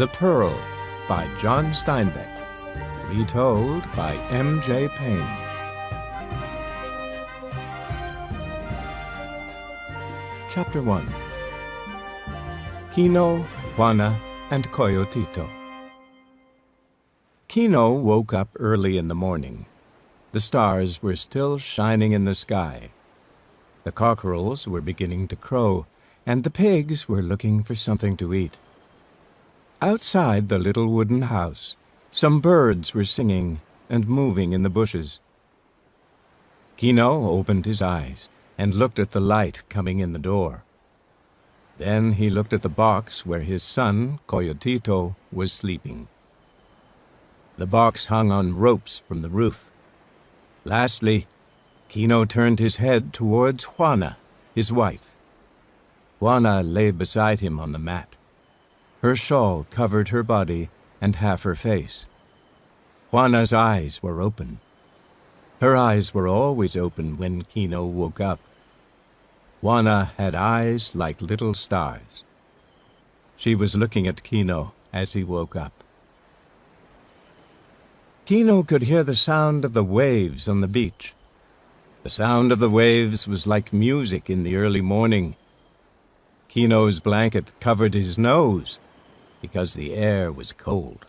The Pearl by John Steinbeck. Retold by M.J. Payne. Chapter 1. Kino, Juana, and Coyotito. Kino woke up early in the morning. The stars were still shining in the sky. The cockerels were beginning to crow, and the pigs were looking for something to eat. Outside the little wooden house, some birds were singing and moving in the bushes. Kino opened his eyes and looked at the light coming in the door. Then he looked at the box where his son, Coyotito, was sleeping. The box hung on ropes from the roof. Lastly, Kino turned his head towards Juana, his wife. Juana lay beside him on the mat. Her shawl covered her body and half her face. Juana's eyes were open. Her eyes were always open when Kino woke up. Juana had eyes like little stars. She was looking at Kino as he woke up. Kino could hear the sound of the waves on the beach. The sound of the waves was like music in the early morning. Kino's blanket covered his nose because the air was cold.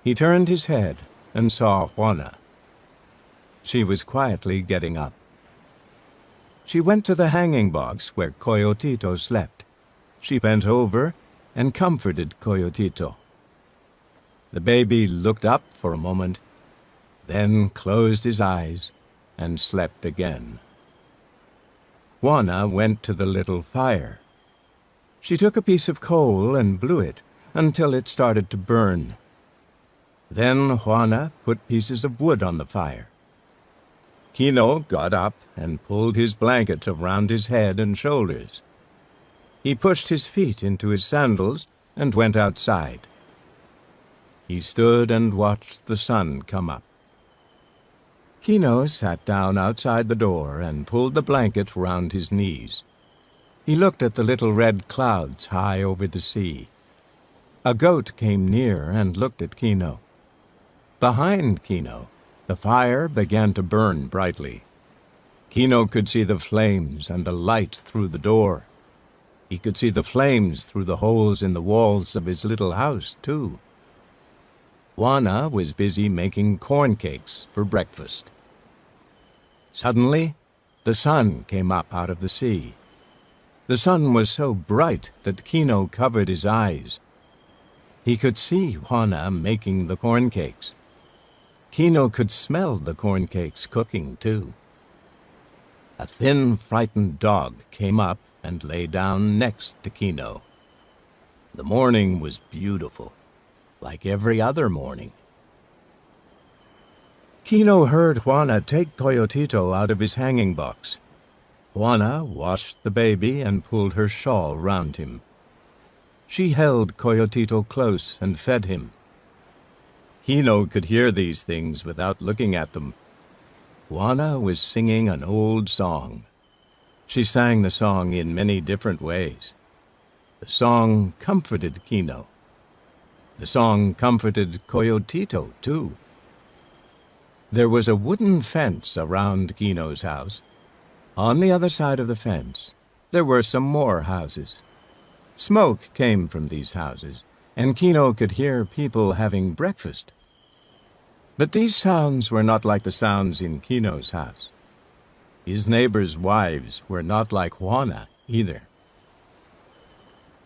He turned his head and saw Juana. She was quietly getting up. She went to the hanging box where Coyotito slept. She bent over and comforted Coyotito. The baby looked up for a moment, then closed his eyes and slept again. Juana went to the little fire. She took a piece of coal and blew it until it started to burn. Then Juana put pieces of wood on the fire. Kino got up and pulled his blanket around his head and shoulders. He pushed his feet into his sandals and went outside. He stood and watched the sun come up. Kino sat down outside the door and pulled the blanket round his knees. He looked at the little red clouds high over the sea. A goat came near and looked at Kino. Behind Kino, the fire began to burn brightly. Kino could see the flames and the light through the door. He could see the flames through the holes in the walls of his little house, too. Juana was busy making corn cakes for breakfast. Suddenly, the sun came up out of the sea. The sun was so bright that Kino covered his eyes. He could see Juana making the corn cakes. Kino could smell the corn cakes cooking, too. A thin, frightened dog came up and lay down next to Kino. The morning was beautiful, like every other morning. Kino heard Juana take Coyotito out of his hanging box. Juana washed the baby and pulled her shawl round him. She held Coyotito close and fed him. Kino could hear these things without looking at them. Juana was singing an old song. She sang the song in many different ways. The song comforted Kino. The song comforted Coyotito, too. There was a wooden fence around Kino's house. On the other side of the fence, there were some more houses. Smoke came from these houses, and Kino could hear people having breakfast. But these sounds were not like the sounds in Kino's house. His neighbors' wives were not like Juana either.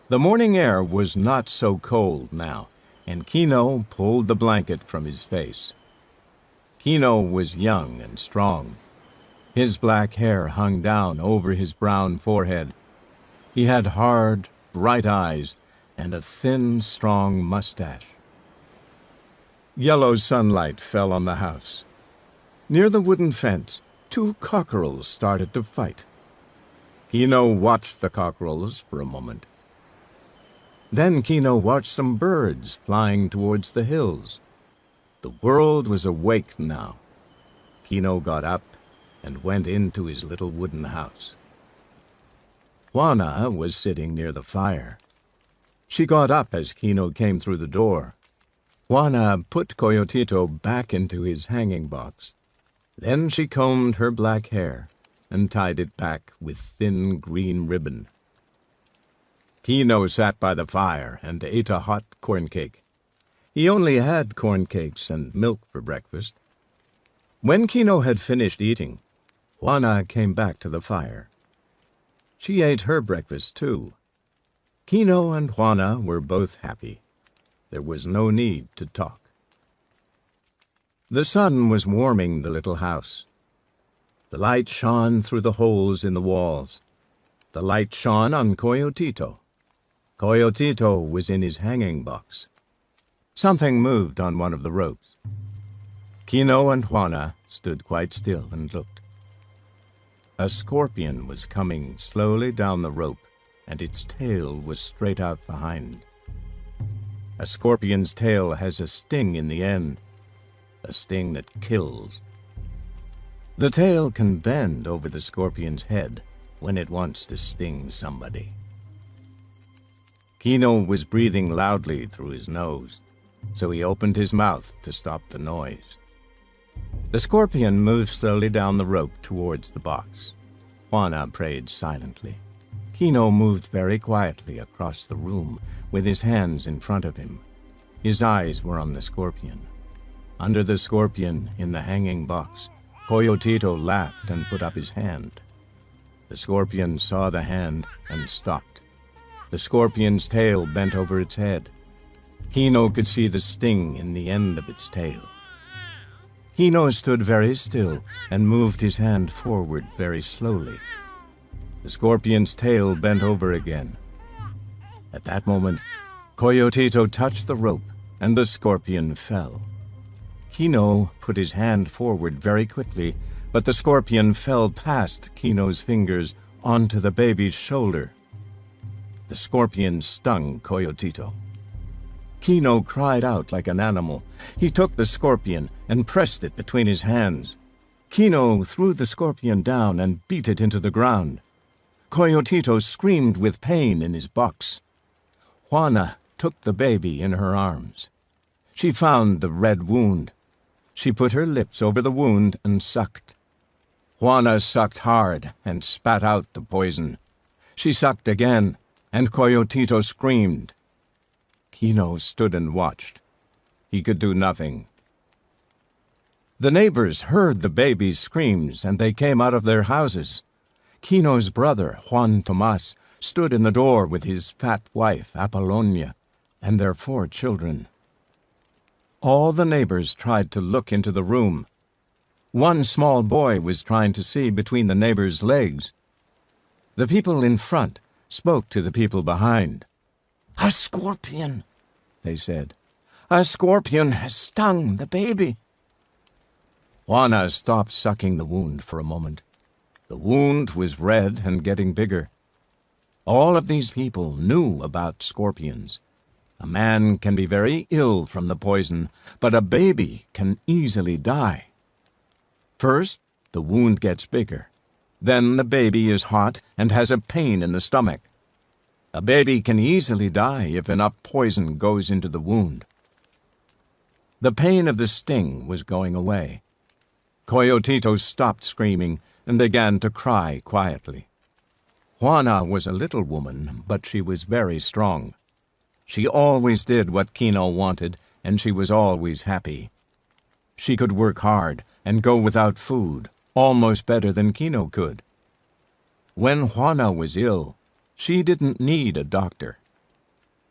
The morning air was not so cold now, and Kino pulled the blanket from his face. Kino was young and strong. His black hair hung down over his brown forehead. He had hard, bright eyes and a thin, strong mustache. Yellow sunlight fell on the house. Near the wooden fence, two cockerels started to fight. Kino watched the cockerels for a moment. Then Kino watched some birds flying towards the hills. The world was awake now. Kino got up and went into his little wooden house. Juana was sitting near the fire. She got up as Kino came through the door. Juana put Coyotito back into his hanging box. Then she combed her black hair and tied it back with thin green ribbon. Kino sat by the fire and ate a hot corn cake. He only had corn cakes and milk for breakfast. When Kino had finished eating, Juana came back to the fire. She ate her breakfast too. Kino and Juana were both happy. There was no need to talk. The sun was warming the little house. The light shone through the holes in the walls. The light shone on Coyotito. Coyotito was in his hanging box. Something moved on one of the ropes. Kino and Juana stood quite still and looked. A scorpion was coming slowly down the rope, and its tail was straight out behind. A scorpion's tail has a sting in the end, a sting that kills. The tail can bend over the scorpion's head when it wants to sting somebody. Kino was breathing loudly through his nose, so he opened his mouth to stop the noise. The scorpion moved slowly down the rope towards the box. Juana prayed silently. Kino moved very quietly across the room with his hands in front of him. His eyes were on the scorpion. Under the scorpion, in the hanging box, Coyotito laughed and put up his hand. The scorpion saw the hand and stopped. The scorpion's tail bent over its head. Kino could see the sting in the end of its tail. Kino stood very still and moved his hand forward very slowly. The scorpion's tail bent over again. At that moment, Coyotito touched the rope, and the scorpion fell. Kino put his hand forward very quickly, but the scorpion fell past Kino's fingers onto the baby's shoulder. The scorpion stung Coyotito. Kino cried out like an animal. He took the scorpion and pressed it between his hands. Kino threw the scorpion down and beat it into the ground. Coyotito screamed with pain in his box. Juana took the baby in her arms. She found the red wound. She put her lips over the wound and sucked. Juana sucked hard and spat out the poison. She sucked again, and Coyotito screamed. Kino stood and watched. He could do nothing. The neighbors heard the baby's screams, and they came out of their houses. Kino's brother, Juan Tomas, stood in the door with his fat wife, Apollonia, and their 4 children. All the neighbors tried to look into the room. One small boy was trying to see between the neighbors' legs. The people in front spoke to the people behind. "A scorpion," they said. "A scorpion has stung the baby." Juana stopped sucking the wound for a moment. The wound was red and getting bigger. All of these people knew about scorpions. A man can be very ill from the poison, but a baby can easily die. First, the wound gets bigger. Then the baby is hot and has a pain in the stomach. A baby can easily die if enough poison goes into the wound. The pain of the sting was going away. Coyotito stopped screaming and began to cry quietly. Juana was a little woman, but she was very strong. She always did what Kino wanted, and she was always happy. She could work hard and go without food, almost better than Kino could. When Juana was ill, she didn't need a doctor.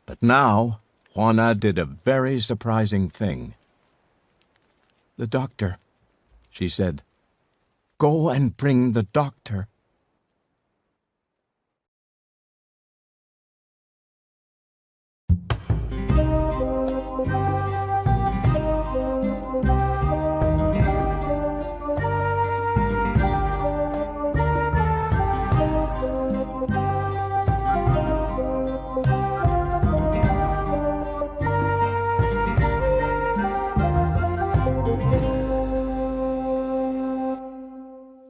But now, Juana did a very surprising thing. "The doctor," she said. "Go and bring the doctor."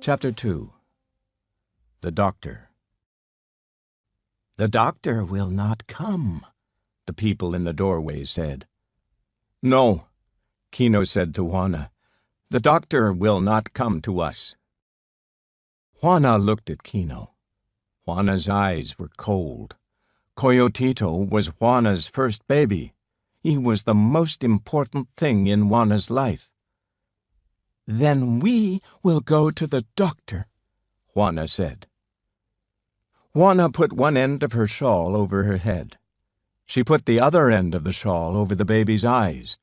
Chapter 2. The Doctor. "The doctor will not come," the people in the doorway said. "No," Kino said to Juana. "The doctor will not come to us." Juana looked at Kino. Juana's eyes were cold. Coyotito was Juana's first baby. He was the most important thing in Juana's life. "Then we will go to the doctor," Juana said. Juana put one end of her shawl over her head. She put the other end of the shawl over the baby's eyes.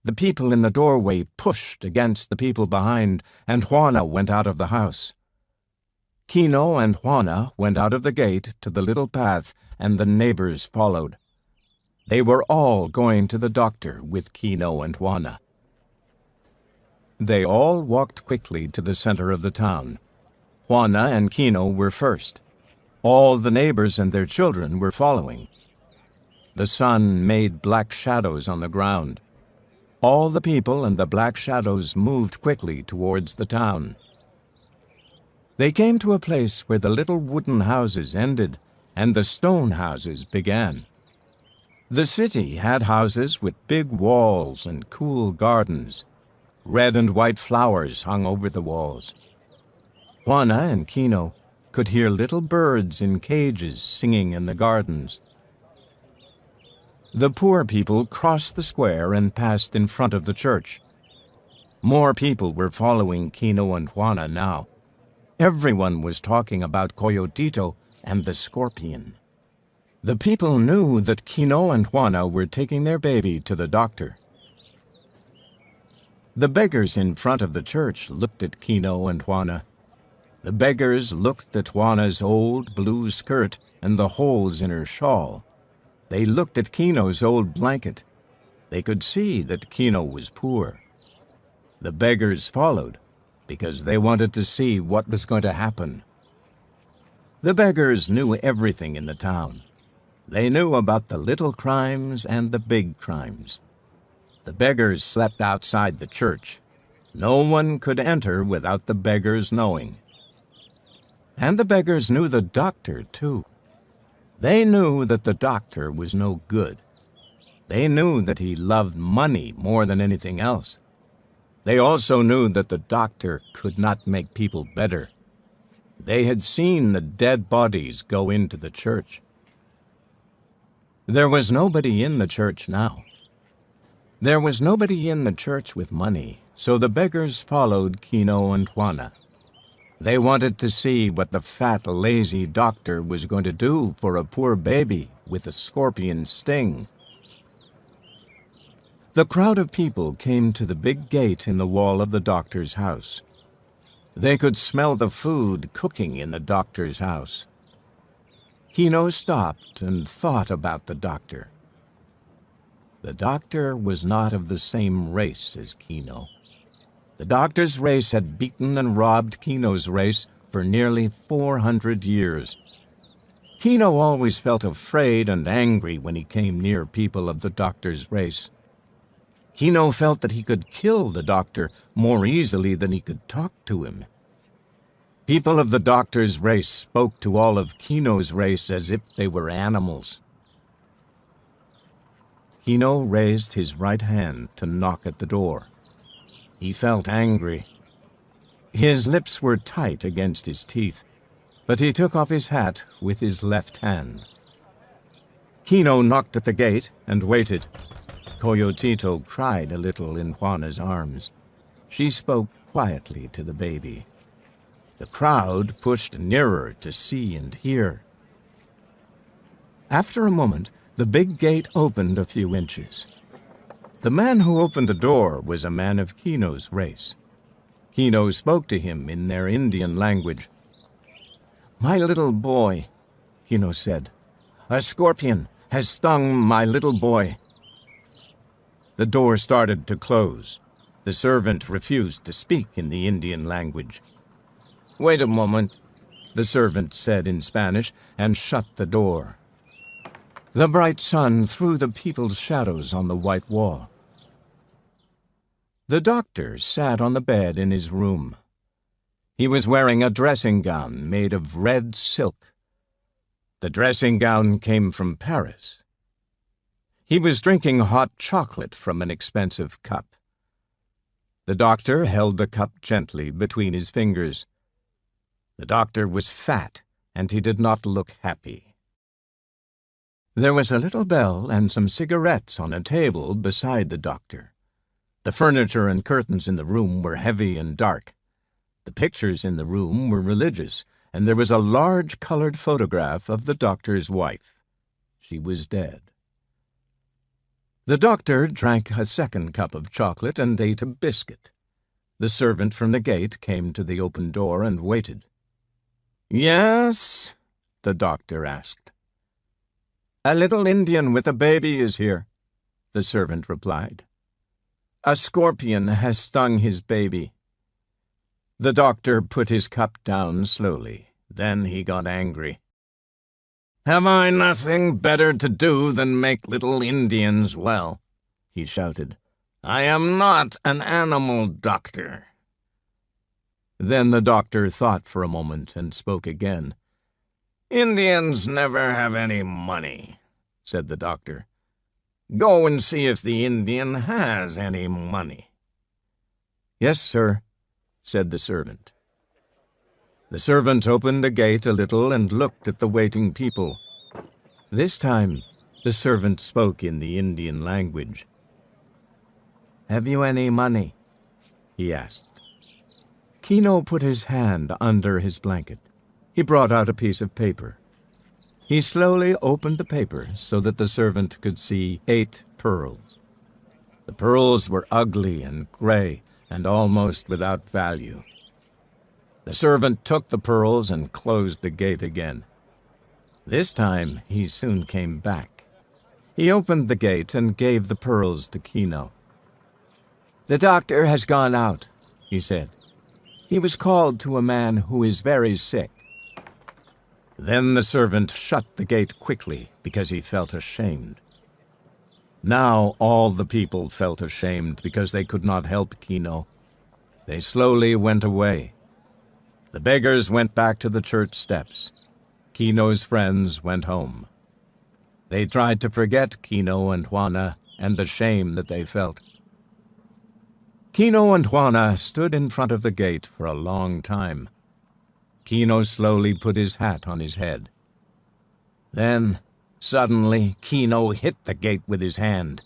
The people in the doorway pushed against the people behind, and Juana went out of the house. Kino and Juana went out of the gate to the little path, and the neighbors followed. They were all going to the doctor with Kino and Juana. They all walked quickly to the center of the town. Juana and Kino were first. All the neighbors and their children were following. The sun made black shadows on the ground. All the people and the black shadows moved quickly towards the town. They came to a place where the little wooden houses ended and the stone houses began. The city had houses with big walls and cool gardens. Red and white flowers hung over the walls. Juana and Kino could hear little birds in cages singing in the gardens. The poor people crossed the square and passed in front of the church. More people were following Kino and Juana now. Everyone was talking about Coyotito and the scorpion. The people knew that Kino and Juana were taking their baby to the doctor. The beggars in front of the church looked at Kino and Juana. The beggars looked at Juana's old blue skirt and the holes in her shawl. They looked at Kino's old blanket. They could see that Kino was poor. The beggars followed because they wanted to see what was going to happen. The beggars knew everything in the town. They knew about the little crimes and the big crimes. The beggars slept outside the church. No one could enter without the beggars knowing. And the beggars knew the doctor, too. They knew that the doctor was no good. They knew that he loved money more than anything else. They also knew that the doctor could not make people better. They had seen the dead bodies go into the church. There was nobody in the church now. There was nobody in the church with money, so the beggars followed Kino and Juana. They wanted to see what the fat, lazy doctor was going to do for a poor baby with a scorpion sting. The crowd of people came to the big gate in the wall of the doctor's house. They could smell the food cooking in the doctor's house. Kino stopped and thought about the doctor. The doctor was not of the same race as Kino. The doctor's race had beaten and robbed Kino's race for nearly 400 years. Kino always felt afraid and angry when he came near people of the doctor's race. Kino felt that he could kill the doctor more easily than he could talk to him. People of the doctor's race spoke to all of Kino's race as if they were animals. Kino raised his right hand to knock at the door. He felt angry. His lips were tight against his teeth, but he took off his hat with his left hand. Kino knocked at the gate and waited. Coyotito cried a little in Juana's arms. She spoke quietly to the baby. The crowd pushed nearer to see and hear. After a moment, the big gate opened a few inches. The man who opened the door was a man of Kino's race. Kino spoke to him in their Indian language. "My little boy," Kino said, "a scorpion has stung my little boy." The door started to close. The servant refused to speak in the Indian language. "Wait a moment," the servant said in Spanish, and shut the door. The bright sun threw the people's shadows on the white wall. The doctor sat on the bed in his room. He was wearing a dressing gown made of red silk. The dressing gown came from Paris. He was drinking hot chocolate from an expensive cup. The doctor held the cup gently between his fingers. The doctor was fat, and he did not look happy. There was a little bell and some cigarettes on a table beside the doctor. The furniture and curtains in the room were heavy and dark. The pictures in the room were religious, and there was a large colored photograph of the doctor's wife. She was dead. The doctor drank a second cup of chocolate and ate a biscuit. The servant from the gate came to the open door and waited. "Yes?" the doctor asked. "A little Indian with a baby is here," the servant replied. "A scorpion has stung his baby." The doctor put his cup down slowly. Then he got angry. "Have I nothing better to do than make little Indians well?" he shouted. "I am not an animal doctor." Then the doctor thought for a moment and spoke again. "Indians never have any money," said the doctor. "Go and see if the Indian has any money." "Yes, sir," said the servant. The servant opened the gate a little and looked at the waiting people. This time, the servant spoke in the Indian language. "Have you any money?" he asked. Kino put his hand under his blanket. He brought out a piece of paper. He slowly opened the paper so that the servant could see 8 pearls. The pearls were ugly and gray and almost without value. The servant took the pearls and closed the gate again. This time he soon came back. He opened the gate and gave the pearls to Kino. "The doctor has gone out," he said. "He was called to a man who is very sick." Then the servant shut the gate quickly because he felt ashamed. Now all the people felt ashamed because they could not help Kino. They slowly went away. The beggars went back to the church steps. Kino's friends went home. They tried to forget Kino and Juana and the shame that they felt. Kino and Juana stood in front of the gate for a long time. Kino slowly put his hat on his head. Then, suddenly, Kino hit the gate with his hand.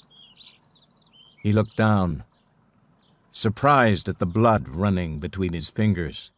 He looked down, surprised at the blood running between his fingers.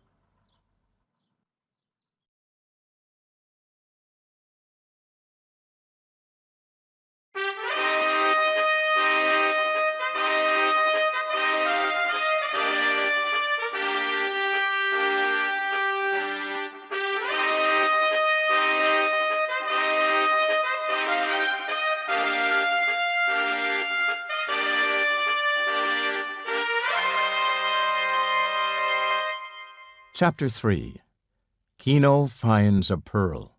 Chapter 3. Kino Finds a Pearl.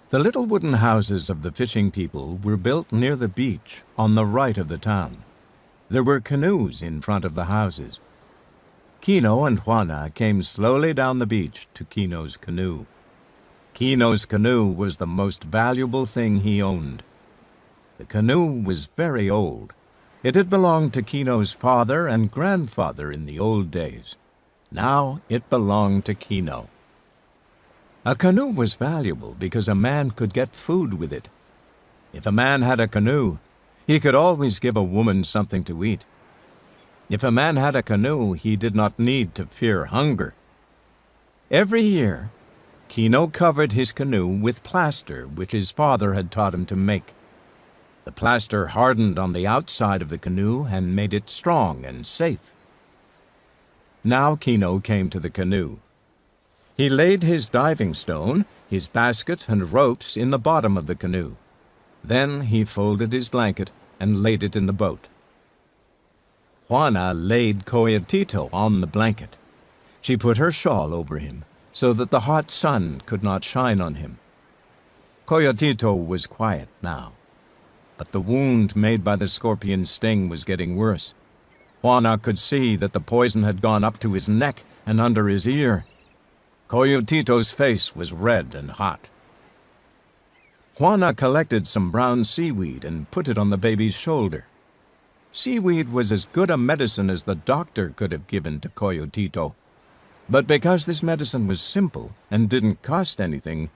The little wooden houses of the fishing people were built near the beach on the right of the town. There were canoes in front of the houses. Kino and Juana came slowly down the beach to Kino's canoe. Kino's canoe was the most valuable thing he owned. The canoe was very old. It had belonged to Kino's father and grandfather in the old days. Now it belonged to Kino. A canoe was valuable because a man could get food with it. If a man had a canoe, he could always give a woman something to eat. If a man had a canoe, he did not need to fear hunger. Every year, Kino covered his canoe with plaster which his father had taught him to make. The plaster hardened on the outside of the canoe and made it strong and safe. Now Kino came to the canoe. He laid his diving stone, his basket, and ropes in the bottom of the canoe. Then he folded his blanket and laid it in the boat. Juana laid Coyotito on the blanket. She put her shawl over him so that the hot sun could not shine on him. Coyotito was quiet now, but the wound made by the scorpion's sting was getting worse. Juana could see that the poison had gone up to his neck and under his ear. Coyotito's face was red and hot. Juana collected some brown seaweed and put it on the baby's shoulder. Seaweed was as good a medicine as the doctor could have given to Coyotito. But because this medicine was simple and didn't cost anything,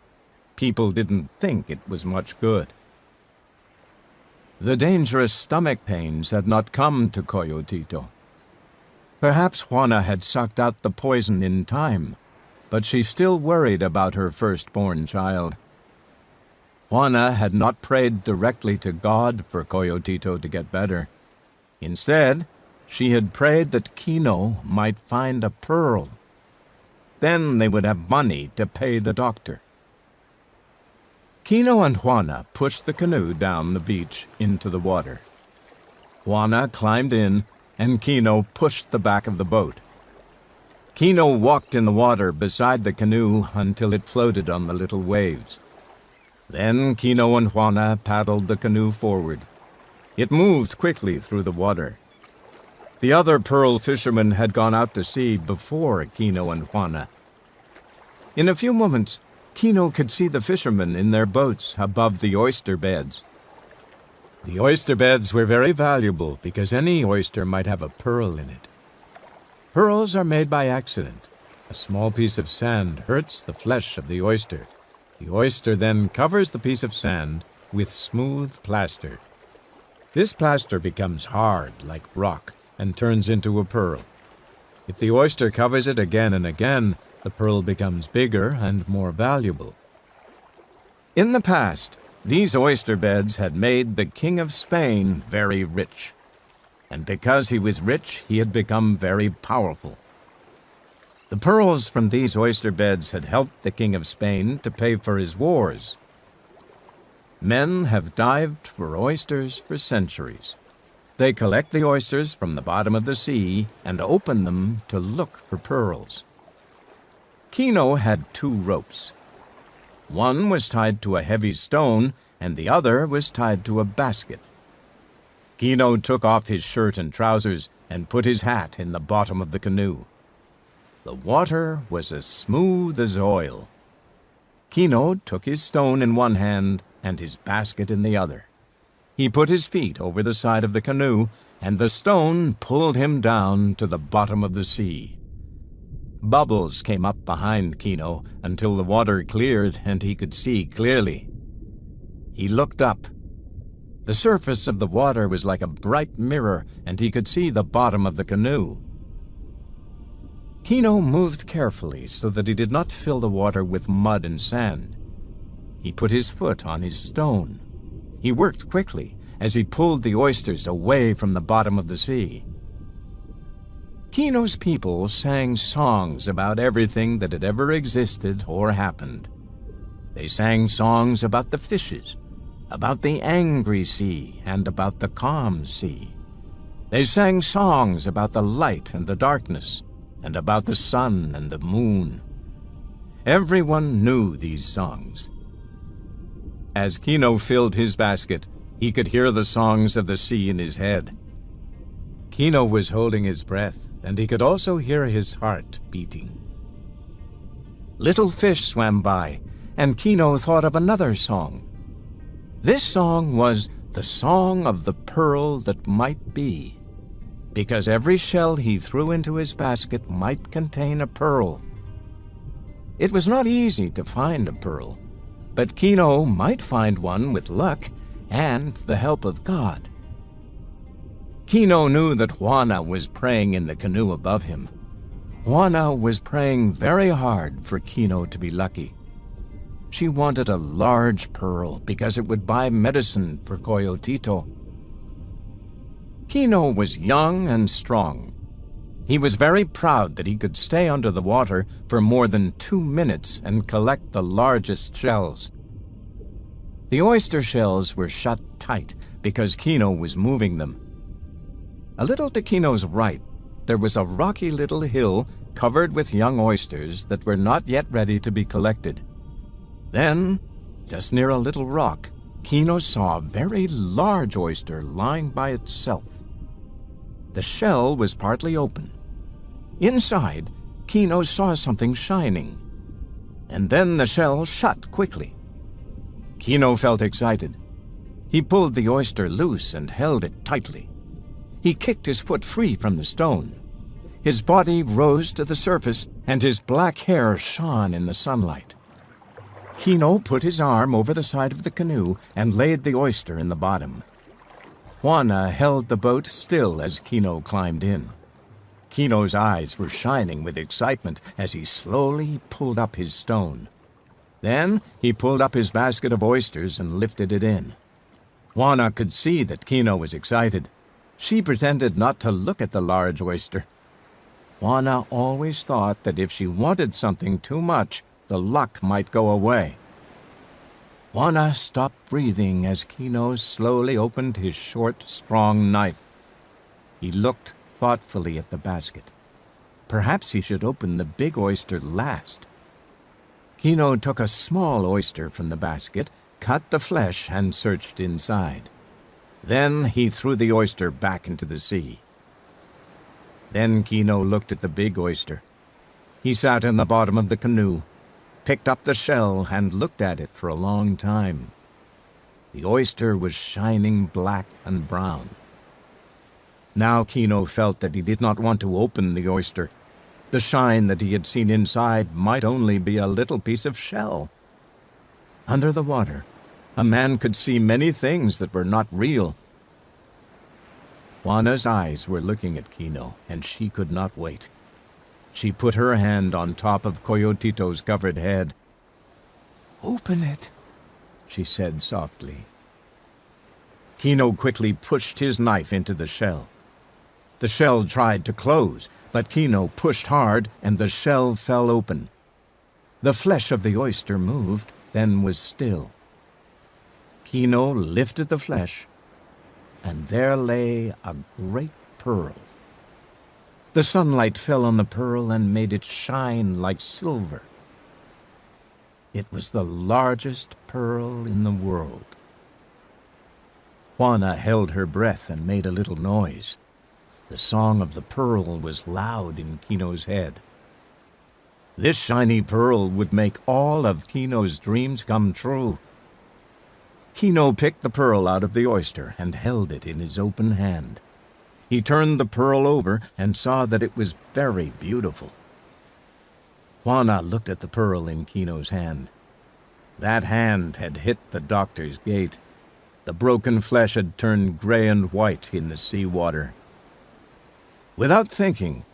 people didn't think it was much good. The dangerous stomach pains had not come to Coyotito. Perhaps Juana had sucked out the poison in time, but she still worried about her firstborn child. Juana had not prayed directly to God for Coyotito to get better. Instead, she had prayed that Kino might find a pearl. Then they would have money to pay the doctor. Kino and Juana pushed the canoe down the beach into the water. Juana climbed in, and Kino pushed the back of the boat. Kino walked in the water beside the canoe until it floated on the little waves. Then Kino and Juana paddled the canoe forward. It moved quickly through the water. The other pearl fishermen had gone out to sea before Kino and Juana. In a few moments, Kino could see the fishermen in their boats above the oyster beds. The oyster beds were very valuable because any oyster might have a pearl in it. Pearls are made by accident. A small piece of sand hurts the flesh of the oyster. The oyster then covers the piece of sand with smooth plaster. This plaster becomes hard like rock and turns into a pearl. If the oyster covers it again and again, the pearl becomes bigger and more valuable. In the past, these oyster beds had made the King of Spain very rich. And because he was rich, he had become very powerful. The pearls from these oyster beds had helped the King of Spain to pay for his wars. Men have dived for oysters for centuries. They collect the oysters from the bottom of the sea and open them to look for pearls. Kino had 2 ropes. One was tied to a heavy stone, and the other was tied to a basket. Kino took off his shirt and trousers and put his hat in the bottom of the canoe. The water was as smooth as oil. Kino took his stone in one hand and his basket in the other. He put his feet over the side of the canoe, and the stone pulled him down to the bottom of the sea. Bubbles came up behind Kino until the water cleared and he could see clearly. He looked up. The surface of the water was like a bright mirror, and he could see the bottom of the canoe. Kino moved carefully so that he did not fill the water with mud and sand. He put his foot on his stone. He worked quickly as he pulled the oysters away from the bottom of the sea. Kino's people sang songs about everything that had ever existed or happened. They sang songs about the fishes, about the angry sea, and about the calm sea. They sang songs about the light and the darkness, and about the sun and the moon. Everyone knew these songs. As Kino filled his basket, he could hear the songs of the sea in his head. Kino was holding his breath, and he could also hear his heart beating. Little fish swam by, and Kino thought of another song. This song was the song of the pearl that might be, because every shell he threw into his basket might contain a pearl. It was not easy to find a pearl, but Kino might find one with luck and the help of God. Kino knew that Juana was praying in the canoe above him. Juana was praying very hard for Kino to be lucky. She wanted a large pearl because it would buy medicine for Coyotito. Kino was young and strong. He was very proud that he could stay under the water for more than 2 minutes and collect the largest shells. The oyster shells were shut tight because Kino was moving them. A little to Kino's right, there was a rocky little hill covered with young oysters that were not yet ready to be collected. Then, just near a little rock, Kino saw a very large oyster lying by itself. The shell was partly open. Inside, Kino saw something shining, and then the shell shut quickly. Kino felt excited. He pulled the oyster loose and held it tightly. He kicked his foot free from the stone. His body rose to the surface, and his black hair shone in the sunlight. Kino put his arm over the side of the canoe and laid the oyster in the bottom. Juana held the boat still as Kino climbed in. Kino's eyes were shining with excitement as he slowly pulled up his stone. Then he pulled up his basket of oysters and lifted it in. Juana could see that Kino was excited. She pretended not to look at the large oyster. Juana always thought that if she wanted something too much, the luck might go away. Juana stopped breathing as Kino slowly opened his short, strong knife. He looked thoughtfully at the basket. Perhaps he should open the big oyster last. Kino took a small oyster from the basket, cut the flesh, and searched inside. Then he threw the oyster back into the sea. Then Kino looked at the big oyster. He sat in the bottom of the canoe, picked up the shell, and looked at it for a long time. The oyster was shining black and brown. Now Kino felt that he did not want to open the oyster. The shine that he had seen inside might only be a little piece of shell. Under the water, a man could see many things that were not real. Juana's eyes were looking at Kino, and she could not wait. She put her hand on top of Coyotito's covered head. "Open it," she said softly. Kino quickly pushed his knife into the shell. The shell tried to close, but Kino pushed hard, and the shell fell open. The flesh of the oyster moved, then was still. Kino lifted the flesh, and there lay a great pearl. The sunlight fell on the pearl and made it shine like silver. It was the largest pearl in the world. Juana held her breath and made a little noise. The song of the pearl was loud in Kino's head. This shiny pearl would make all of Kino's dreams come true. Kino picked the pearl out of the oyster and held it in his open hand. He turned the pearl over and saw that it was very beautiful. Juana looked at the pearl in Kino's hand. That hand had hit the doctor's gate. The broken flesh had turned gray and white in the seawater. Without thinking,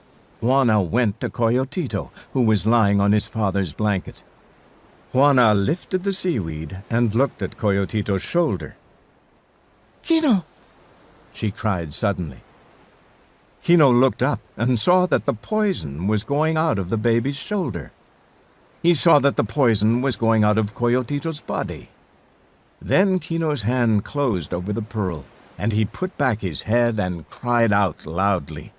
Juana went to Coyotito, who was lying on his father's blanket. Juana lifted the seaweed and looked at Coyotito's shoulder. "Kino!" she cried suddenly. Kino looked up and saw that the poison was going out of the baby's shoulder. He saw that the poison was going out of Coyotito's body. Then Kino's hand closed over the pearl, and he put back his head and cried out loudly.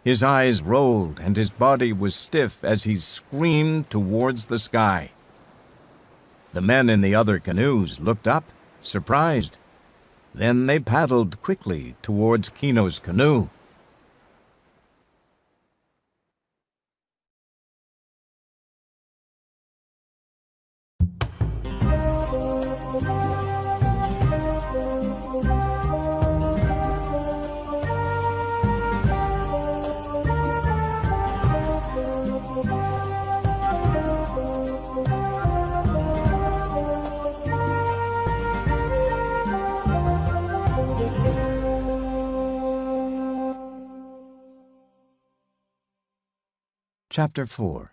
His eyes rolled, and his body was stiff as he screamed towards the sky. The men in the other canoes looked up, surprised. Then they paddled quickly towards Kino's canoe. Chapter 4.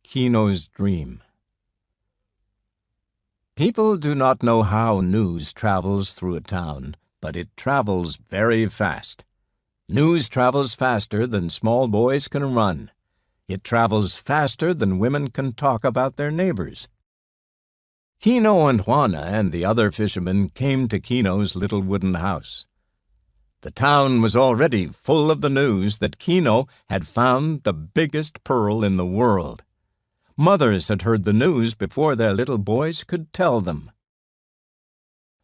Kino's Dream. People do not know how news travels through a town, but it travels very fast. News travels faster than small boys can run. It travels faster than women can talk about their neighbors. Kino and Juana and the other fishermen came to Kino's little wooden house. The town was already full of the news that Kino had found the biggest pearl in the world. Mothers had heard the news before their little boys could tell them.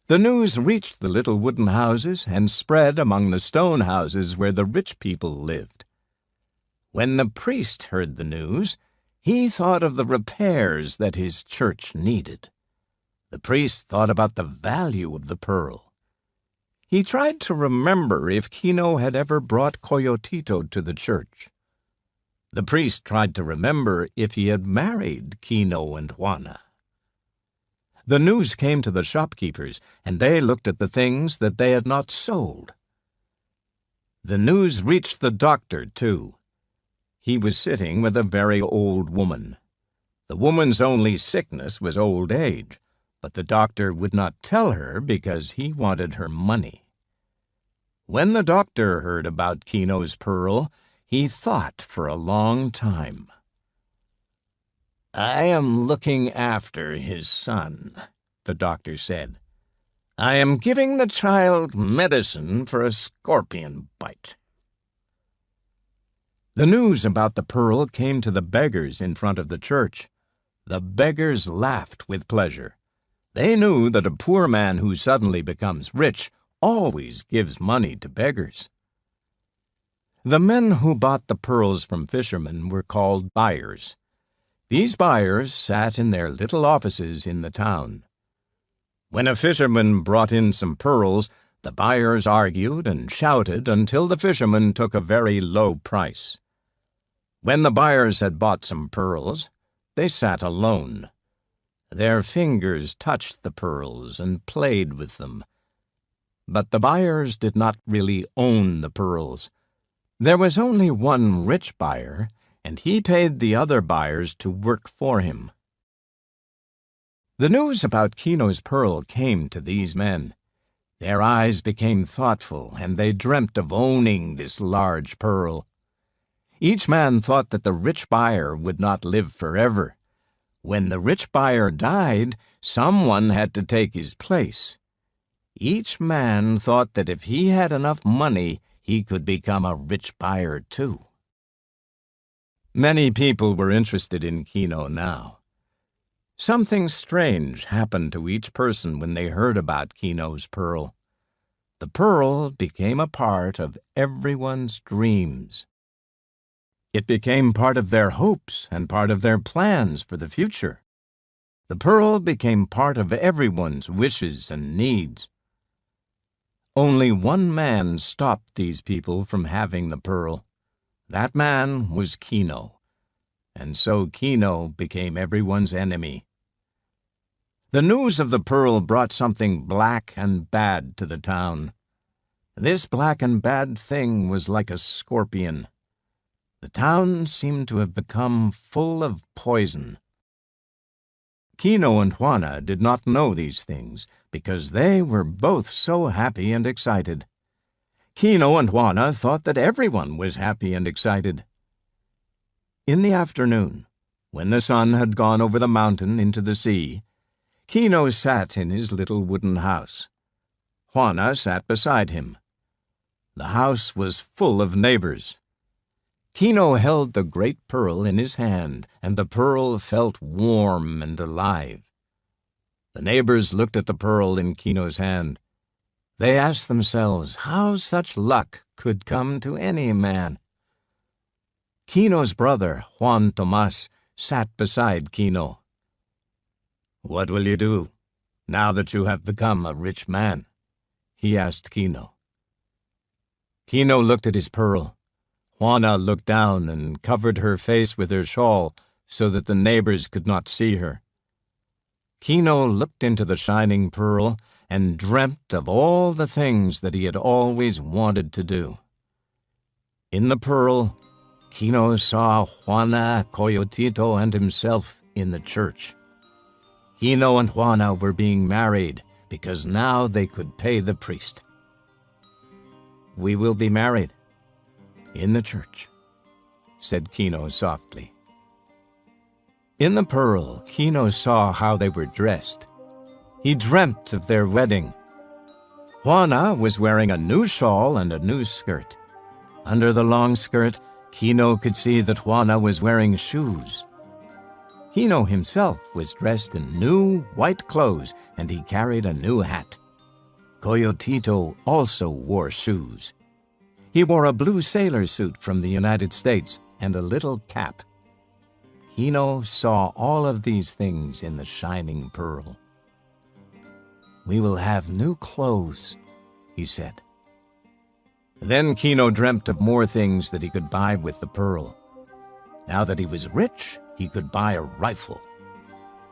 The news reached the little wooden houses and spread among the stone houses where the rich people lived. When the priest heard the news, he thought of the repairs that his church needed. The priest thought about the value of the pearl. He tried to remember if Kino had ever brought Coyotito to the church. The priest tried to remember if he had married Kino and Juana. The news came to the shopkeepers, and they looked at the things that they had not sold. The news reached the doctor, too. He was sitting with a very old woman. The woman's only sickness was old age, but the doctor would not tell her because he wanted her money. When the doctor heard about Kino's pearl, he thought for a long time. "I am looking after his son," the doctor said. "I am giving the child medicine for a scorpion bite." The news about the pearl came to the beggars in front of the church. The beggars laughed with pleasure. They knew that a poor man who suddenly becomes rich always gives money to beggars. The men who bought the pearls from fishermen were called buyers. These buyers sat in their little offices in the town. When a fisherman brought in some pearls, the buyers argued and shouted until the fisherman took a very low price. When the buyers had bought some pearls, they sat alone. Their fingers touched the pearls and played with them. But the buyers did not really own the pearls. There was only one rich buyer, and he paid the other buyers to work for him. The news about Kino's pearl came to these men. Their eyes became thoughtful, and they dreamt of owning this large pearl. Each man thought that the rich buyer would not live forever. When the rich buyer died, someone had to take his place. Each man thought that if he had enough money, he could become a rich buyer too. Many people were interested in Kino now. Something strange happened to each person when they heard about Kino's pearl. The pearl became a part of everyone's dreams. It became part of their hopes and part of their plans for the future. The pearl became part of everyone's wishes and needs. Only one man stopped these people from having the pearl. That man was Kino, and so Kino became everyone's enemy. The news of the pearl brought something black and bad to the town. This black and bad thing was like a scorpion. The town seemed to have become full of poison. Kino and Juana did not know these things because they were both so happy and excited. Kino and Juana thought that everyone was happy and excited. In the afternoon, when the sun had gone over the mountain into the sea, Kino sat in his little wooden house. Juana sat beside him. The house was full of neighbors. Kino held the great pearl in his hand, and the pearl felt warm and alive. The neighbors looked at the pearl in Kino's hand. They asked themselves how such luck could come to any man. Kino's brother, Juan Tomas, sat beside Kino. "What will you do now that you have become a rich man?" he asked Kino. Kino looked at his pearl. Juana looked down and covered her face with her shawl so that the neighbors could not see her. Kino looked into the shining pearl and dreamt of all the things that he had always wanted to do. In the pearl, Kino saw Juana, Coyotito, and himself in the church. Kino and Juana were being married because now they could pay the priest. "We will be married in the church," said Kino softly. In the pearl, Kino saw how they were dressed. He dreamt of their wedding. Juana was wearing a new shawl and a new skirt. Under the long skirt, Kino could see that Juana was wearing shoes. Kino himself was dressed in new white clothes, and he carried a new hat. Coyotito also wore shoes. He wore a blue sailor suit from the United States and a little cap. Kino saw all of these things in the shining pearl. we will have new clothes," he said. Then Kino dreamt of more things that he could buy with the pearl. Now that he was rich, he could buy a rifle.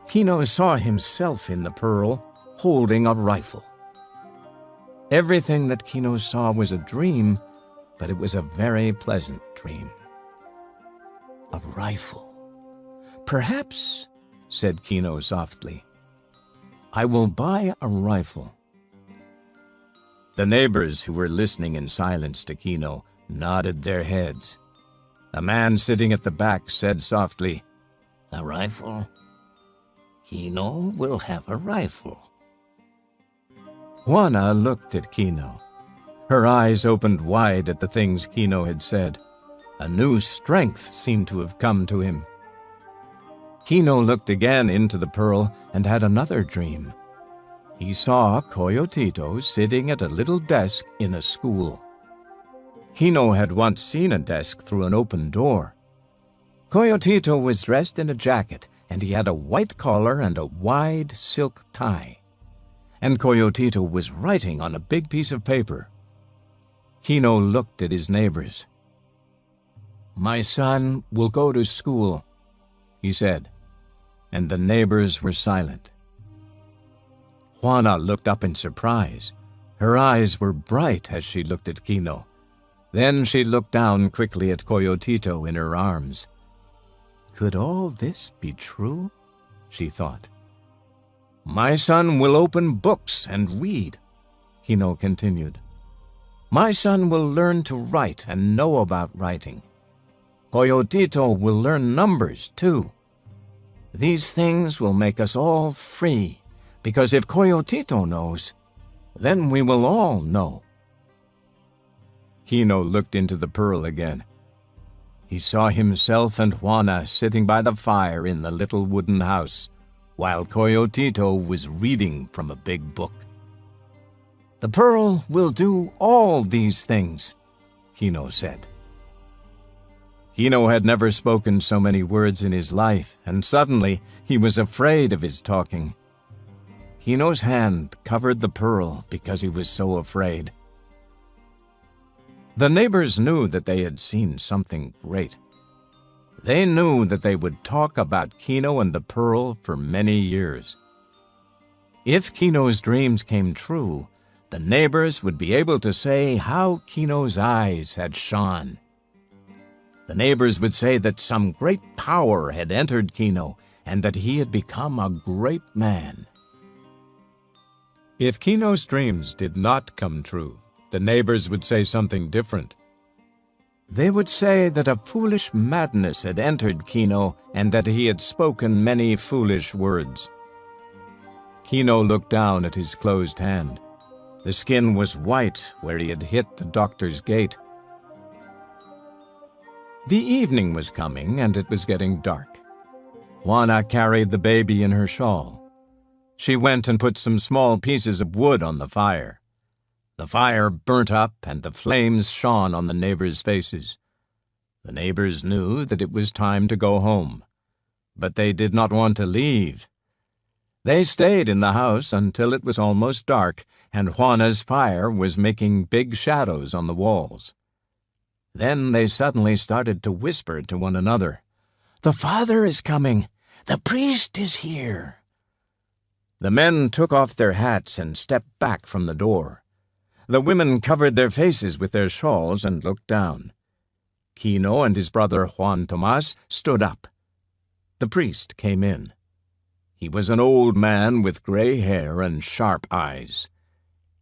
Kino saw himself in the pearl, holding a rifle. Everything that Kino saw was a dream, but it was a very pleasant dream. A rifle. "Perhaps," said Kino softly, "I will buy a rifle." The neighbors, who were listening in silence to Kino, nodded their heads. A man sitting at the back said softly, "A rifle? Kino will have a rifle." Juana looked at Kino. Her eyes opened wide at the things Kino had said. A new strength seemed to have come to him. Kino looked again into the pearl and had another dream. He saw Coyotito sitting at a little desk in a school. Kino had once seen a desk through an open door. Coyotito was dressed in a jacket, and he had a white collar and a wide silk tie. And Coyotito was writing on a big piece of paper. Kino looked at his neighbors. "My son will go to school," he said, and the neighbors were silent. Juana looked up in surprise. Her eyes were bright as she looked at Kino. Then she looked down quickly at Coyotito in her arms. Could all this be true? She thought. "My son will open books and read," Kino continued. "My son will learn to write and know about writing. Coyotito will learn numbers, too. These things will make us all free, because if Coyotito knows, then we will all know." Kino looked into the pearl again. He saw himself and Juana sitting by the fire in the little wooden house, while Coyotito was reading from a big book. "The pearl will do all these things," Kino said. Kino had never spoken so many words in his life, and suddenly he was afraid of his talking. Kino's hand covered the pearl because he was so afraid. The neighbors knew that they had seen something great. They knew that they would talk about Kino and the pearl for many years. If Kino's dreams came true, the neighbors would be able to say how Kino's eyes had shone. The neighbors would say that some great power had entered Kino and that he had become a great man. If Kino's dreams did not come true, the neighbors would say something different. They would say that a foolish madness had entered Kino and that he had spoken many foolish words. Kino looked down at his closed hand. The skin was white where he had hit the doctor's gate. The evening was coming and it was getting dark. Juana carried the baby in her shawl. She went and put some small pieces of wood on the fire. The fire burnt up and the flames shone on the neighbors' faces. The neighbors knew that it was time to go home, but they did not want to leave. They stayed in the house until it was almost dark, and Juana's fire was making big shadows on the walls. Then they suddenly started to whisper to one another, "The father is coming! The priest is here!" The men took off their hats and stepped back from the door. The women covered their faces with their shawls and looked down. Kino and his brother Juan Tomas stood up. The priest came in. He was an old man with gray hair and sharp eyes.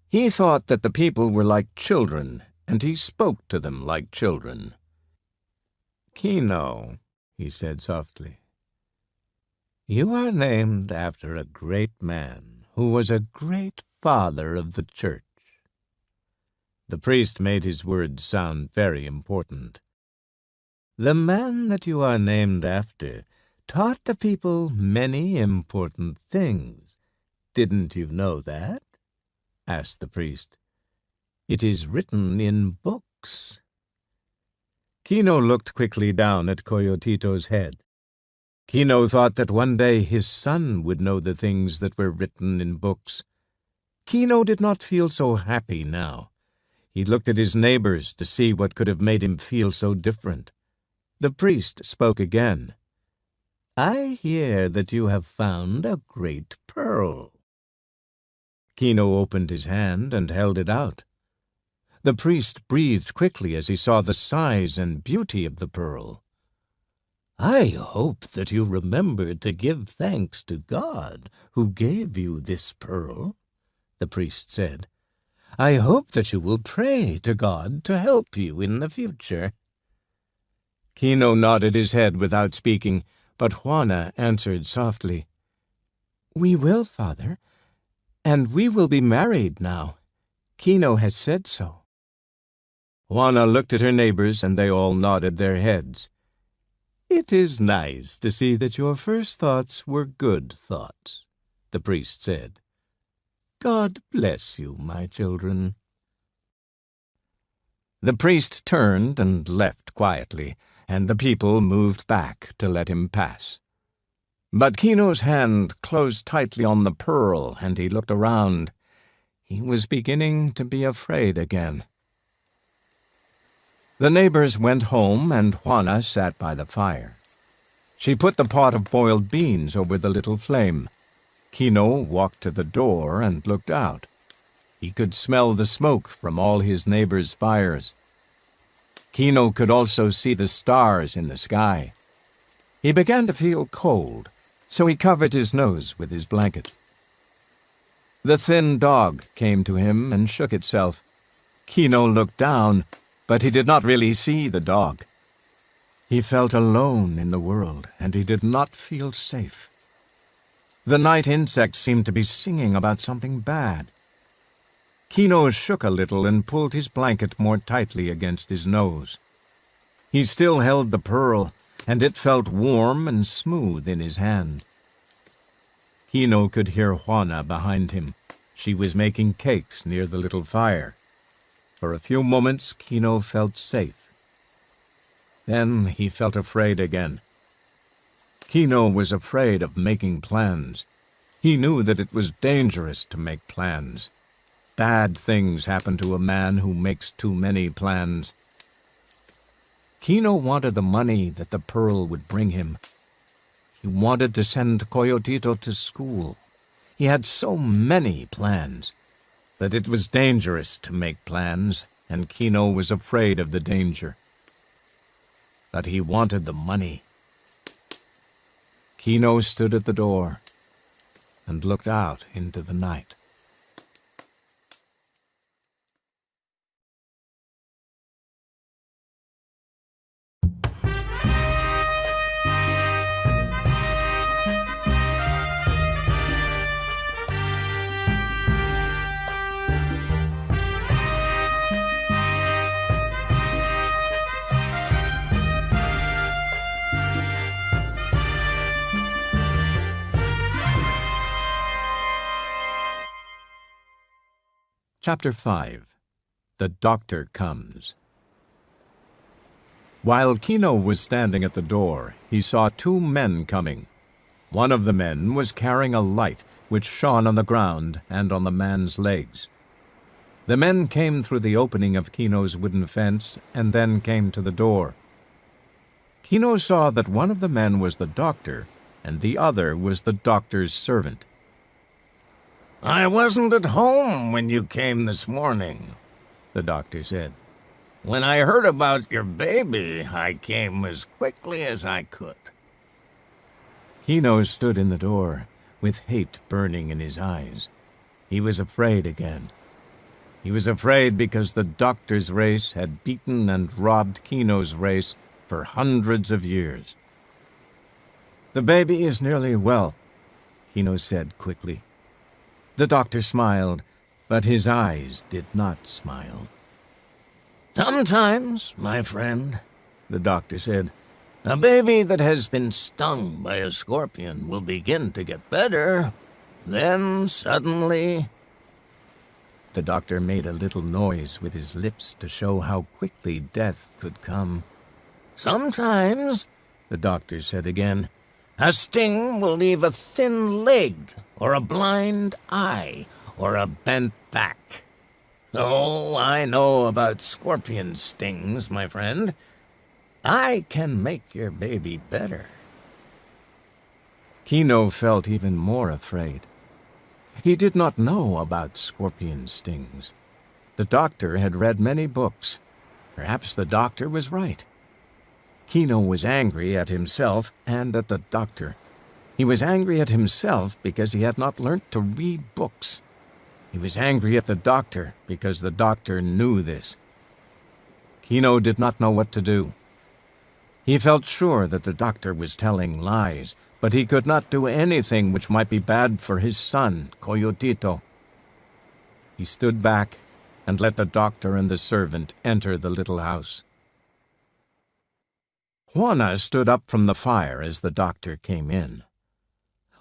He thought that the people were like children, and he spoke to them like children. "Kino," he said softly, "you are named after a great man who was a great father of the church." The priest made his words sound very important. "The man that you are named after taught the people many important things. Didn't you know that?" asked the priest. "It is written in books." Kino looked quickly down at Coyotito's head. Kino thought that one day his son would know the things that were written in books. Kino did not feel so happy now. He looked at his neighbors to see what could have made him feel so different. The priest spoke again. "I hear that you have found a great pearl." Kino opened his hand and held it out. The priest breathed quickly as he saw the size and beauty of the pearl. "I hope that you remember to give thanks to God who gave you this pearl," the priest said. "I hope that you will pray to God to help you in the future." Kino nodded his head without speaking, but Juana answered softly, "We will, Father, and we will be married now. Kino has said so." Juana looked at her neighbors, and they all nodded their heads. "It is nice to see that your first thoughts were good thoughts," the priest said. "God bless you, my children." The priest turned and left quietly, and the people moved back to let him pass. But Kino's hand closed tightly on the pearl, and he looked around. He was beginning to be afraid again. The neighbors went home, and Juana sat by the fire. She put the pot of boiled beans over the little flame. Kino walked to the door and looked out. He could smell the smoke from all his neighbors' fires. Kino could also see the stars in the sky. He began to feel cold, so he covered his nose with his blanket. The thin dog came to him and shook itself. Kino looked down, but he did not really see the dog. He felt alone in the world, and he did not feel safe. The night insects seemed to be singing about something bad. Kino shook a little and pulled his blanket more tightly against his nose. He still held the pearl, and it felt warm and smooth in his hand. Kino could hear Juana behind him. She was making cakes near the little fire. For a few moments, Kino felt safe. Then he felt afraid again. Kino was afraid of making plans. He knew that it was dangerous to make plans. Bad things happen to a man who makes too many plans. Kino wanted the money that the pearl would bring him. He wanted to send Coyotito to school. He had so many plans that it was dangerous to make plans, and Kino was afraid of the danger. But he wanted the money. Kino stood at the door and looked out into the night. Chapter 5. The Doctor Comes. While Kino was standing at the door, he saw two men coming. One of the men was carrying a light which shone on the ground and on the man's legs. The men came through the opening of Kino's wooden fence and then came to the door. Kino saw that one of the men was the doctor and the other was the doctor's servant. "I wasn't at home when you came this morning," the doctor said. "When I heard about your baby, I came as quickly as I could." Kino stood in the door, with hate burning in his eyes. He was afraid again. He was afraid because the doctor's race had beaten and robbed Kino's race for hundreds of years. "The baby is nearly well," Kino said quickly. The doctor smiled, but his eyes did not smile. "Sometimes, my friend," the doctor said, "a baby that has been stung by a scorpion will begin to get better. Then, suddenly—" The doctor made a little noise with his lips to show how quickly death could come. "Sometimes," the doctor said again, "a sting will leave a thin leg, or a blind eye, or a bent back. Oh, I know about scorpion stings, my friend. I can make your baby better." Kino felt even more afraid. He did not know about scorpion stings. The doctor had read many books. Perhaps the doctor was right. Kino was angry at himself and at the doctor. He was angry at himself because he had not learnt to read books. He was angry at the doctor because the doctor knew this. Kino did not know what to do. He felt sure that the doctor was telling lies, but he could not do anything which might be bad for his son, Coyotito. He stood back and let the doctor and the servant enter the little house. Juana stood up from the fire as the doctor came in.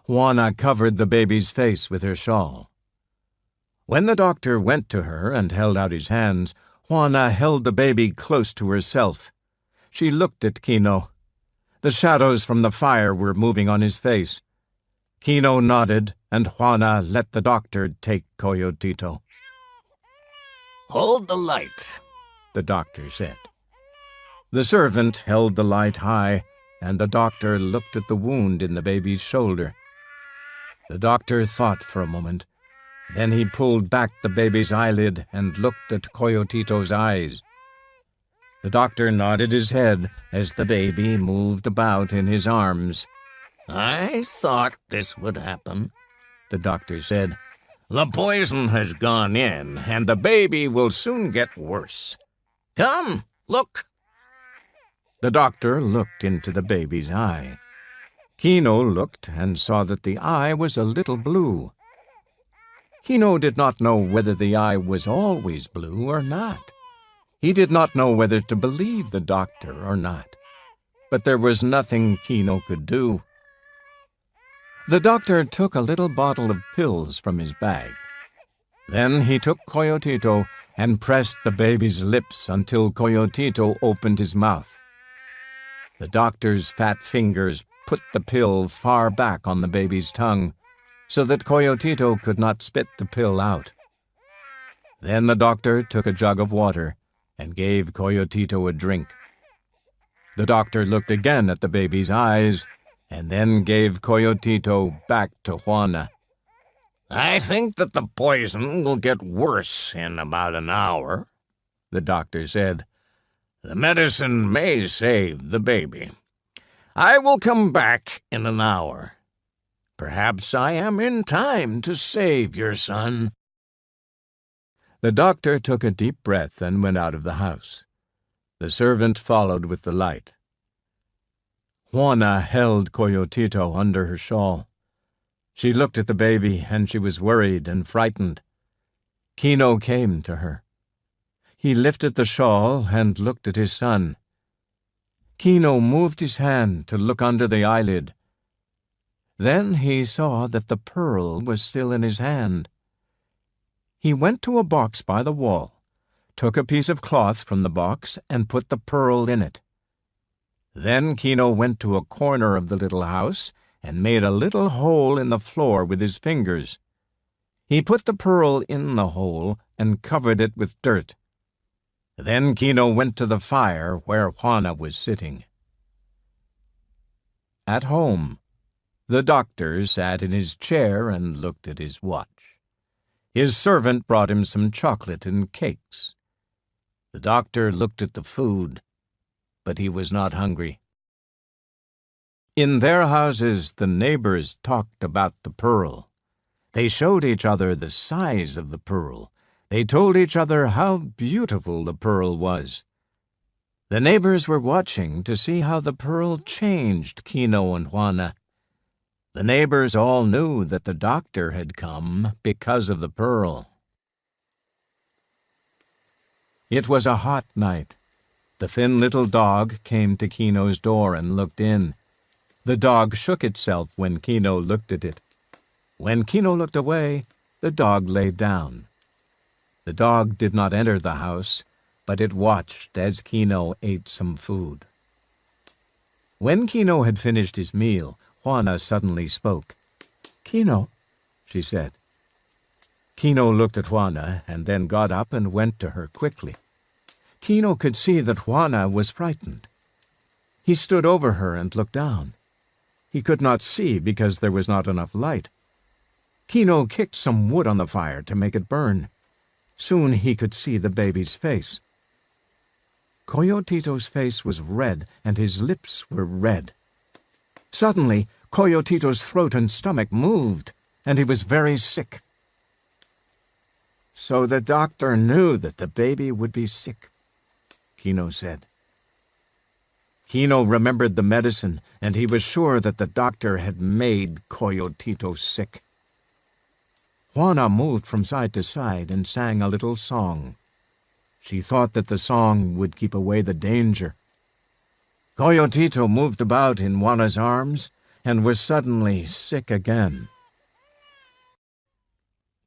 Juana covered the baby's face with her shawl. When the doctor went to her and held out his hands, Juana held the baby close to herself. She looked at Kino. The shadows from the fire were moving on his face. Kino nodded, and Juana let the doctor take Coyotito. "Hold the light," the doctor said. The servant held the light high, and the doctor looked at the wound in the baby's shoulder. The doctor thought for a moment. Then he pulled back the baby's eyelid and looked at Coyotito's eyes. The doctor nodded his head as the baby moved about in his arms. "I thought this would happen," the doctor said. "The poison has gone in, and the baby will soon get worse. Come, look." The doctor looked into the baby's eye. Kino looked and saw that the eye was a little blue. Kino did not know whether the eye was always blue or not. He did not know whether to believe the doctor or not. But there was nothing Kino could do. The doctor took a little bottle of pills from his bag. Then he took Coyotito and pressed the baby's lips until Coyotito opened his mouth. The doctor's fat fingers put the pill far back on the baby's tongue, so that Coyotito could not spit the pill out. Then the doctor took a jug of water and gave Coyotito a drink. The doctor looked again at the baby's eyes and then gave Coyotito back to Juana. "I think that the poison will get worse in about an hour," the doctor said. "The medicine may save the baby. I will come back in an hour. Perhaps I am in time to save your son." The doctor took a deep breath and went out of the house. The servant followed with the light. Juana held Coyotito under her shawl. She looked at the baby, and she was worried and frightened. Kino came to her. He lifted the shawl and looked at his son. Kino moved his hand to look under the eyelid. Then he saw that the pearl was still in his hand. He went to a box by the wall, took a piece of cloth from the box, and put the pearl in it. Then Kino went to a corner of the little house and made a little hole in the floor with his fingers. He put the pearl in the hole and covered it with dirt. Then Kino went to the fire where Juana was sitting. At home, the doctor sat in his chair and looked at his watch. His servant brought him some chocolate and cakes. The doctor looked at the food, but he was not hungry. In their houses, the neighbors talked about the pearl. They showed each other the size of the pearl. They told each other how beautiful the pearl was. The neighbors were watching to see how the pearl changed Kino and Juana. The neighbors all knew that the doctor had come because of the pearl. It was a hot night. The thin little dog came to Kino's door and looked in. The dog shook itself when Kino looked at it. When Kino looked away, the dog lay down. The dog did not enter the house, but it watched as Kino ate some food. When Kino had finished his meal, Juana suddenly spoke. "Kino," she said. Kino looked at Juana and then got up and went to her quickly. Kino could see that Juana was frightened. He stood over her and looked down. He could not see because there was not enough light. Kino kicked some wood on the fire to make it burn. Soon he could see the baby's face. Coyotito's face was red and his lips were red. Suddenly, Coyotito's throat and stomach moved, and he was very sick. So the doctor knew that the baby would be sick, Kino said. Kino remembered the medicine, and he was sure that the doctor had made Coyotito sick. Juana moved from side to side and sang a little song. She thought that the song would keep away the danger. Coyotito moved about in Juana's arms and was suddenly sick again.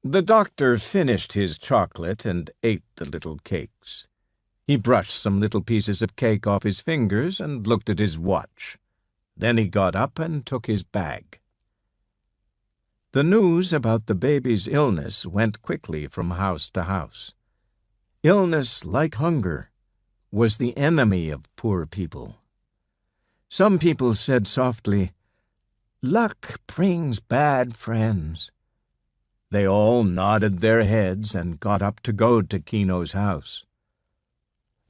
The doctor finished his chocolate and ate the little cakes. He brushed some little pieces of cake off his fingers and looked at his watch. Then he got up and took his bag. The news about the baby's illness went quickly from house to house. Illness, like hunger, was the enemy of poor people. Some people said softly, "Luck brings bad friends." They all nodded their heads and got up to go to Kino's house.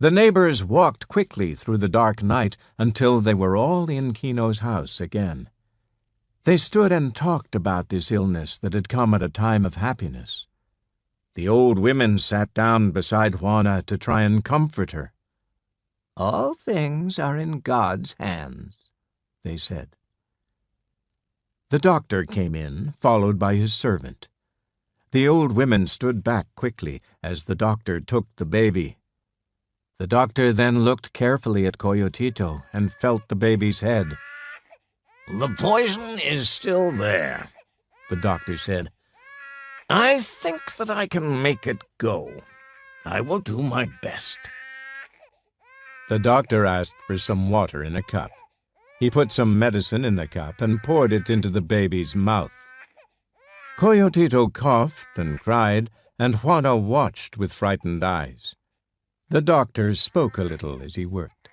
The neighbors walked quickly through the dark night until they were all in Kino's house again. They stood and talked about this illness that had come at a time of happiness. The old women sat down beside Juana to try and comfort her. "All things are in God's hands," they said. The doctor came in, followed by his servant. The old women stood back quickly as the doctor took the baby. The doctor then looked carefully at Coyotito and felt the baby's head. "The poison is still there," the doctor said. "I think that I can make it go. I will do my best." The doctor asked for some water in a cup. He put some medicine in the cup and poured it into the baby's mouth. Coyotito coughed and cried, and Juana watched with frightened eyes. The doctor spoke a little as he worked.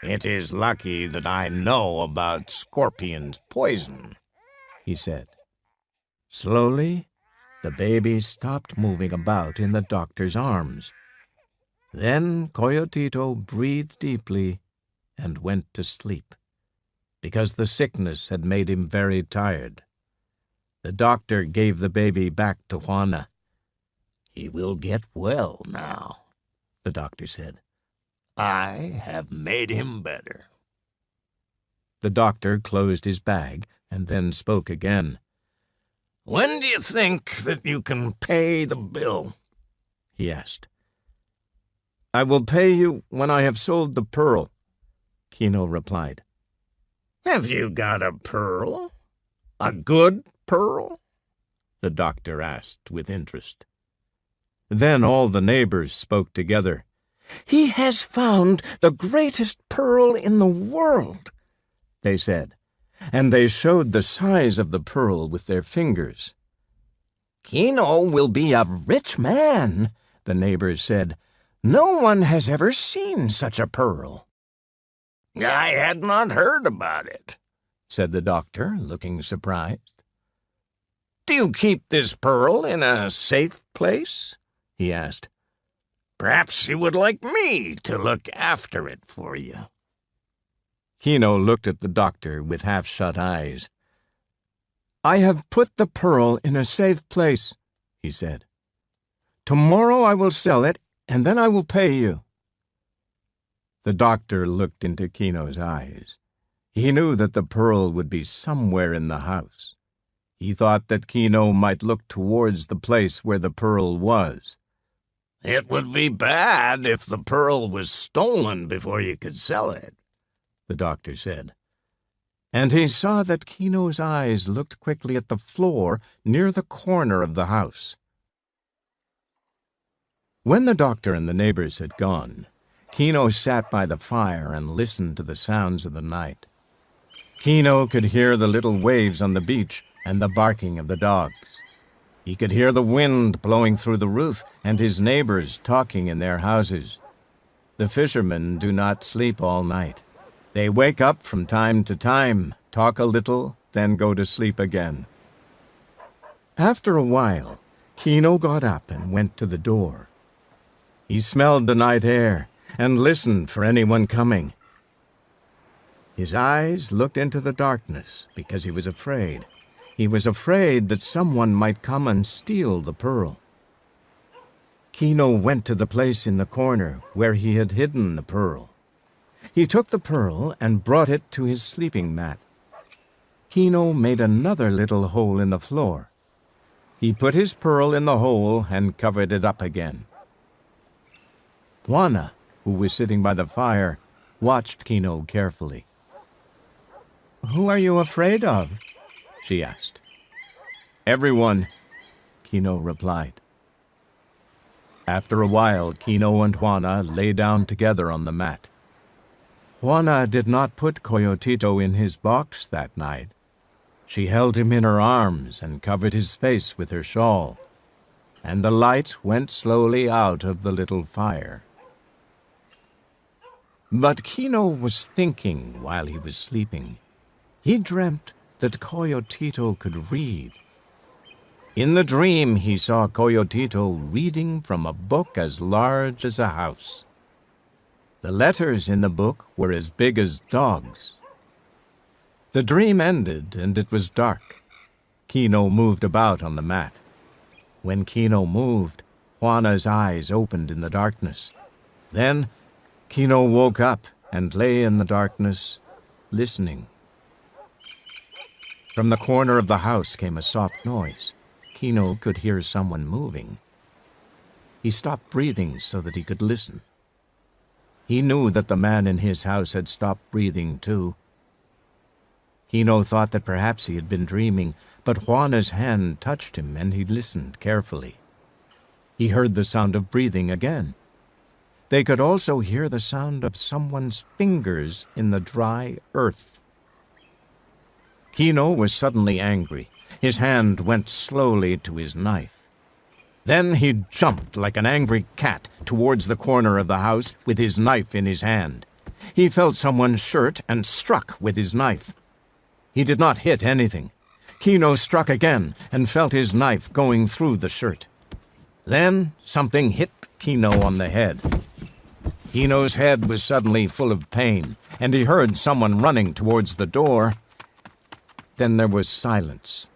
"It is lucky that I know about scorpion's poison," he said. Slowly, the baby stopped moving about in the doctor's arms. Then Coyotito breathed deeply and went to sleep, because the sickness had made him very tired. The doctor gave the baby back to Juana. "He will get well now," the doctor said. "I have made him better." The doctor closed his bag and then spoke again. "When do you think that you can pay the bill?" he asked. "I will pay you when I have sold the pearl," Kino replied. "Have you got a pearl? A good pearl?" the doctor asked with interest. Then all the neighbors spoke together. "He has found the greatest pearl in the world," they said, and they showed the size of the pearl with their fingers. "Kino will be a rich man," the neighbors said. "No one has ever seen such a pearl." "I had not heard about it," said the doctor, looking surprised. "Do you keep this pearl in a safe place?" he asked. "Perhaps you would like me to look after it for you." Kino looked at the doctor with half-shut eyes. "I have put the pearl in a safe place," he said. "Tomorrow I will sell it, and then I will pay you." The doctor looked into Kino's eyes. He knew that the pearl would be somewhere in the house. He thought that Kino might look towards the place where the pearl was. "It would be bad if the pearl was stolen before you could sell it," the doctor said. And he saw that Kino's eyes looked quickly at the floor near the corner of the house. When the doctor and the neighbors had gone, Kino sat by the fire and listened to the sounds of the night. Kino could hear the little waves on the beach and the barking of the dogs. He could hear the wind blowing through the roof and his neighbors talking in their houses. The fishermen do not sleep all night. They wake up from time to time, talk a little, then go to sleep again. After a while, Kino got up and went to the door. He smelled the night air and listened for anyone coming. His eyes looked into the darkness because he was afraid. He was afraid that someone might come and steal the pearl. Kino went to the place in the corner where he had hidden the pearl. He took the pearl and brought it to his sleeping mat. Kino made another little hole in the floor. He put his pearl in the hole and covered it up again. Juana, who was sitting by the fire, watched Kino carefully. "Who are you afraid of?" she asked. "Everyone," Kino replied. After a while, Kino and Juana lay down together on the mat. Juana did not put Coyotito in his box that night. She held him in her arms and covered his face with her shawl, and the light went slowly out of the little fire. But Kino was thinking while he was sleeping. He dreamt that Coyotito could read. In the dream, he saw Coyotito reading from a book as large as a house. The letters in the book were as big as dogs. The dream ended, and it was dark. Kino moved about on the mat. When Kino moved, Juana's eyes opened in the darkness. Then Kino woke up and lay in the darkness, listening. From the corner of the house came a soft noise. Kino could hear someone moving. He stopped breathing so that he could listen. He knew that the man in his house had stopped breathing too. Kino thought that perhaps he had been dreaming, but Juana's hand touched him and he listened carefully. He heard the sound of breathing again. They could also hear the sound of someone's fingers in the dry earth. Kino was suddenly angry. His hand went slowly to his knife. Then he jumped like an angry cat towards the corner of the house with his knife in his hand. He felt someone's shirt and struck with his knife. He did not hit anything. Kino struck again and felt his knife going through the shirt. Then something hit Kino on the head. Kino's head was suddenly full of pain, and he heard someone running towards the door. Then there was silence.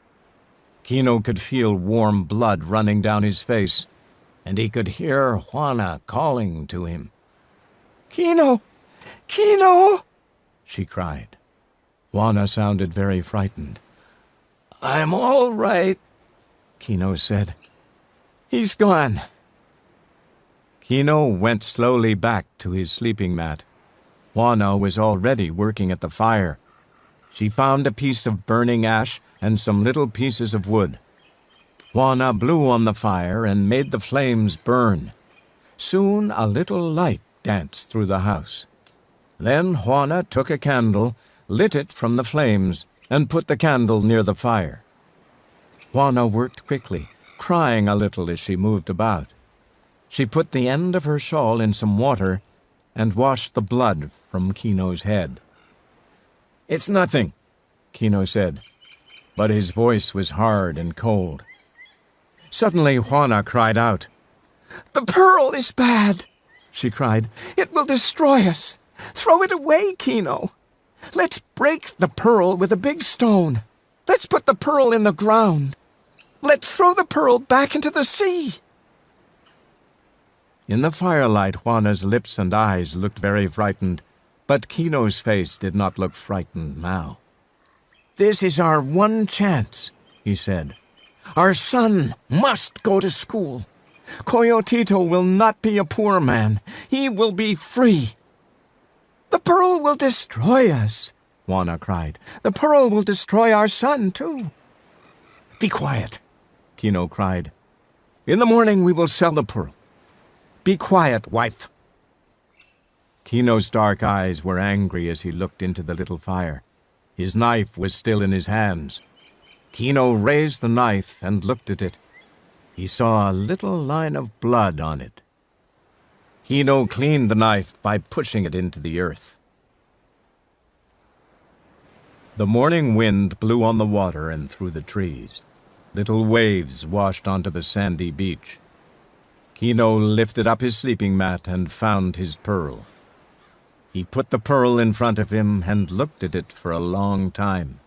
Kino could feel warm blood running down his face, and he could hear Juana calling to him. "Kino! Kino!" she cried. Juana sounded very frightened. "I'm all right," Kino said. "He's gone." Kino went slowly back to his sleeping mat. Juana was already working at the fire. She found a piece of burning ash and some little pieces of wood. Juana blew on the fire and made the flames burn. Soon a little light danced through the house. Then Juana took a candle, lit it from the flames, and put the candle near the fire. Juana worked quickly, crying a little as she moved about. She put the end of her shawl in some water and washed the blood from Kino's head. "It's nothing," Kino said, but his voice was hard and cold. Suddenly Juana cried out. "The pearl is bad," she cried. "It will destroy us. Throw it away, Kino. Let's break the pearl with a big stone. Let's put the pearl in the ground. Let's throw the pearl back into the sea." In the firelight, Juana's lips and eyes looked very frightened, but Kino's face did not look frightened now. "This is our one chance," he said. "Our son must go to school. Coyotito will not be a poor man. He will be free." "The pearl will destroy us," Juana cried. "The pearl will destroy our son, too." "Be quiet," Kino cried. "In the morning we will sell the pearl. Be quiet, wife." Kino's dark eyes were angry as he looked into the little fire. His knife was still in his hands. Kino raised the knife and looked at it. he saw a little line of blood on it. Kino cleaned the knife by pushing it into the earth. The morning wind blew on the water and through the trees. Little waves washed onto the sandy beach. Kino lifted up his sleeping mat and found his pearl. He put the pearl in front of him and looked at it for a long time.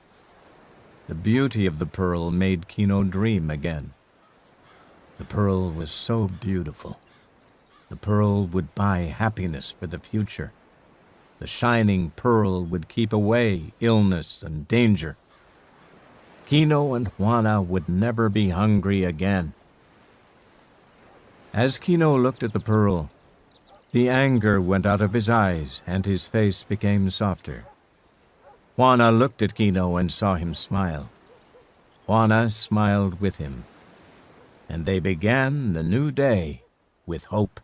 The beauty of the pearl made Kino dream again. The pearl was so beautiful. The pearl would buy happiness for the future. The shining pearl would keep away illness and danger. Kino and Juana would never be hungry again. As Kino looked at the pearl, the anger went out of his eyes and his face became softer. Juana looked at Kino and saw him smile. Juana smiled with him, and they began the new day with hope.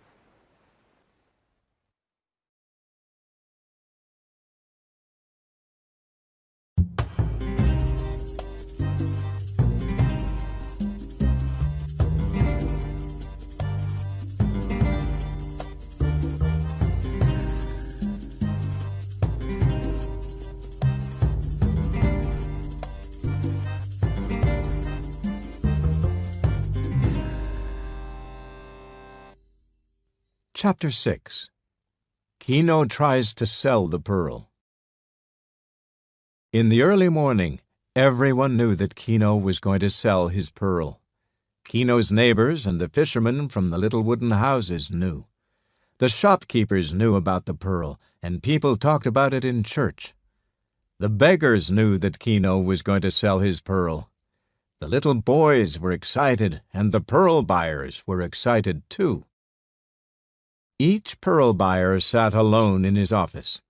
Chapter 6. Kino tries to sell the pearl. In the early morning, everyone knew that Kino was going to sell his pearl. Kino's neighbors and the fishermen from the little wooden houses knew. The shopkeepers knew about the pearl, and people talked about it in church. The beggars knew that Kino was going to sell his pearl. The little boys were excited, and the pearl buyers were excited too. Each pearl buyer sat alone in his office.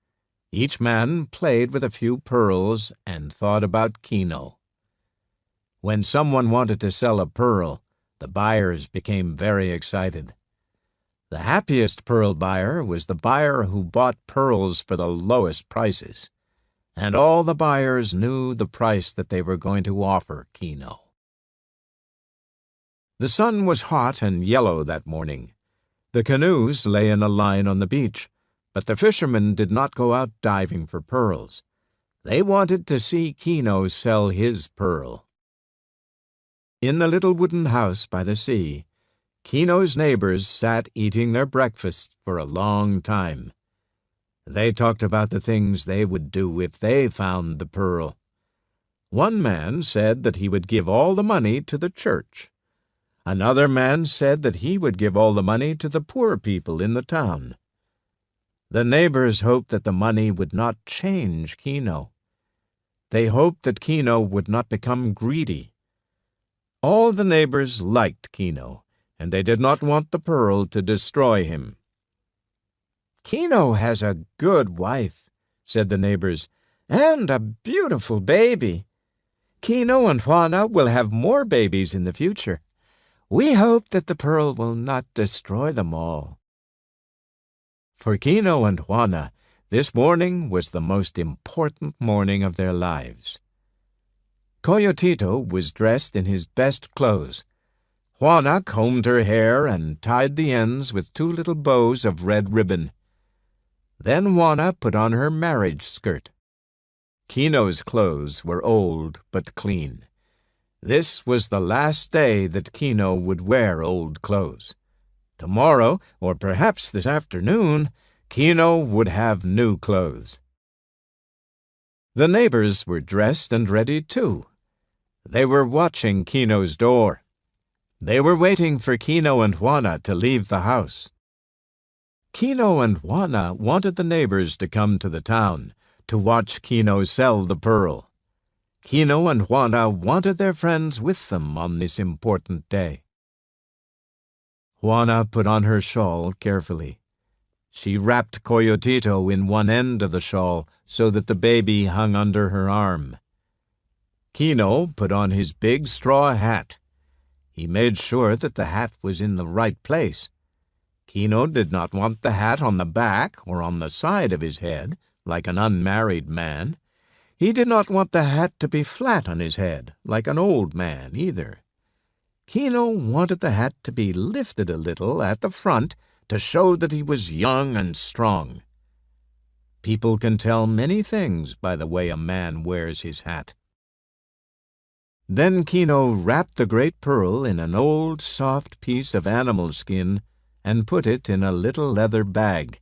Each man played with a few pearls and thought about Kino. When someone wanted to sell a pearl, the buyers became very excited. The happiest pearl buyer was the buyer who bought pearls for the lowest prices, and all the buyers knew the price that they were going to offer Kino. The sun was hot and yellow that morning. The canoes lay in a line on the beach, but the fishermen did not go out diving for pearls. They wanted to see Kino sell his pearl. In the little wooden house by the sea, Kino's neighbors sat eating their breakfast for a long time. They talked about the things they would do if they found the pearl. One man said that he would give all the money to the church. Another man said that he would give all the money to the poor people in the town. The neighbors hoped that the money would not change Kino. They hoped that Kino would not become greedy. All the neighbors liked Kino, and they did not want the pearl to destroy him. "Kino has a good wife," said the neighbors, "and a beautiful baby. Kino and Juana will have more babies in the future. We hope that the pearl will not destroy them all." For Kino and Juana, this morning was the most important morning of their lives. Coyotito was dressed in his best clothes. Juana combed her hair and tied the ends with 2 little bows of red ribbon. Then Juana put on her marriage skirt. Kino's clothes were old but clean. This was the last day that Kino would wear old clothes. Tomorrow, or perhaps this afternoon, Kino would have new clothes. The neighbors were dressed and ready too. They were watching Kino's door. They were waiting for Kino and Juana to leave the house. Kino and Juana wanted the neighbors to come to the town to watch Kino sell the pearl. Kino and Juana wanted their friends with them on this important day. Juana put on her shawl carefully. She wrapped Coyotito in one end of the shawl so that the baby hung under her arm. Kino put on his big straw hat. He made sure that the hat was in the right place. Kino did not want the hat on the back or on the side of his head, like an unmarried man. He did not want the hat to be flat on his head, like an old man, either. Kino wanted the hat to be lifted a little at the front to show that he was young and strong. People can tell many things by the way a man wears his hat. Then Kino wrapped the great pearl in an old soft piece of animal skin and put it in a little leather bag.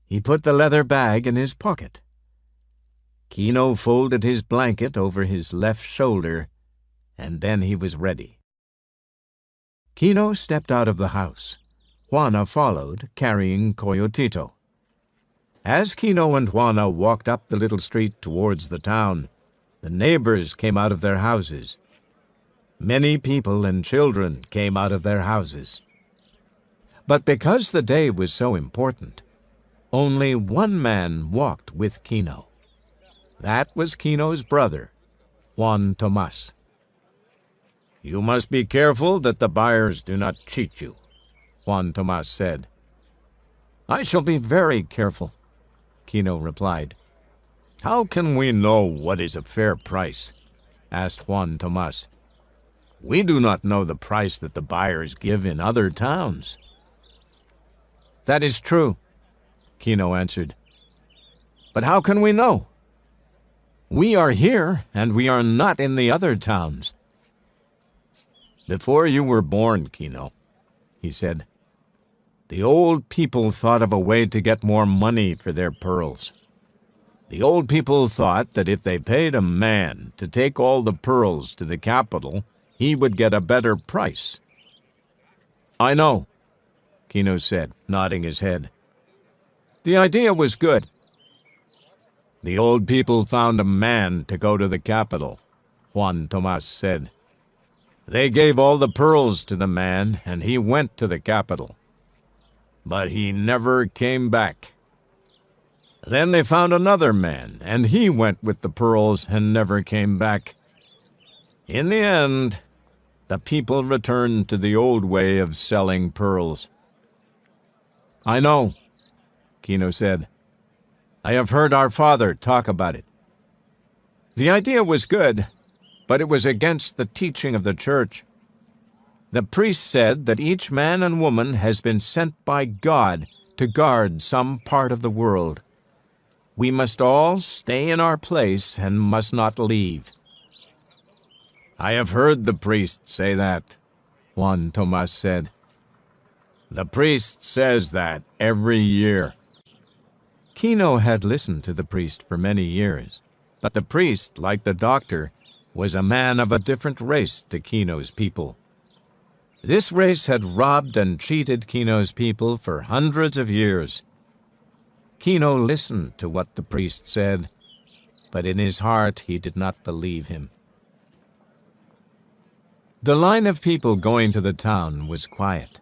He put the leather bag in his pocket. Kino folded his blanket over his left shoulder, and then he was ready. Kino stepped out of the house. Juana followed, carrying Coyotito. As Kino and Juana walked up the little street towards the town, the neighbors came out of their houses. Many people and children came out of their houses. But because the day was so important, only one man walked with Kino. That was Kino's brother, Juan Tomas. "You must be careful that the buyers do not cheat you," Juan Tomas said. "I shall be very careful," Kino replied. "How can we know what is a fair price?" asked Juan Tomas. "We do not know the price that the buyers give in other towns." "That is true," Kino answered. "But how can we know? We are here, and we are not in the other towns." "Before you were born, Kino," he said, "the old people thought of a way to get more money for their pearls. The old people thought that if they paid a man to take all the pearls to the capital, he would get a better price." "I know," Kino said, nodding his head. "The idea was good." "The old people found a man to go to the capital," Juan Tomas said. "They gave all the pearls to the man, and he went to the capital. But he never came back. Then they found another man, and he went with the pearls and never came back. In the end, the people returned to the old way of selling pearls." "I know," Kino said. "I have heard our father talk about it. The idea was good, but it was against the teaching of the church. The priest said that each man and woman has been sent by God to guard some part of the world. We must all stay in our place and must not leave." "I have heard the priest say that," Juan Tomas said. "The priest says that every year." Kino had listened to the priest for many years, but the priest, like the doctor, was a man of a different race to Kino's people. This race had robbed and cheated Kino's people for hundreds of years. Kino listened to what the priest said, but in his heart he did not believe him. The line of people going to the town was quiet.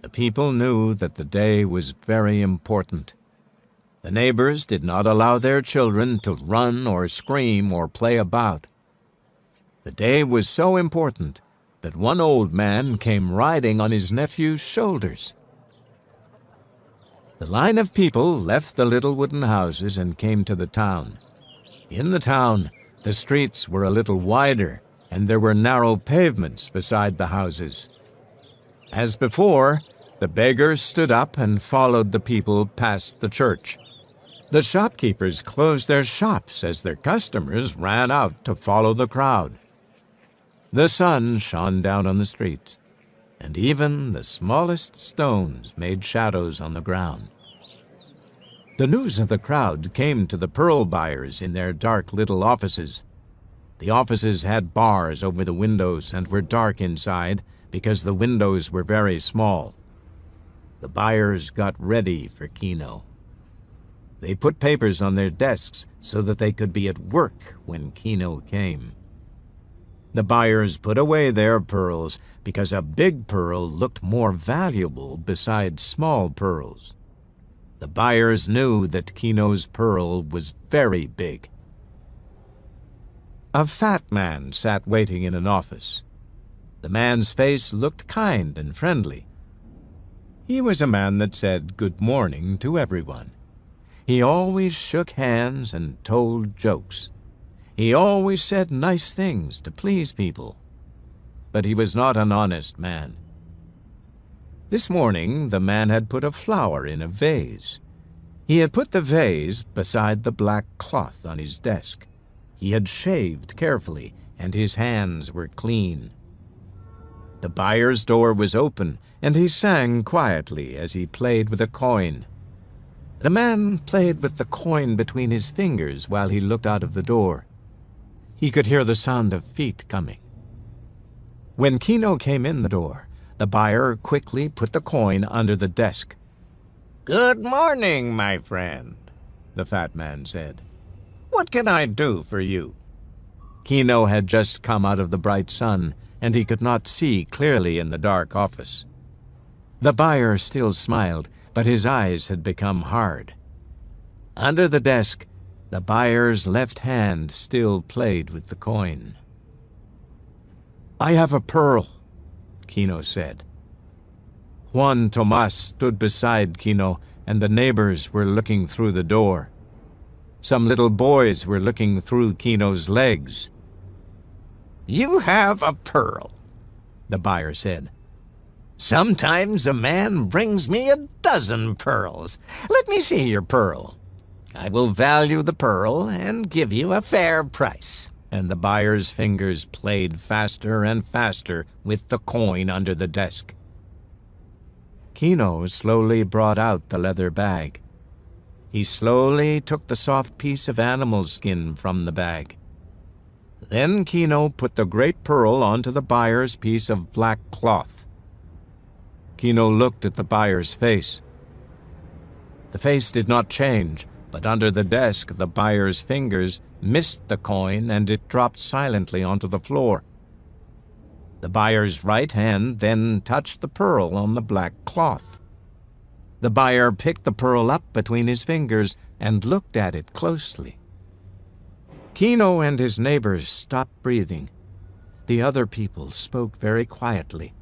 The people knew that the day was very important. The neighbors did not allow their children to run or scream or play about. The day was so important that one old man came riding on his nephew's shoulders. The line of people left the little wooden houses and came to the town. In the town, the streets were a little wider, and there were narrow pavements beside the houses. As before, the beggars stood up and followed the people past the church. The shopkeepers closed their shops as their customers ran out to follow the crowd. The sun shone down on the streets, and even the smallest stones made shadows on the ground. The news of the crowd came to the pearl buyers in their dark little offices. The offices had bars over the windows and were dark inside because the windows were very small. The buyers got ready for Kino. They put papers on their desks so that they could be at work when Kino came. The buyers put away their pearls because a big pearl looked more valuable beside small pearls. The buyers knew that Kino's pearl was very big. A fat man sat waiting in an office. The man's face looked kind and friendly. He was a man that said good morning to everyone. He always shook hands and told jokes. He always said nice things to please people. but he was not an honest man. This morning the man had put a flower in a vase. He had put the vase beside the black cloth on his desk. He had shaved carefully, and his hands were clean. The buyer's door was open, and he sang quietly as he played with a coin. The man played with the coin between his fingers while he looked out of the door. He could hear the sound of feet coming. When Kino came in the door, the buyer quickly put the coin under the desk. "Good morning, my friend," the fat man said. "What can I do for you?" Kino had just come out of the bright sun, and he could not see clearly in the dark office. The buyer still smiled, but his eyes had become hard. Under the desk, the buyer's left hand still played with the coin. "I have a pearl," Kino said. Juan Tomas stood beside Kino, and the neighbors were looking through the door. Some little boys were looking through Kino's legs. "You have a pearl," the buyer said. "Sometimes a man brings me a dozen pearls. Let me see your pearl. I will value the pearl and give you a fair price." And the buyer's fingers played faster and faster with the coin under the desk. Kino slowly brought out the leather bag. He slowly took the soft piece of animal skin from the bag. Then Kino put the great pearl onto the buyer's piece of black cloth. Kino looked at the buyer's face. The face did not change, but under the desk the buyer's fingers missed the coin and it dropped silently onto the floor. The buyer's right hand then touched the pearl on the black cloth. The buyer picked the pearl up between his fingers and looked at it closely. Kino and his neighbors stopped breathing. The other people spoke very quietly.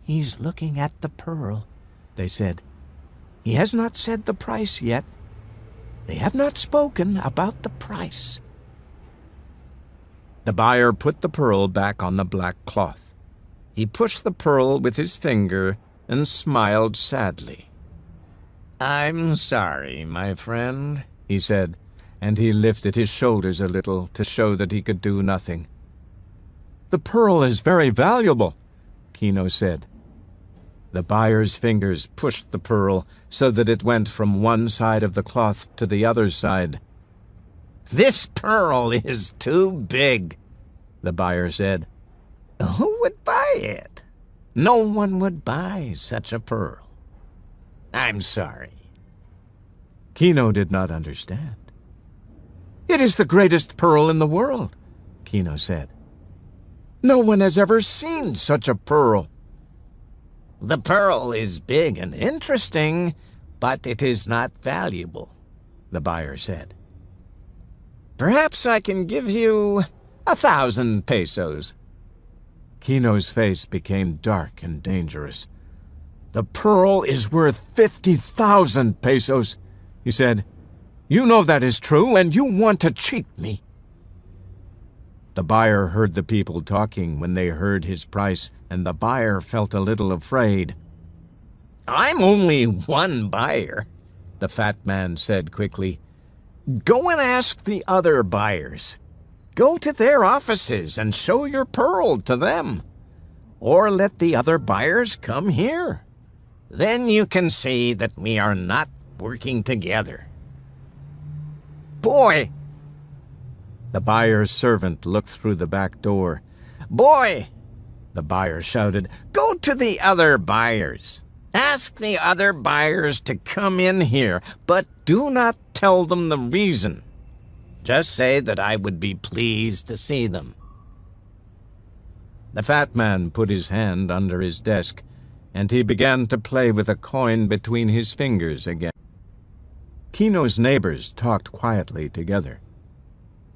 "He's looking at the pearl," they said. "He has not said the price yet. They have not spoken about the price." The buyer put the pearl back on the black cloth. He pushed the pearl with his finger and smiled sadly. "I'm sorry, my friend," he said, and he lifted his shoulders a little to show that he could do nothing. "The pearl is very valuable," Kino said. The buyer's fingers pushed the pearl so that it went from one side of the cloth to the other side. "This pearl is too big," the buyer said. "Who would buy it? No one would buy such a pearl. I'm sorry." Kino did not understand. "It is the greatest pearl in the world," Kino said. "No one has ever seen such a pearl." "The pearl is big and interesting, but it is not valuable," the buyer said. "Perhaps I can give you 1,000 pesos. Kino's face became dark and dangerous. "The pearl is worth 50,000 pesos, he said. "You know that is true, and you want to cheat me." The buyer heard the people talking when they heard his price, and the buyer felt a little afraid. "I'm only one buyer," the fat man said quickly. "Go and ask the other buyers. Go to their offices and show your pearl to them. Or let the other buyers come here. Then you can see that we are not working together." "Boy!" The buyer's servant looked through the back door. "Boy!" the buyer shouted. "Go to the other buyers. Ask the other buyers to come in here, but do not tell them the reason. Just say that I would be pleased to see them." The fat man put his hand under his desk, and he began to play with a coin between his fingers again. Kino's neighbors talked quietly together.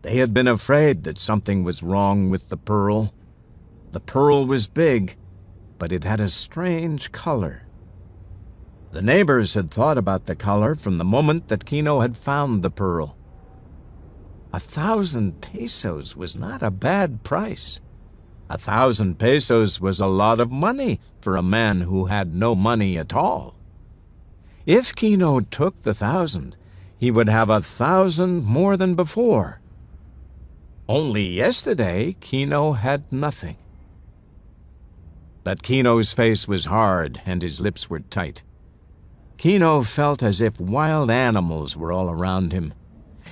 They had been afraid that something was wrong with the pearl. The pearl was big, but it had a strange color. The neighbors had thought about the color from the moment that Kino had found the pearl. 1,000 pesos was not a bad price. 1,000 pesos was a lot of money for a man who had no money at all. If Kino took the 1,000, he would have 1,000 more than before. Only yesterday, Kino had nothing. But Kino's face was hard and his lips were tight. Kino felt as if wild animals were all around him.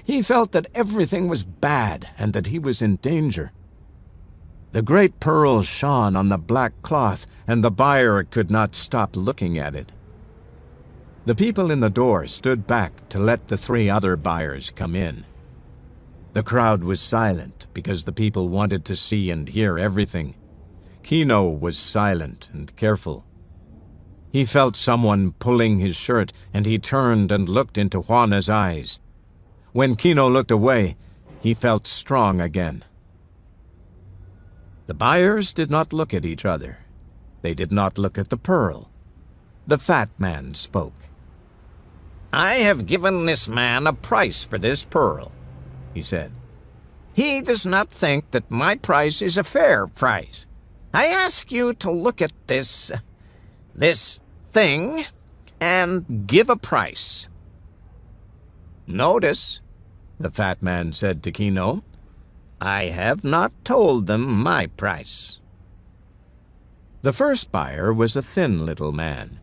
He felt that everything was bad and that he was in danger. The great pearl shone on the black cloth, and the buyer could not stop looking at it. The people in the door stood back to let the 3 other buyers come in. The crowd was silent because the people wanted to see and hear everything. Kino was silent and careful. He felt someone pulling his shirt, and he turned and looked into Juana's eyes. When Kino looked away, he felt strong again. The buyers did not look at each other. They did not look at the pearl. The fat man spoke. "I have given this man a price for this pearl," he said. "He does not think that my price is a fair price. I ask you to look at this thing and give a price." "Notice," the fat man said to Kino, "I have not told them my price." The first buyer was a thin little man.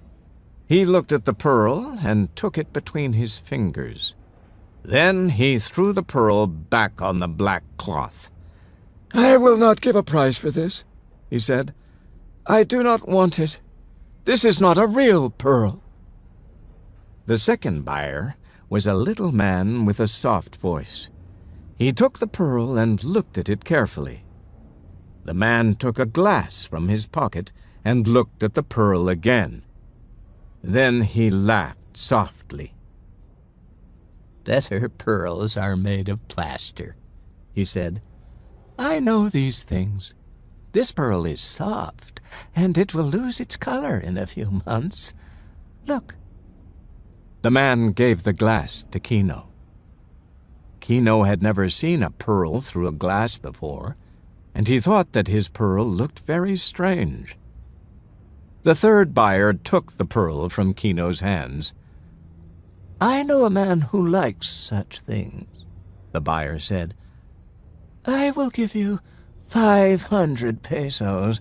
He looked at the pearl and took it between his fingers. Then he threw the pearl back on the black cloth. "I will not give a price for this," he said. "I do not want it. This is not a real pearl." The second buyer was a little man with a soft voice. He took the pearl and looked at it carefully. The man took a glass from his pocket and looked at the pearl again. Then he laughed softly. "Better pearls are made of plaster," he said. "I know these things. This pearl is soft, and it will lose its color in a few months. Look." The man gave the glass to Kino. Kino had never seen a pearl through a glass before, and he thought that his pearl looked very strange. The third buyer took the pearl from Kino's hands. "I know a man who likes such things," the buyer said. "I will give you 500 pesos.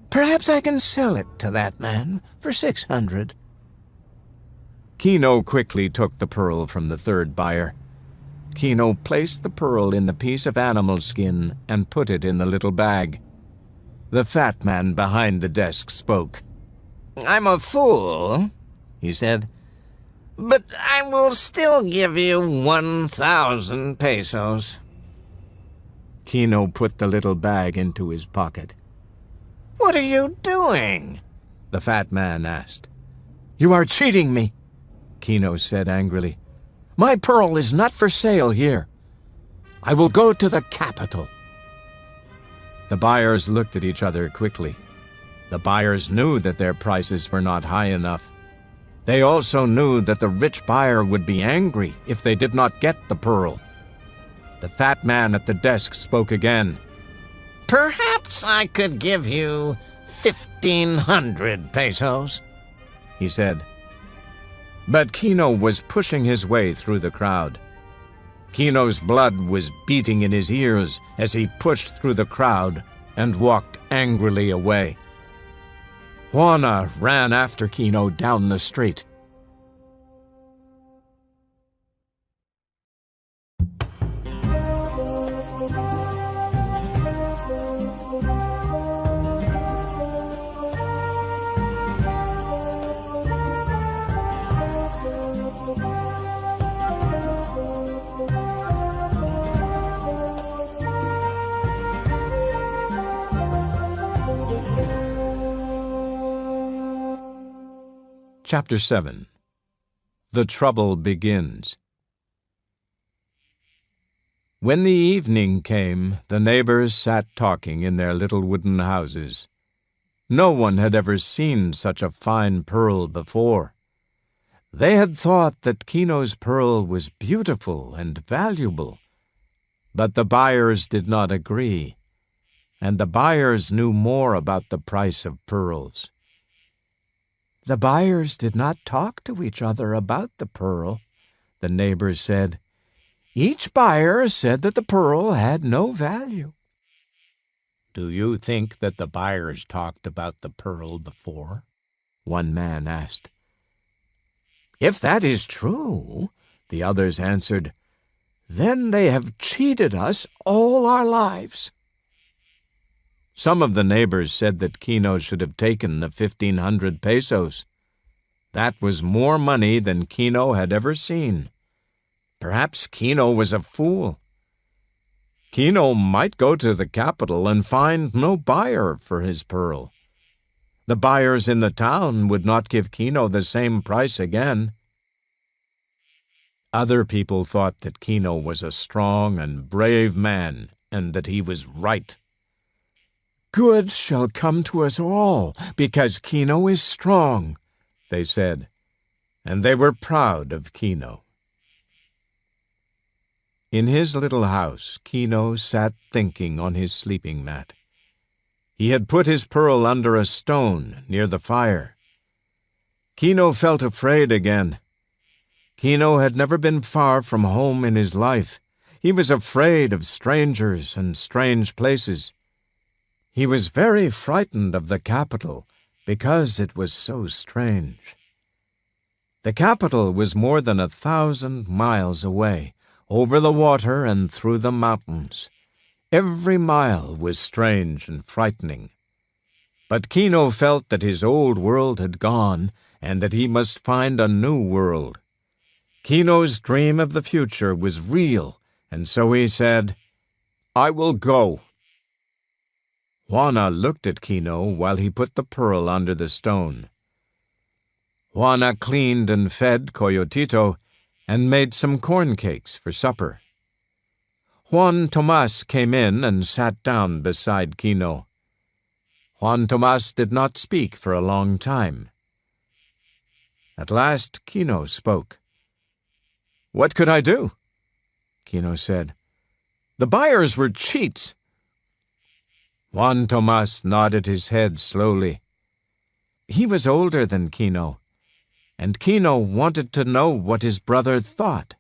Perhaps I can sell it to that man for 600. Kino quickly took the pearl from the third buyer. Kino placed the pearl in the piece of animal skin and put it in the little bag. The fat man behind the desk spoke. "I'm a fool," he said, "but I will still give you 1,000 pesos. Kino put the little bag into his pocket. "What are you doing?" the fat man asked. "You are cheating me," Kino said angrily. "My pearl is not for sale here. I will go to the capital." The buyers looked at each other quickly. The buyers knew that their prices were not high enough. They also knew that the rich buyer would be angry if they did not get the pearl. The fat man at the desk spoke again. "Perhaps I could give you 1,500 pesos, he said. But Kino was pushing his way through the crowd. Kino's blood was beating in his ears as he pushed through the crowd and walked angrily away. Juana ran after Kino down the street. Chapter 7. The Trouble Begins. When the evening came, the neighbors sat talking in their little wooden houses. No one had ever seen such a fine pearl before. They had thought that Kino's pearl was beautiful and valuable, but the buyers did not agree. and the buyers knew more about the price of pearls. "The buyers did not talk to each other about the pearl," the neighbors said. "Each buyer said that the pearl had no value." "Do you think that the buyers talked about the pearl before?" one man asked. "If that is true," the others answered, "then they have cheated us all our lives." Some of the neighbors said that Kino should have taken the 1,500 pesos. That was more money than Kino had ever seen. Perhaps Kino was a fool. Kino might go to the capital and find no buyer for his pearl. The buyers in the town would not give Kino the same price again. Other people thought that Kino was a strong and brave man, and that he was right. "Good shall come to us all, because Kino is strong," they said, and they were proud of Kino. In his little house, Kino sat thinking on his sleeping mat. He had put his pearl under a stone near the fire. Kino felt afraid again. Kino had never been far from home in his life. He was afraid of strangers and strange places. He was very frightened of the capital because it was so strange. The capital was more than 1,000 miles away, over the water and through the mountains. Every mile was strange and frightening. But Kino felt that his old world had gone and that he must find a new world. Kino's dream of the future was real, and so he said, "I will go." Juana looked at Kino while he put the pearl under the stone. Juana cleaned and fed Coyotito and made some corn cakes for supper. Juan Tomas came in and sat down beside Kino. Juan Tomas did not speak for a long time. At last Kino spoke. "What could I do?" Kino said. "The buyers were cheats." Juan Tomas nodded his head slowly. He was older than Kino, and Kino wanted to know what his brother thought.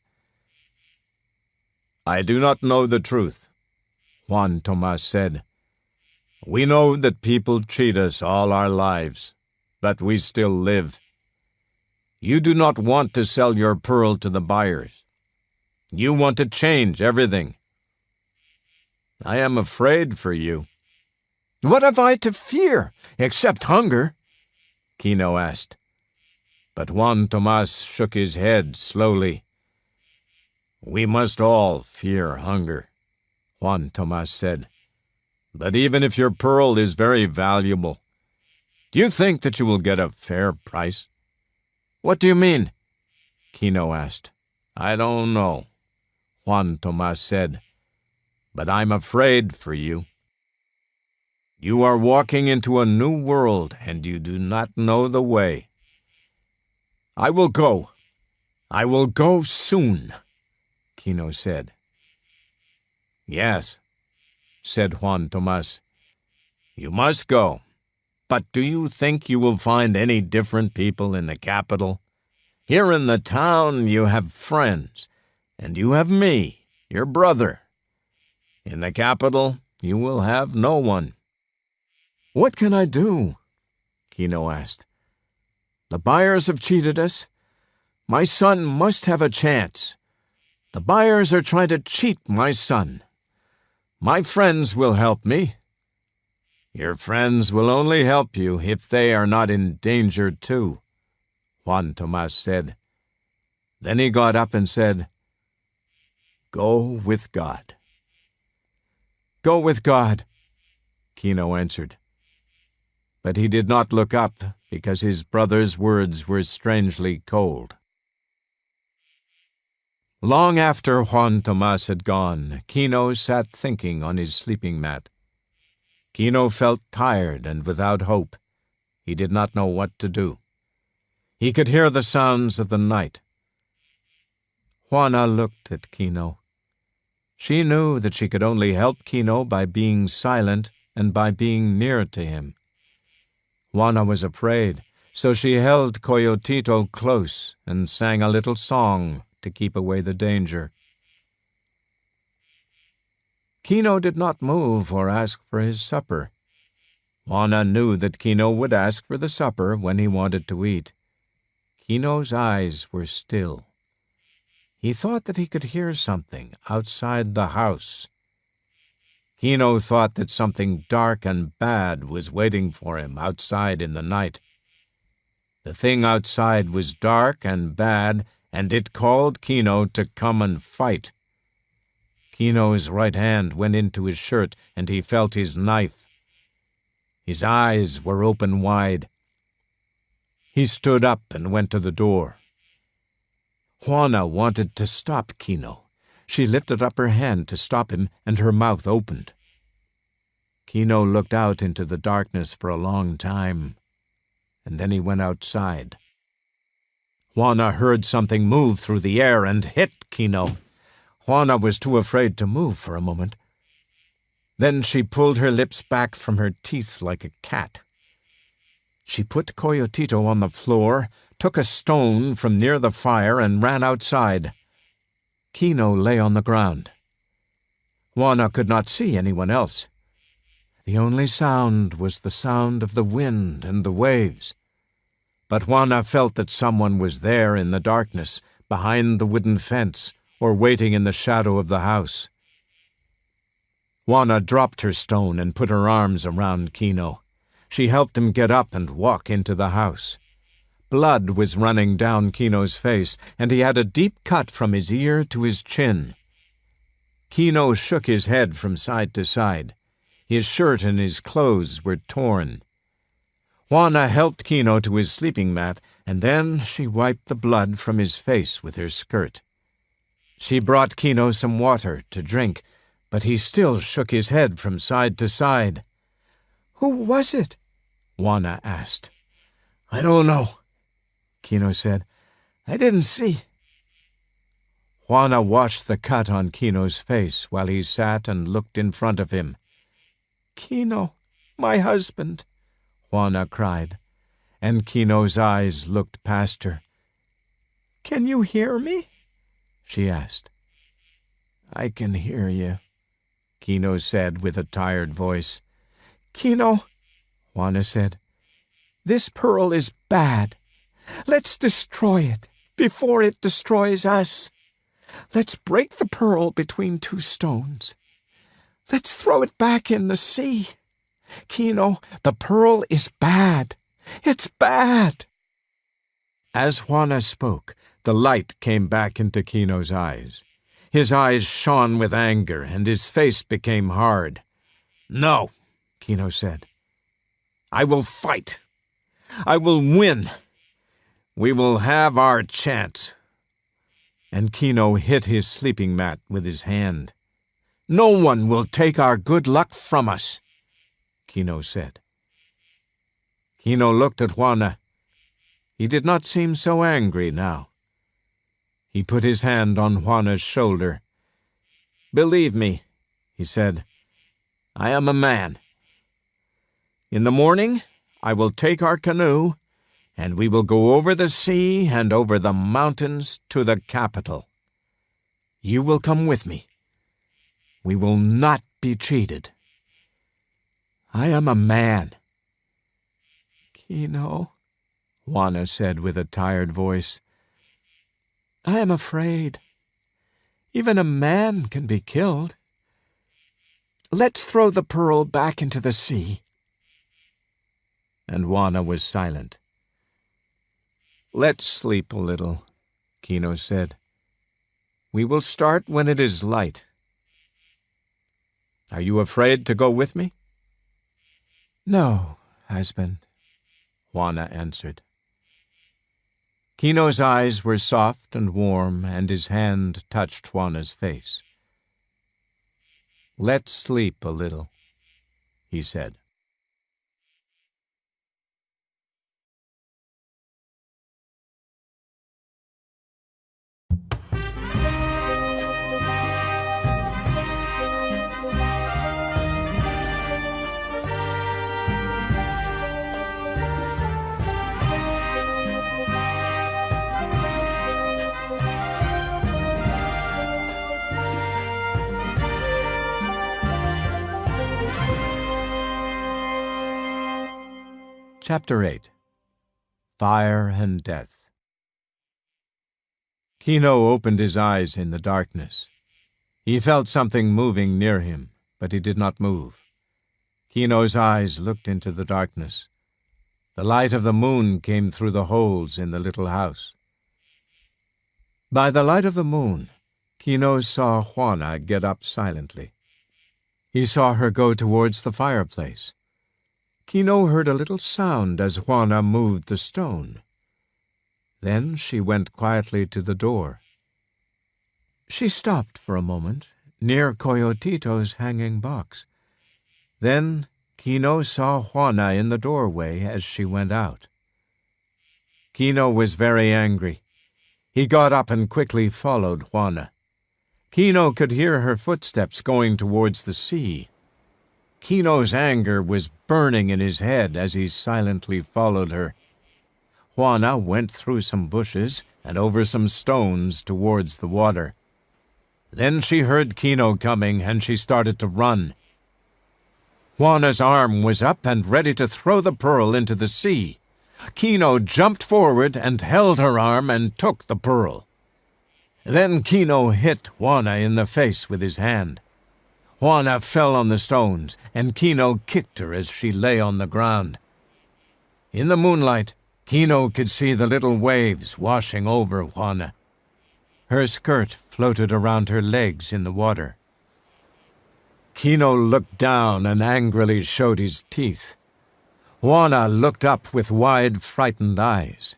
"I do not know the truth," Juan Tomas said. "We know that people cheat us all our lives, but we still live. You do not want to sell your pearl to the buyers. You want to change everything. I am afraid for you." "What have I to fear, except hunger?" Kino asked. But Juan Tomas shook his head slowly. "We must all fear hunger," Juan Tomas said. "But even if your pearl is very valuable, do you think that you will get a fair price?" "What do you mean?" Kino asked. "I don't know," Juan Tomas said, "but I'm afraid for you. You are walking into a new world, and you do not know the way." "I will go. I will go soon," Kino said. "Yes," said Juan Tomas, "you must go. But do you think you will find any different people in the capital? Here in the town you have friends, and you have me, your brother. In the capital you will have no one." "What can I do?" Kino asked. "The buyers have cheated us. My son must have a chance. The buyers are trying to cheat my son. My friends will help me." "Your friends will only help you if they are not in danger too," Juan Tomas said. Then he got up and said, "Go with God." "Go with God," Kino answered. But he did not look up because his brother's words were strangely cold. Long after Juan Tomas had gone, Kino sat thinking on his sleeping mat. Kino felt tired and without hope. He did not know what to do. He could hear the sounds of the night. Juana looked at Kino. She knew that she could only help Kino by being silent and by being near to him. Juana was afraid, so she held Coyotito close and sang a little song to keep away the danger. Kino did not move or ask for his supper. Juana knew that Kino would ask for the supper when he wanted to eat. Kino's eyes were still. He thought that he could hear something outside the house. Kino thought that something dark and bad was waiting for him outside in the night. The thing outside was dark and bad, and it called Kino to come and fight. Kino's right hand went into his shirt, and he felt his knife. His eyes were open wide. He stood up and went to the door. Juana wanted to stop Kino. She lifted up her hand to stop him, and her mouth opened. Kino looked out into the darkness for a long time, and then he went outside. Juana heard something move through the air and hit Kino. Juana was too afraid to move for a moment. Then she pulled her lips back from her teeth like a cat. She put Coyotito on the floor, took a stone from near the fire, and ran outside. Kino lay on the ground. Juana could not see anyone else. The only sound was the sound of the wind and the waves. But Juana felt that someone was there in the darkness, behind the wooden fence, or waiting in the shadow of the house. Juana dropped her stone and put her arms around Kino. She helped him get up and walk into the house. Blood was running down Kino's face, and he had a deep cut from his ear to his chin. Kino shook his head from side to side. His shirt and his clothes were torn. Juana helped Kino to his sleeping mat, and then she wiped the blood from his face with her skirt. She brought Kino some water to drink, but he still shook his head from side to side. "Who was it?" Juana asked. "I don't know," Kino said. "I didn't see." Juana washed the cut on Kino's face while he sat and looked in front of him. "Kino, my husband," Juana cried, and Kino's eyes looked past her. "Can you hear me?" she asked. "I can hear you," Kino said with a tired voice. "Kino," Juana said, "this pearl is bad. Let's destroy it before it destroys us. Let's break the pearl between two stones. Let's throw it back in the sea. Kino, the pearl is bad. It's bad." As Juana spoke, the light came back into Kino's eyes. His eyes shone with anger, and his face became hard. "No," Kino said. "I will fight. I will win. We will have our chance." And Kino hit his sleeping mat with his hand. "No one will take our good luck from us," Kino said. Kino looked at Juana. He did not seem so angry now. He put his hand on Juana's shoulder. "Believe me," he said, "I am a man. In the morning, I will take our canoe, and we will go over the sea and over the mountains to the capital. You will come with me. We will not be cheated. I am a man." "Kino," Juana said with a tired voice, "I am afraid. Even a man can be killed. Let's throw the pearl back into the sea." And Juana was silent. "Let's sleep a little," Kino said. "We will start when it is light. Are you afraid to go with me?" "No, husband," Juana answered. Kino's eyes were soft and warm, and his hand touched Juana's face. "Let's sleep a little," he said. Chapter 8. Fire and Death. Kino opened his eyes in the darkness. He felt something moving near him, but he did not move. Kino's eyes looked into the darkness. The light of the moon came through the holes in the little house. By the light of the moon, Kino saw Juana get up silently. He saw her go towards the fireplace. Kino heard a little sound as Juana moved the stone. Then she went quietly to the door. She stopped for a moment near Coyotito's hanging box. Then Kino saw Juana in the doorway as she went out. Kino was very angry. He got up and quickly followed Juana. Kino could hear her footsteps going towards the sea. Kino's anger was burning in his head as he silently followed her. Juana went through some bushes and over some stones towards the water. Then she heard Kino coming and she started to run. Juana's arm was up and ready to throw the pearl into the sea. Kino jumped forward and held her arm and took the pearl. Then Kino hit Juana in the face with his hand. Juana fell on the stones, and Kino kicked her as she lay on the ground. In the moonlight, Kino could see the little waves washing over Juana. Her skirt floated around her legs in the water. Kino looked down and angrily showed his teeth. Juana looked up with wide, frightened eyes.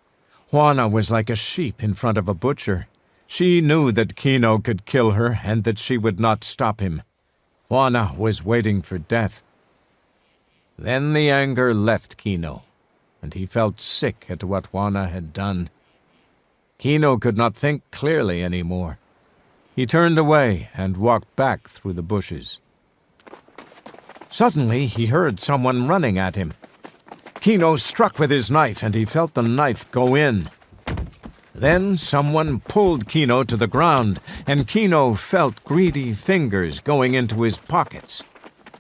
Juana was like a sheep in front of a butcher. She knew that Kino could kill her and that she would not stop him. Juana was waiting for death. Then the anger left Kino, and he felt sick at what Juana had done. Kino could not think clearly any more. He turned away and walked back through the bushes. Suddenly he heard someone running at him. Kino struck with his knife, and he felt the knife go in. Then someone pulled Kino to the ground, and Kino felt greedy fingers going into his pockets.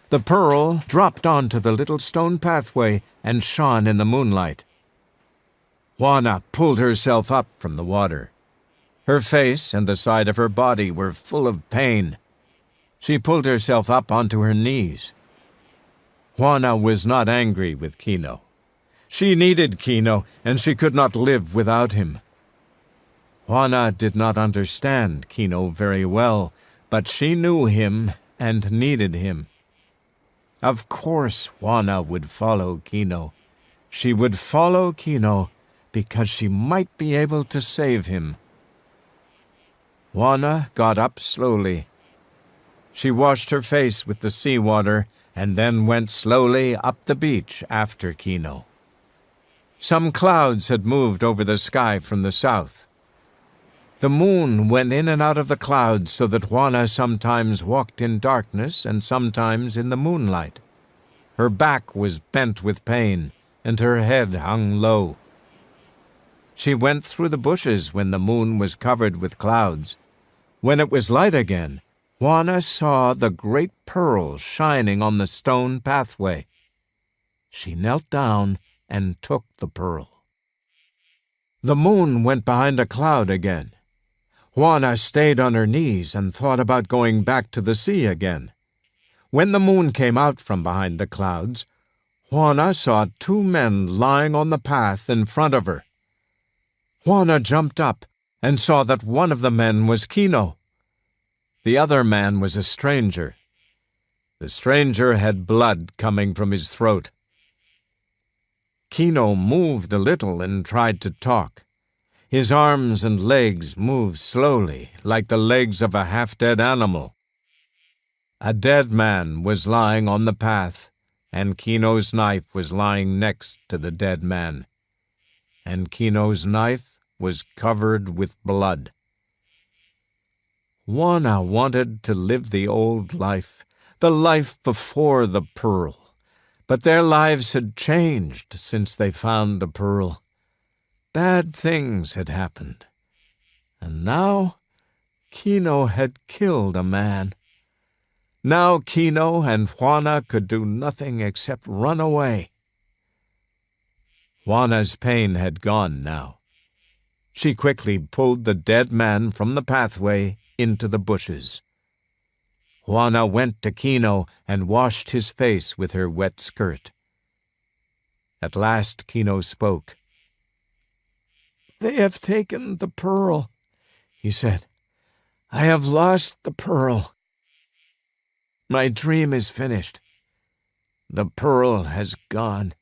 The pearl dropped onto the little stone pathway and shone in the moonlight. Juana pulled herself up from the water. Her face and the side of her body were full of pain. She pulled herself up onto her knees. Juana was not angry with Kino. She needed Kino, and she could not live without him. Juana did not understand Kino very well, but she knew him and needed him. Of course Juana would follow Kino. She would follow Kino because she might be able to save him. Juana got up slowly. She washed her face with the seawater and then went slowly up the beach after Kino. Some clouds had moved over the sky from the south. The moon went in and out of the clouds so that Juana sometimes walked in darkness and sometimes in the moonlight. Her back was bent with pain, and her head hung low. She went through the bushes when the moon was covered with clouds. When it was light again, Juana saw the great pearl shining on the stone pathway. She knelt down and took the pearl. The moon went behind a cloud again. Juana stayed on her knees and thought about going back to the sea again. When the moon came out from behind the clouds, Juana saw two men lying on the path in front of her. Juana jumped up and saw that one of the men was Kino. The other man was a stranger. The stranger had blood coming from his throat. Kino moved a little and tried to talk. His arms and legs moved slowly, like the legs of a half-dead animal. A dead man was lying on the path, and Kino's knife was lying next to the dead man. And Kino's knife was covered with blood. Juana wanted to live the old life, the life before the pearl. But their lives had changed since they found the pearl. Bad things had happened. And now Kino had killed a man. Now Kino and Juana could do nothing except run away. Juana's pain had gone now. She quickly pulled the dead man from the pathway into the bushes. Juana went to Kino and washed his face with her wet skirt. At last Kino spoke. "They have taken the pearl," he said. "I have lost the pearl. My dream is finished. The pearl has gone."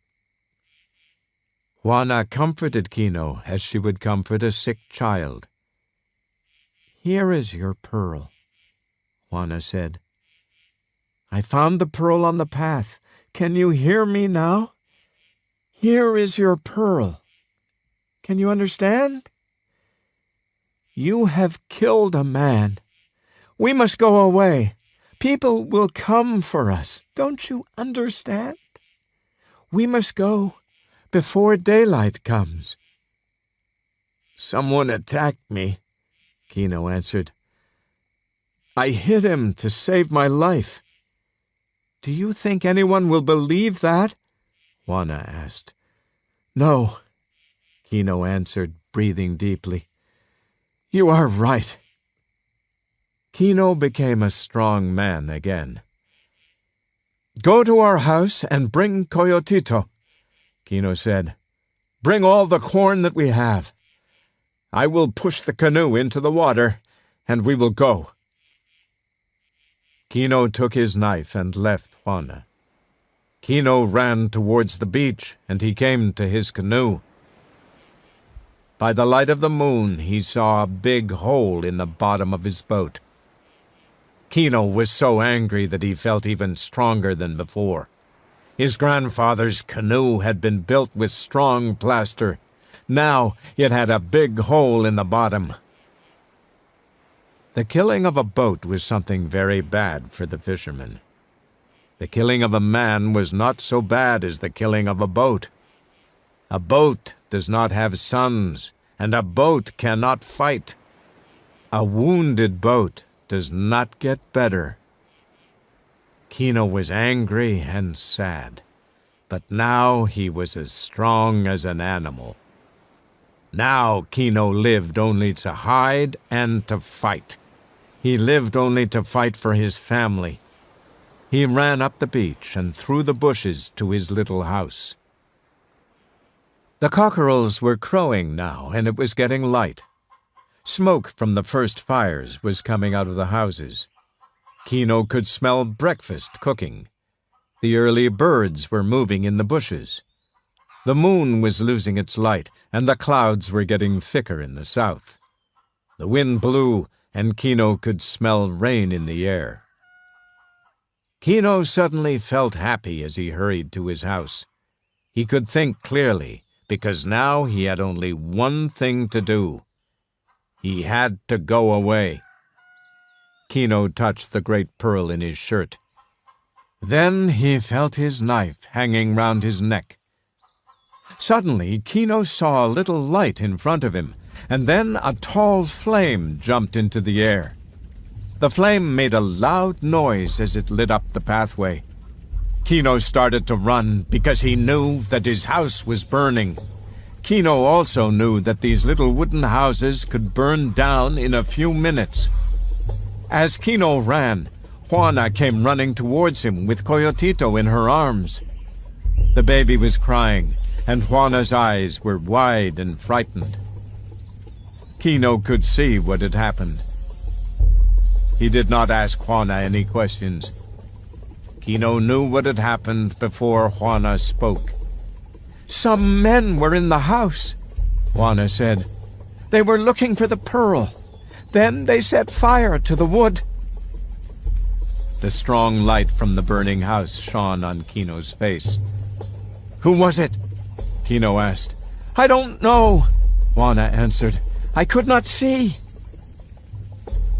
Juana comforted Kino as she would comfort a sick child. "Here is your pearl," Juana said. "I found the pearl on the path. Can you hear me now? Here is your pearl. Can you understand? You have killed a man. We must go away. People will come for us. Don't you understand? We must go before daylight comes." "Someone attacked me," Kino answered. "I hit him to save my life." "Do you think anyone will believe that?" Juana asked. "No," Kino answered, breathing deeply. "You are right." Kino became a strong man again. "Go to our house and bring Coyotito," Kino said. "Bring all the corn that we have. I will push the canoe into the water, and we will go." Kino took his knife and left Juana. Kino ran towards the beach, and he came to his canoe. By the light of the moon, he saw a big hole in the bottom of his boat. Kino was so angry that he felt even stronger than before. His grandfather's canoe had been built with strong plaster. Now it had a big hole in the bottom. The killing of a boat was something very bad for the fisherman. The killing of a man was not so bad as the killing of a boat. A boat does not have sons, and a boat cannot fight. A wounded boat does not get better. Kino was angry and sad, but now he was as strong as an animal. Now Kino lived only to hide and to fight. He lived only to fight for his family. He ran up the beach and through the bushes to his little house. The cockerels were crowing now, and it was getting light. Smoke from the first fires was coming out of the houses. Kino could smell breakfast cooking. The early birds were moving in the bushes. The moon was losing its light, and the clouds were getting thicker in the south. The wind blew, and Kino could smell rain in the air. Kino suddenly felt happy as he hurried to his house. He could think clearly, because now he had only one thing to do. He had to go away. Kino touched the great pearl in his shirt. Then he felt his knife hanging round his neck. Suddenly, Kino saw a little light in front of him, and then a tall flame jumped into the air. The flame made a loud noise as it lit up the pathway. Kino started to run because he knew that his house was burning. Kino also knew that these little wooden houses could burn down in a few minutes. As Kino ran, Juana came running towards him with Coyotito in her arms. The baby was crying, and Juana's eyes were wide and frightened. Kino could see what had happened. He did not ask Juana any questions. Kino knew what had happened before Juana spoke. "Some men were in the house," Juana said. "They were looking for the pearl. Then they set fire to the wood." The strong light from the burning house shone on Kino's face. "Who was it?" Kino asked. "I don't know," Juana answered. "I could not see."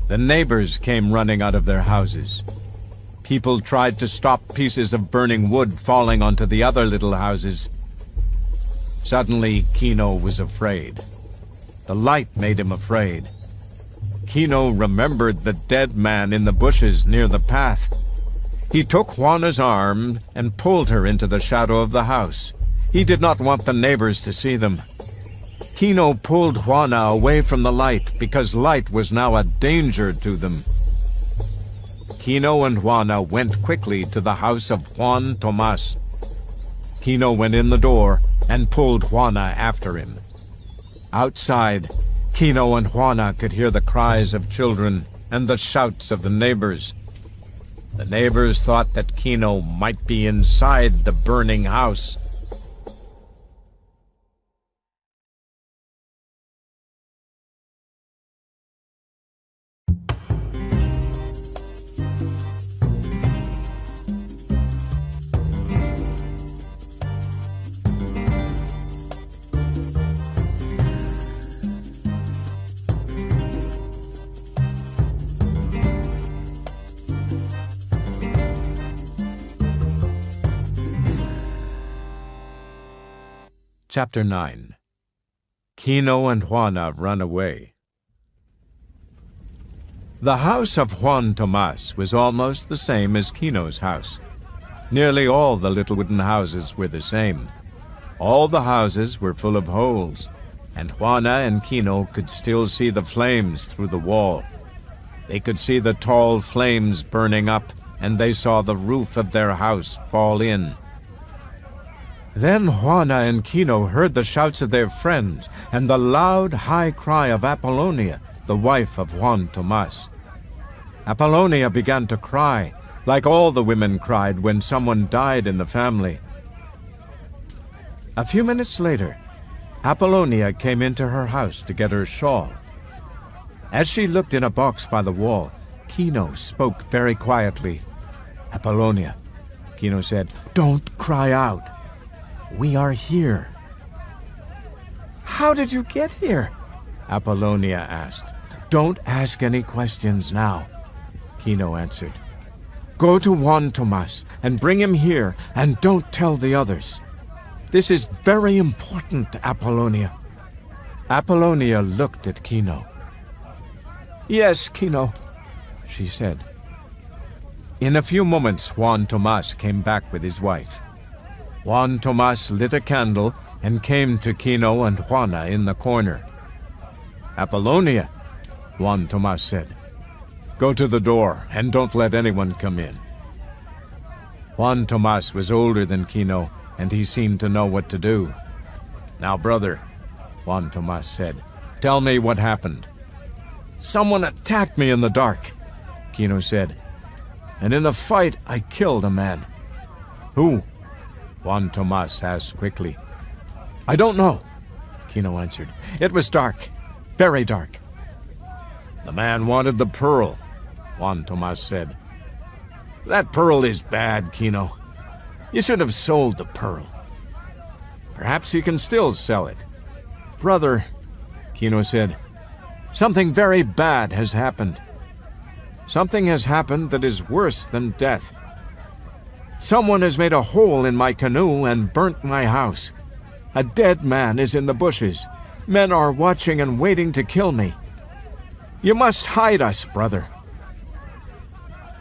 The neighbors came running out of their houses. People tried to stop pieces of burning wood falling onto the other little houses. Suddenly, Kino was afraid. The light made him afraid. Kino remembered the dead man in the bushes near the path. He took Juana's arm and pulled her into the shadow of the house. He did not want the neighbors to see them. Kino pulled Juana away from the light because light was now a danger to them. Kino and Juana went quickly to the house of Juan Tomas. Kino went in the door and pulled Juana after him. Outside, Kino and Juana could hear the cries of children and the shouts of the neighbors. The neighbors thought that Kino might be inside the burning house. Chapter 9. Kino and Juana Run Away. The house of Juan Tomas was almost the same as Kino's house. Nearly all the little wooden houses were the same. All the houses were full of holes, and Juana and Kino could still see the flames through the wall. They could see the tall flames burning up, and they saw the roof of their house fall in. Then Juana and Kino heard the shouts of their friends and the loud, high cry of Apollonia, the wife of Juan Tomas. Apollonia began to cry, like all the women cried when someone died in the family. A few minutes later, Apollonia came into her house to get her shawl. As she looked in a box by the wall, Kino spoke very quietly. "Apollonia," Kino said, "don't cry out. We are here." "How did you get here?" Apollonia asked. "Don't ask any questions now," Kino answered. "Go to Juan Tomas and bring him here, and don't tell the others. This is very important, Apollonia." Apollonia looked at Kino. "Yes, Kino," she said. In a few moments, Juan Tomas came back with his wife. Juan Tomas lit a candle and came to Kino and Juana in the corner. "Apollonia," Juan Tomas said, "go to the door and don't let anyone come in." Juan Tomas was older than Kino, and he seemed to know what to do. "Now, brother," Juan Tomas said, "tell me what happened." "Someone attacked me in the dark," Kino said, "and in the fight I killed a man." "Who?" Juan Tomas asked quickly. "I don't know," Kino answered. "It was dark, very dark." "The man wanted the pearl," Juan Tomas said. "That pearl is bad, Kino. You should have sold the pearl." "Perhaps you can still sell it." "Brother," Kino said, "something very bad has happened. Something has happened that is worse than death. Someone has made a hole in my canoe and burnt my house. A dead man is in the bushes. Men are watching and waiting to kill me. You must hide us, brother."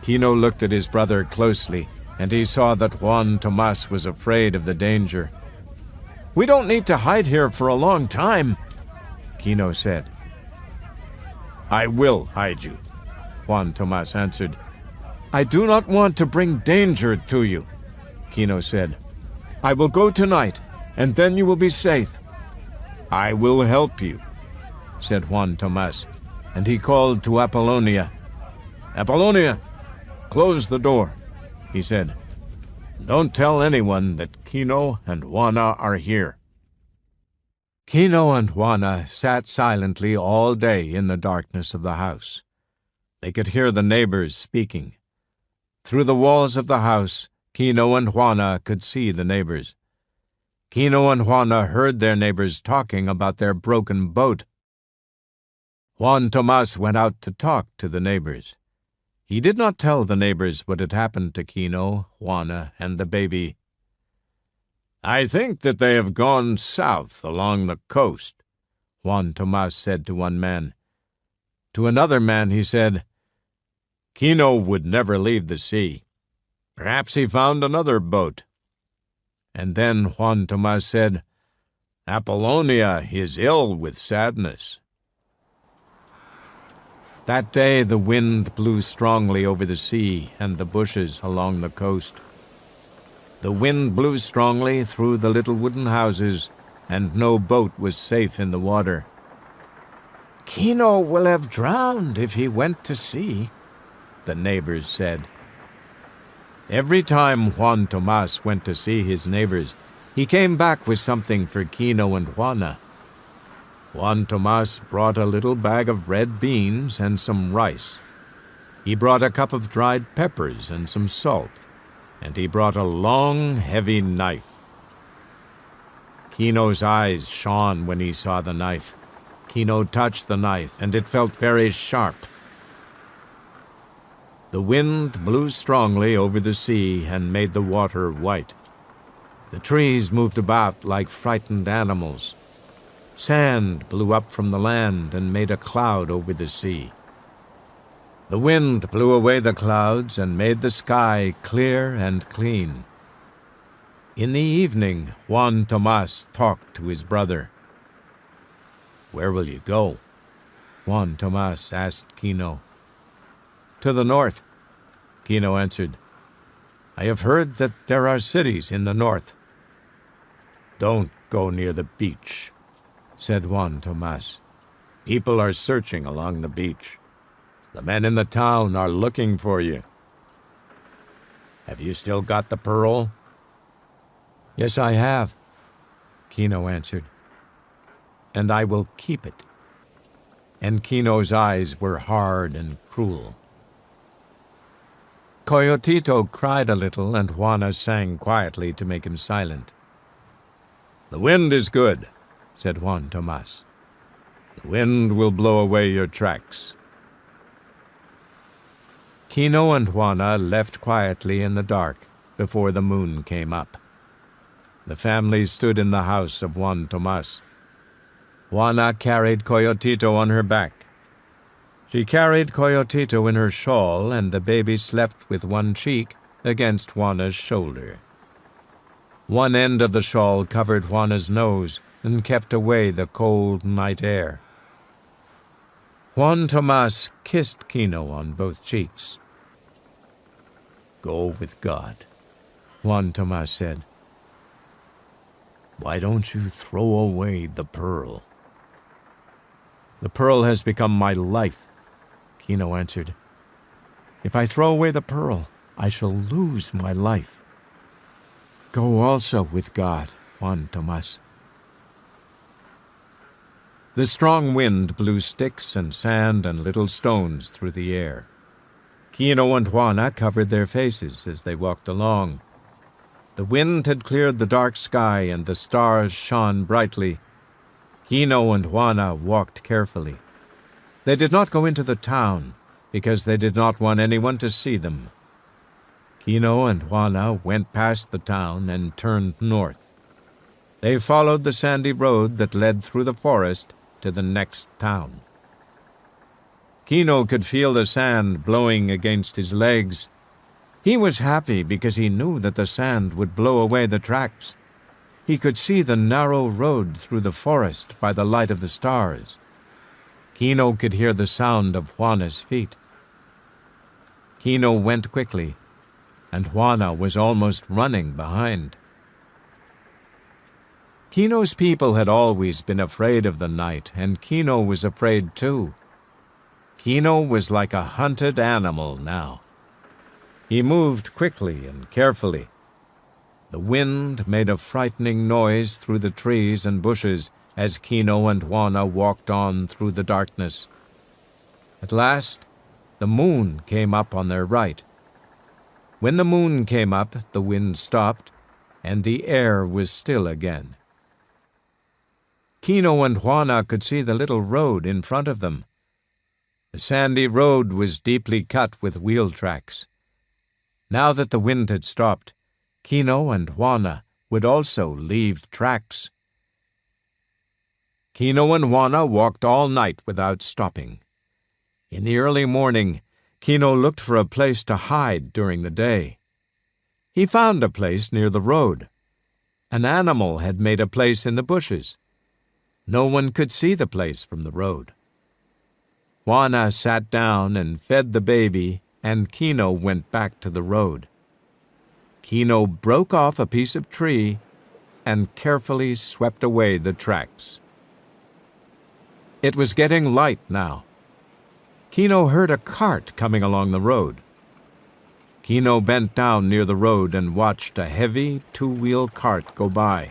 Kino looked at his brother closely, and he saw that Juan Tomas was afraid of the danger. "We don't need to hide here for a long time," Kino said. "I will hide you," Juan Tomas answered. "I do not want to bring danger to you," Kino said. "I will go tonight, and then you will be safe." "I will help you," said Juan Tomas, and he called to Apollonia. "Apollonia, close the door," he said. "Don't tell anyone that Kino and Juana are here." Kino and Juana sat silently all day in the darkness of the house. They could hear the neighbors speaking. Through the walls of the house, Kino and Juana could see the neighbors. Kino and Juana heard their neighbors talking about their broken boat. Juan Tomas went out to talk to the neighbors. He did not tell the neighbors what had happened to Kino, Juana, and the baby. "I think that they have gone south along the coast," Juan Tomas said to one man. To another man he said, "Kino would never leave the sea. Perhaps he found another boat." And then Juan Tomas said, "Apollonia is ill with sadness." That day the wind blew strongly over the sea and the bushes along the coast. The wind blew strongly through the little wooden houses, and no boat was safe in the water. "Kino will have drowned if he went to sea," the neighbors said. Every time Juan Tomas went to see his neighbors, he came back with something for Kino and Juana. Juan Tomas brought a little bag of red beans and some rice. He brought a cup of dried peppers and some salt, and he brought a long, heavy knife. Kino's eyes shone when he saw the knife. Kino touched the knife, and it felt very sharp. The wind blew strongly over the sea and made the water white. The trees moved about like frightened animals. Sand blew up from the land and made a cloud over the sea. The wind blew away the clouds and made the sky clear and clean. In the evening, Juan Tomas talked to his brother. "Where will you go?" Juan Tomas asked Kino. "To the north," Kino answered. "I have heard that there are cities in the north." "Don't go near the beach," said Juan Tomas. "People are searching along the beach. The men in the town are looking for you." "Have you still got the pearl?" "Yes, I have," Kino answered. "And I will keep it." And Kino's eyes were hard and cruel. Coyotito cried a little, and Juana sang quietly to make him silent. "The wind is good," said Juan Tomas. "The wind will blow away your tracks." Kino and Juana left quietly in the dark before the moon came up. The family stood in the house of Juan Tomas. Juana carried Coyotito on her back. She carried Coyotito in her shawl, and the baby slept with one cheek against Juana's shoulder. One end of the shawl covered Juana's nose and kept away the cold night air. Juan Tomas kissed Kino on both cheeks. "Go with God," Juan Tomas said. "Why don't you throw away the pearl?" "The pearl has become my life," Kino answered. "If I throw away the pearl, I shall lose my life." "Go also with God, Juan Tomas." The strong wind blew sticks and sand and little stones through the air. Kino and Juana covered their faces as they walked along. The wind had cleared the dark sky and the stars shone brightly. Kino and Juana walked carefully. They did not go into the town because they did not want anyone to see them. Kino and Juana went past the town and turned north. They followed the sandy road that led through the forest to the next town. Kino could feel the sand blowing against his legs. He was happy because he knew that the sand would blow away the tracks. He could see the narrow road through the forest by the light of the stars. Kino could hear the sound of Juana's feet. Kino went quickly, and Juana was almost running behind. Kino's people had always been afraid of the night, and Kino was afraid too. Kino was like a hunted animal now. He moved quickly and carefully. The wind made a frightening noise through the trees and bushes as Kino and Juana walked on through the darkness. At last, the moon came up on their right. When the moon came up, the wind stopped, and the air was still again. Kino and Juana could see the little road in front of them. The sandy road was deeply cut with wheel tracks. Now that the wind had stopped, Kino and Juana would also leave tracks. Kino and Juana walked all night without stopping. In the early morning, Kino looked for a place to hide during the day. He found a place near the road. An animal had made a place in the bushes. No one could see the place from the road. Juana sat down and fed the baby, and Kino went back to the road. Kino broke off a piece of tree and carefully swept away the tracks. It was getting light now. Kino heard a cart coming along the road. Kino bent down near the road and watched a heavy two-wheel cart go by.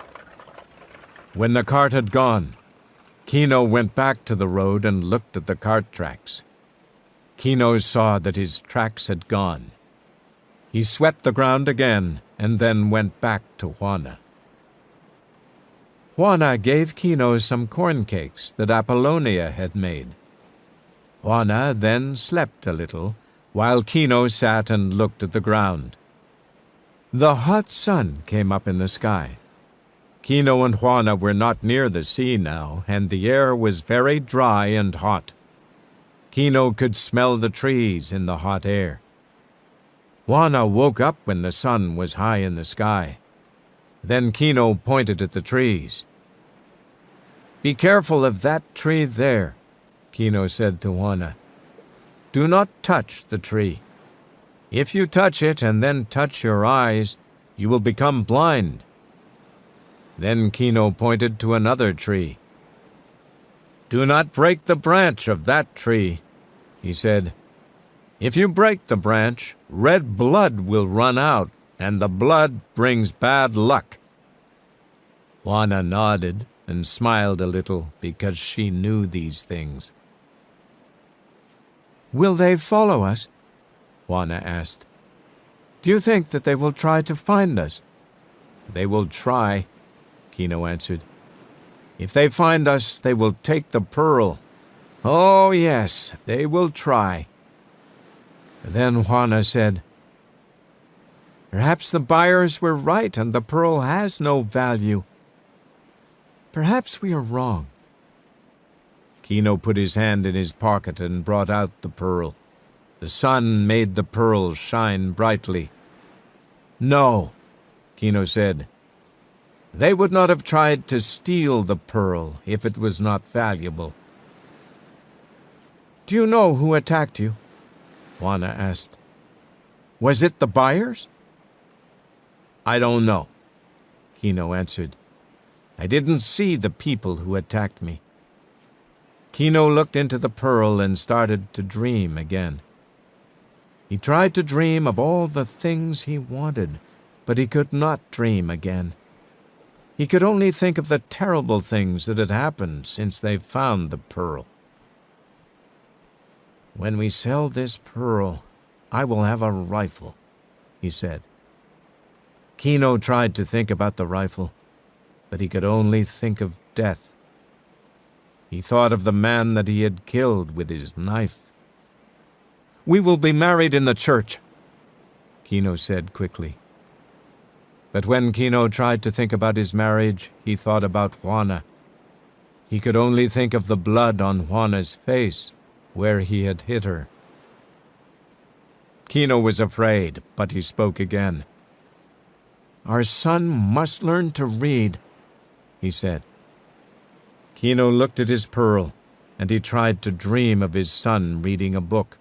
When the cart had gone, Kino went back to the road and looked at the cart tracks. Kino saw that his tracks had gone. He swept the ground again and then went back to Juana. Juana gave Kino some corn cakes that Apollonia had made. Juana then slept a little, while Kino sat and looked at the ground. The hot sun came up in the sky. Kino and Juana were not near the sea now, and the air was very dry and hot. Kino could smell the trees in the hot air. Juana woke up when the sun was high in the sky. Then Kino pointed at the trees. "Be careful of that tree there," Kino said to Juana. "Do not touch the tree. If you touch it and then touch your eyes, you will become blind." Then Kino pointed to another tree. "Do not break the branch of that tree," he said. "If you break the branch, red blood will run out, and the blood brings bad luck." Juana nodded and smiled a little because she knew these things. "Will they follow us?" Juana asked. "Do you think that they will try to find us?" "They will try," Kino answered. "If they find us, they will take the pearl. Oh, yes, they will try." Then Juana said, "Perhaps the buyers were right and the pearl has no value. Perhaps we are wrong." Kino put his hand in his pocket and brought out the pearl. The sun made the pearl shine brightly. "No," Kino said. "They would not have tried to steal the pearl if it was not valuable." "Do you know who attacked you?" Juana asked. "Was it the buyers?" "I don't know," Kino answered. "I didn't see the people who attacked me." Kino looked into the pearl and started to dream again. He tried to dream of all the things he wanted, but he could not dream again. He could only think of the terrible things that had happened since they found the pearl. "When we sell this pearl, I will have a rifle," he said. Kino tried to think about the rifle, but he could only think of death. He thought of the man that he had killed with his knife. "We will be married in the church," Kino said quickly. But when Kino tried to think about his marriage, he thought about Juana. He could only think of the blood on Juana's face, where he had hit her. Kino was afraid, but he spoke again. "Our son must learn to read," he said. Kino looked at his pearl, and he tried to dream of his son reading a book.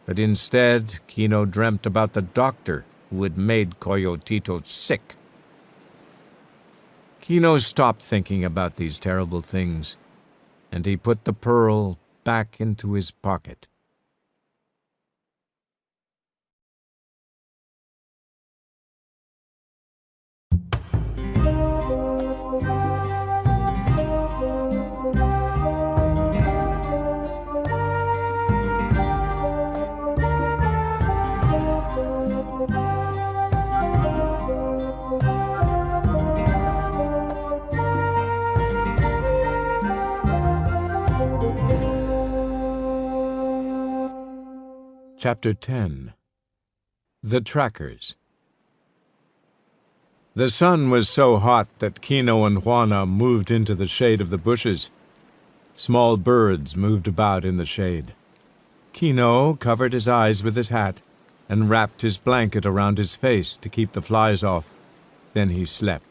But instead, Kino dreamt about the doctor who had made Coyotito sick. Kino stopped thinking about these terrible things, and he put the pearl back into his pocket. Chapter 10. The Trackers. The sun was so hot that Kino and Juana moved into the shade of the bushes. Small birds moved about in the shade. Kino covered his eyes with his hat and wrapped his blanket around his face to keep the flies off. then he slept.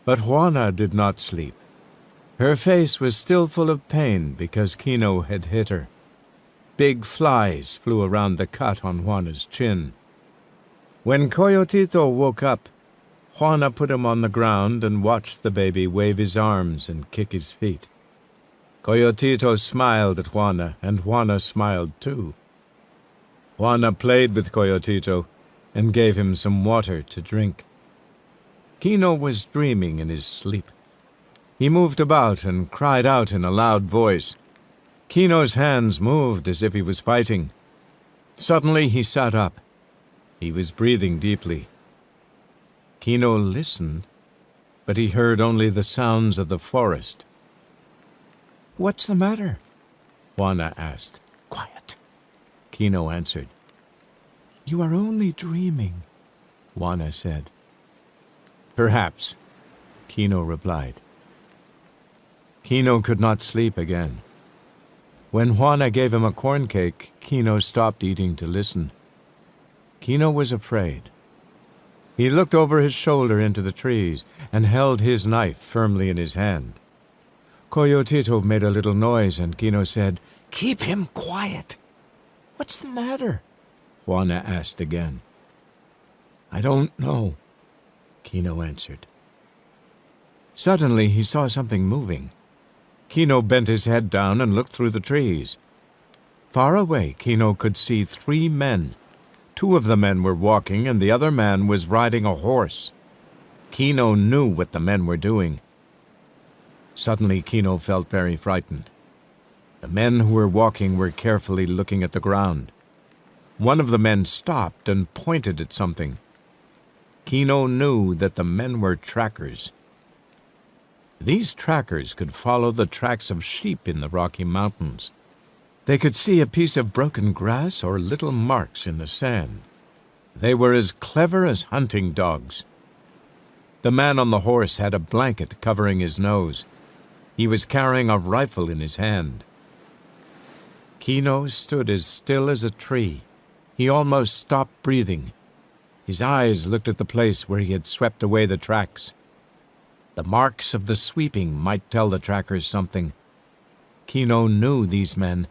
But Juana did not sleep. Her face was still full of pain because Kino had hit her. Big flies flew around the cut on Juana's chin. When Coyotito woke up, Juana put him on the ground and watched the baby wave his arms and kick his feet. Coyotito smiled at Juana, and Juana smiled too. Juana played with Coyotito and gave him some water to drink. Kino was dreaming in his sleep. He moved about and cried out in a loud voice. Kino's hands moved as if he was fighting. Suddenly he sat up. He was breathing deeply. Kino listened, but he heard only the sounds of the forest. "What's the matter?" Juana asked. "Quiet," Kino answered. "You are only dreaming," Juana said. "Perhaps," Kino replied. Kino could not sleep again. When Juana gave him a corn cake, Kino stopped eating to listen. Kino was afraid. He looked over his shoulder into the trees and held his knife firmly in his hand. Coyotito made a little noise and Kino said, "Keep him quiet." "What's the matter?" Juana asked again. "I don't know," Kino answered. Suddenly he saw something moving. Kino bent his head down and looked through the trees. Far away, Kino could see 3 men. 2 of the men were walking and the other man was riding a horse. Kino knew what the men were doing. Suddenly Kino felt very frightened. The men who were walking were carefully looking at the ground. One of the men stopped and pointed at something. Kino knew that the men were trackers. These trackers could follow the tracks of sheep in the Rocky Mountains. They could see a piece of broken grass or little marks in the sand. They were as clever as hunting dogs. The man on the horse had a blanket covering his nose. He was carrying a rifle in his hand. Kino stood as still as a tree. He almost stopped breathing. His eyes looked at the place where he had swept away the tracks. The marks of the sweeping might tell the trackers something. Kino knew these men.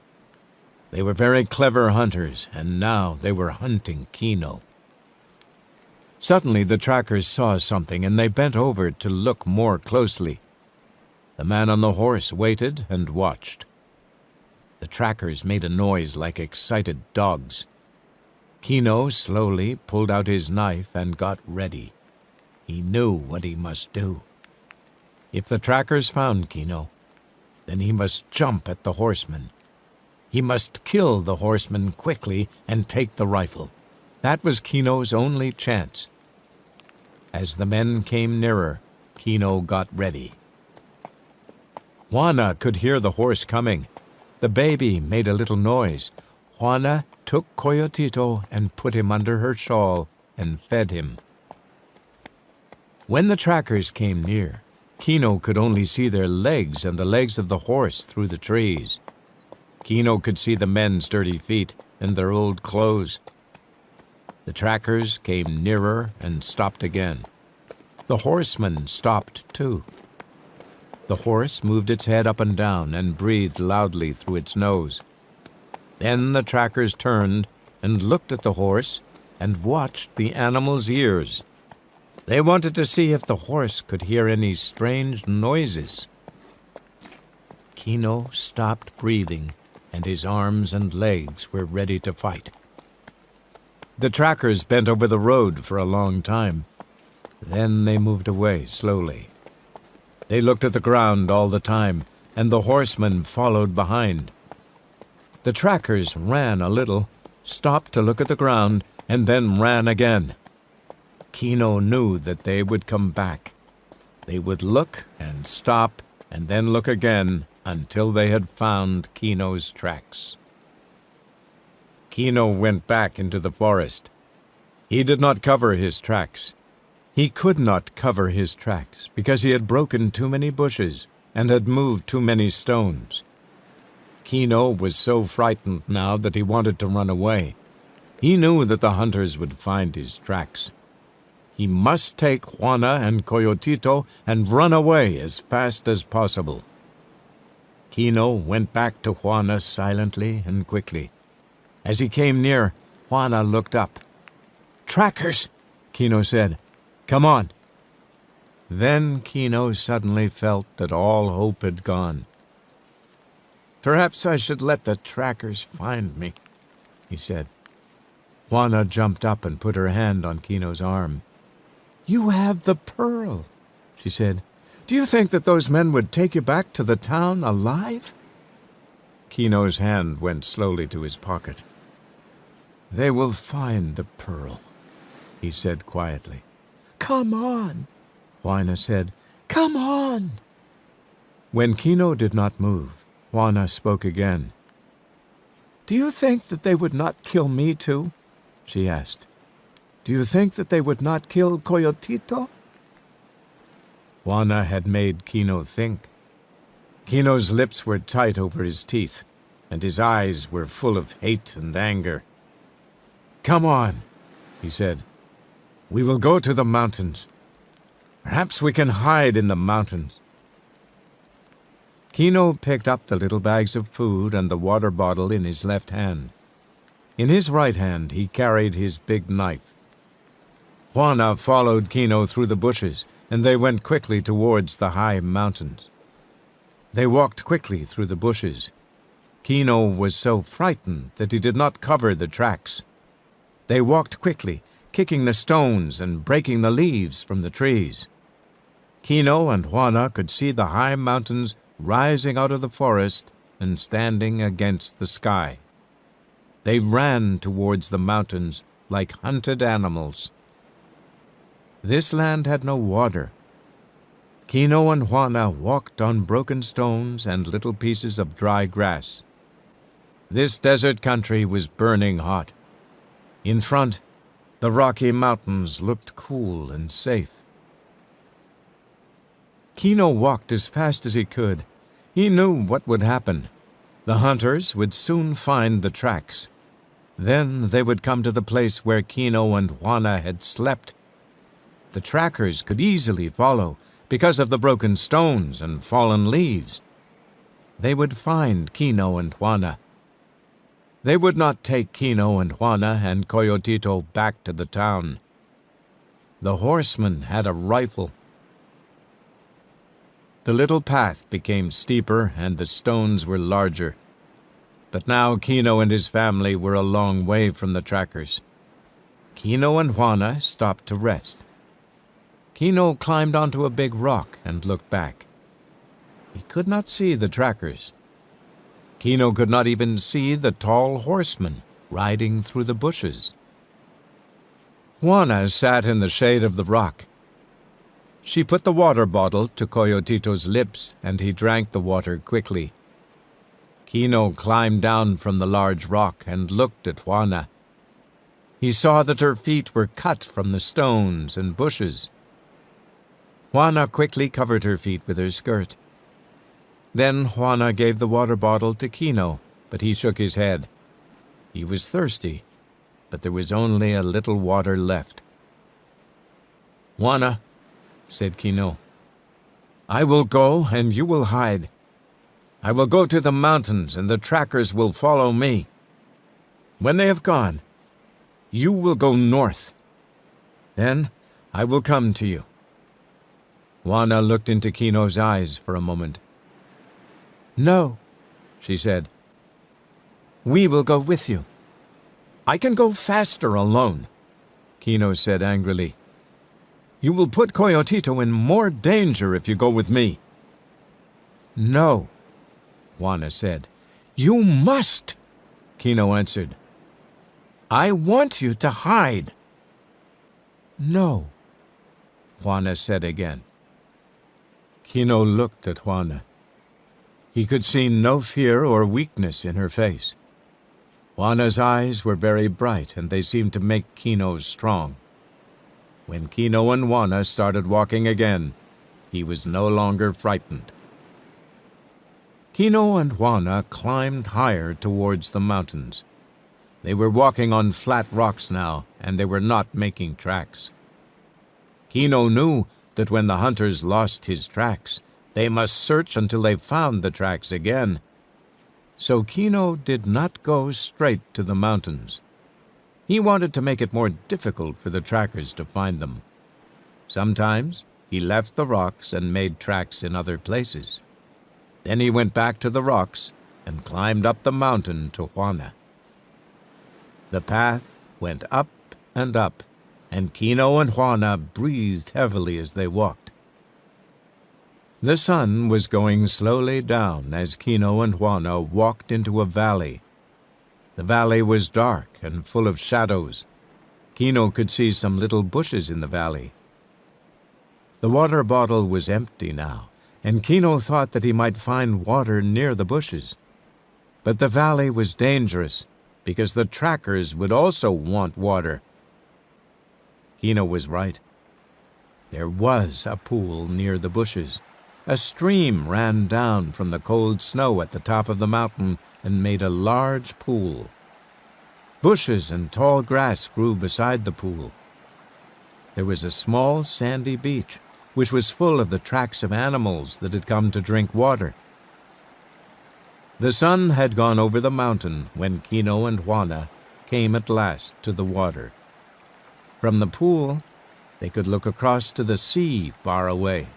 They were very clever hunters, and now they were hunting Kino. Suddenly the trackers saw something, and they bent over to look more closely. The man on the horse waited and watched. The trackers made a noise like excited dogs. Kino slowly pulled out his knife and got ready. He knew what he must do. If the trackers found Kino, then he must jump at the horseman. He must kill the horseman quickly and take the rifle. That was Kino's only chance. As the men came nearer, Kino got ready. Juana could hear the horse coming. The baby made a little noise. Juana took Coyotito and put him under her shawl and fed him. When the trackers came near, Kino could only see their legs and the legs of the horse through the trees. Kino could see the men's dirty feet and their old clothes. The trackers came nearer and stopped again. The horseman stopped too. The horse moved its head up and down and breathed loudly through its nose. Then the trackers turned and looked at the horse and watched the animal's ears. They wanted to see if the horse could hear any strange noises. Kino stopped breathing, and his arms and legs were ready to fight. The trackers bent over the road for a long time. Then they moved away slowly. They looked at the ground all the time, and the horsemen followed behind. The trackers ran a little, stopped to look at the ground, and then ran again. Kino knew that they would come back. They would look and stop and then look again until they had found Kino's tracks. Kino went back into the forest. He did not cover his tracks. He could not cover his tracks because he had broken too many bushes and had moved too many stones. Kino was so frightened now that he wanted to run away. He knew that the hunters would find his tracks. He must take Juana and Coyotito and run away as fast as possible. Kino went back to Juana silently and quickly. As he came near, Juana looked up. "Trackers!" Kino said. "Come on." Then Kino suddenly felt that all hope had gone. "Perhaps I should let the trackers find me," he said. Juana jumped up and put her hand on Kino's arm. "You have the pearl," she said. "Do you think that those men would take you back to the town alive?" Kino's hand went slowly to his pocket. "They will find the pearl," he said quietly. "Come on," Juana said. "Come on." When Kino did not move, Juana spoke again. "Do you think that they would not kill me too?" she asked. "Do you think that they would not kill Coyotito?" Juana had made Kino think. Kino's lips were tight over his teeth, and his eyes were full of hate and anger. "Come on," he said. "We will go to the mountains. Perhaps we can hide in the mountains." Kino picked up the little bags of food and the water bottle in his left hand. In his right hand he carried his big knife. Juana followed Kino through the bushes, and they went quickly towards the high mountains. They walked quickly through the bushes. Kino was so frightened that he did not cover the tracks. They walked quickly, kicking the stones and breaking the leaves from the trees. Kino and Juana could see the high mountains rising out of the forest and standing against the sky. They ran towards the mountains like hunted animals. This land had no water. Kino and Juana walked on broken stones and little pieces of dry grass. This desert country was burning hot. In front, the Rocky Mountains looked cool and safe. Kino walked as fast as he could. He knew what would happen. The hunters would soon find the tracks. Then they would come to the place where Kino and Juana had slept. The trackers could easily follow because of the broken stones and fallen leaves. They would find Kino and Juana. They would not take Kino and Juana and Coyotito back to the town. The horseman had a rifle. The little path became steeper and the stones were larger. But now Kino and his family were a long way from the trackers. Kino and Juana stopped to rest. Kino climbed onto a big rock and looked back. He could not see the trackers. Kino could not even see the tall horseman riding through the bushes. Juana sat in the shade of the rock. She put the water bottle to Coyotito's lips, and he drank the water quickly. Kino climbed down from the large rock and looked at Juana. He saw that her feet were cut from the stones and bushes. Juana quickly covered her feet with her skirt. Then Juana gave the water bottle to Kino, but he shook his head. He was thirsty, but there was only a little water left. "Juana," said Kino, "I will go and you will hide. I will go to the mountains and the trackers will follow me. When they have gone, you will go north. Then I will come to you." Juana looked into Kino's eyes for a moment. "No," she said. "We will go with you." "I can go faster alone," Kino said angrily. "You will put Coyotito in more danger if you go with me." "No," Juana said. "You must," Kino answered. "I want you to hide." "No," Juana said again. Kino looked at Juana. He could see no fear or weakness in her face. Juana's eyes were very bright, and they seemed to make Kino strong. When Kino and Juana started walking again, he was no longer frightened. Kino and Juana climbed higher towards the mountains. They were walking on flat rocks now, and they were not making tracks. Kino knew that when the hunters lost his tracks, they must search until they found the tracks again. So Kino did not go straight to the mountains. He wanted to make it more difficult for the trackers to find them. Sometimes he left the rocks and made tracks in other places. Then he went back to the rocks and climbed up the mountain to Juana. The path went up, and Kino and Juana breathed heavily as they walked. The sun was going slowly down as Kino and Juana walked into a valley. The valley was dark and full of shadows. Kino could see some little bushes in the valley. The water bottle was empty now, and Kino thought that he might find water near the bushes. But the valley was dangerous, because the trackers would also want water. Kino was right. There was a pool near the bushes. A stream ran down from the cold snow at the top of the mountain and made a large pool. Bushes and tall grass grew beside the pool. There was a small sandy beach, which was full of the tracks of animals that had come to drink water. The sun had gone over the mountain when Kino and Juana came at last to the water. From the pool, they could look across to the sea far away.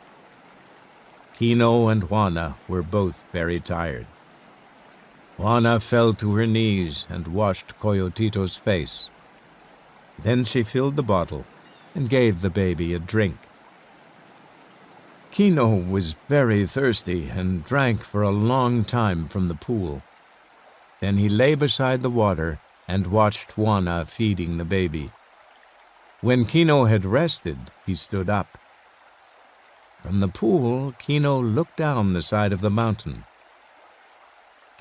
Kino and Juana were both very tired. Juana fell to her knees and washed Coyotito's face. Then she filled the bottle and gave the baby a drink. Kino was very thirsty and drank for a long time from the pool. Then he lay beside the water and watched Juana feeding the baby. When Kino had rested, he stood up. From the pool, Kino looked down the side of the mountain.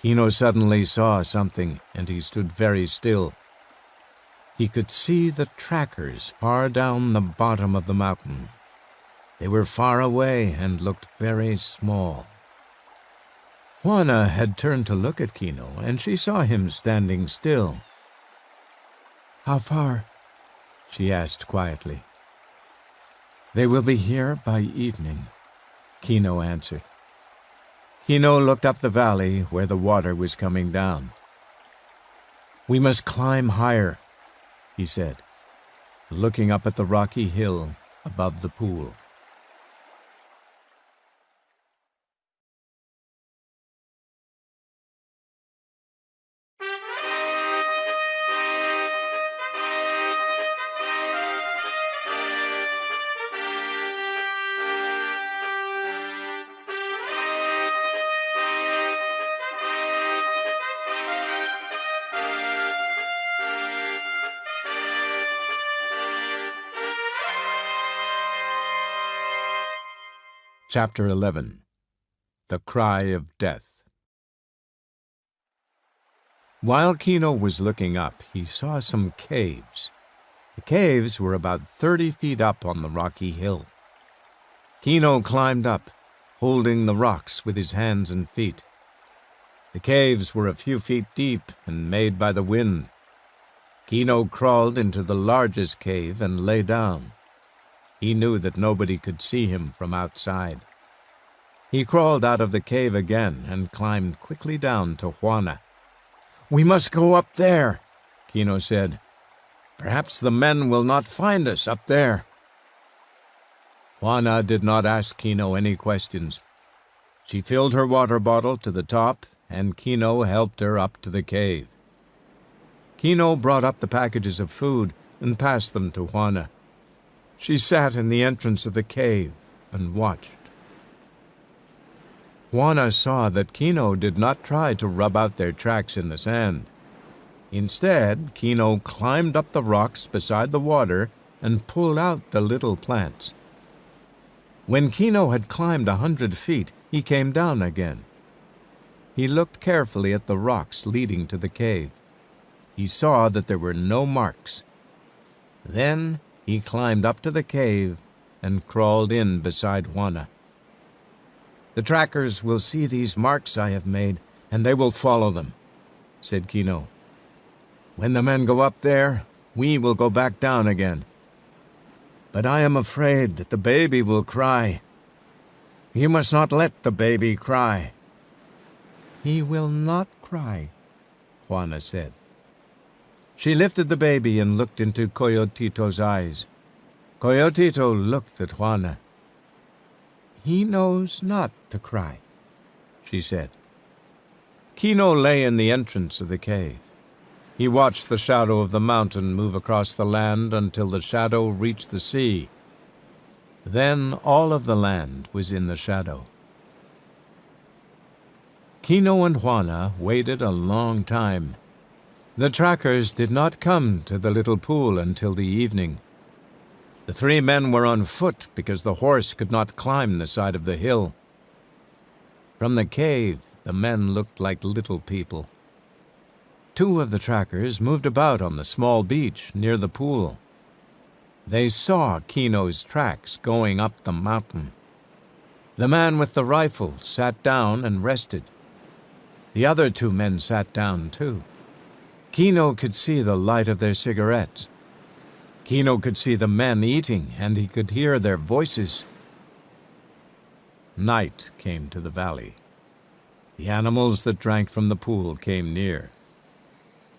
Kino suddenly saw something, and he stood very still. He could see the trackers far down the bottom of the mountain. They were far away and looked very small. Juana had turned to look at Kino, and she saw him standing still. "How far?" she asked quietly. "They will be here by evening," Kino answered. Kino looked up the valley where the water was coming down. "We must climb higher," he said, looking up at the rocky hill above the pool. Chapter 11. The Cry of Death. While Kino was looking up, he saw some caves. The caves were about 30 feet up on the rocky hill. Kino climbed up, holding the rocks with his hands and feet. The caves were a few feet deep and made by the wind. Kino crawled into the largest cave and lay down. He knew that nobody could see him from outside. He crawled out of the cave again and climbed quickly down to Juana. "We must go up there," Kino said. "Perhaps the men will not find us up there." Juana did not ask Kino any questions. She filled her water bottle to the top, and Kino helped her up to the cave. Kino brought up the packages of food and passed them to Juana. She sat in the entrance of the cave and watched. Juana saw that Kino did not try to rub out their tracks in the sand. Instead, Kino climbed up the rocks beside the water and pulled out the little plants. When Kino had climbed 100 feet, he came down again. He looked carefully at the rocks leading to the cave. He saw that there were no marks. Then he climbed up to the cave and crawled in beside Juana. "The trackers will see these marks I have made, and they will follow them," said Kino. "When the men go up there, we will go back down again. but I am afraid that the baby will cry. You must not let the baby cry." "He will not cry," Juana said. She lifted the baby and looked into Coyotito's eyes. Coyotito looked at Juana. "He knows not to cry," she said. Kino lay in the entrance of the cave. He watched the shadow of the mountain move across the land until the shadow reached the sea. Then all of the land was in the shadow. Kino and Juana waited a long time. The trackers did not come to the little pool until the evening. The three men were on foot because the horse could not climb the side of the hill. From the cave, the men looked like little people. Two of the trackers moved about on the small beach near the pool. They saw Kino's tracks going up the mountain. The man with the rifle sat down and rested. The other two men sat down too. Kino could see the light of their cigarettes. Kino could see the men eating, and he could hear their voices. Night came to the valley. The animals that drank from the pool came near.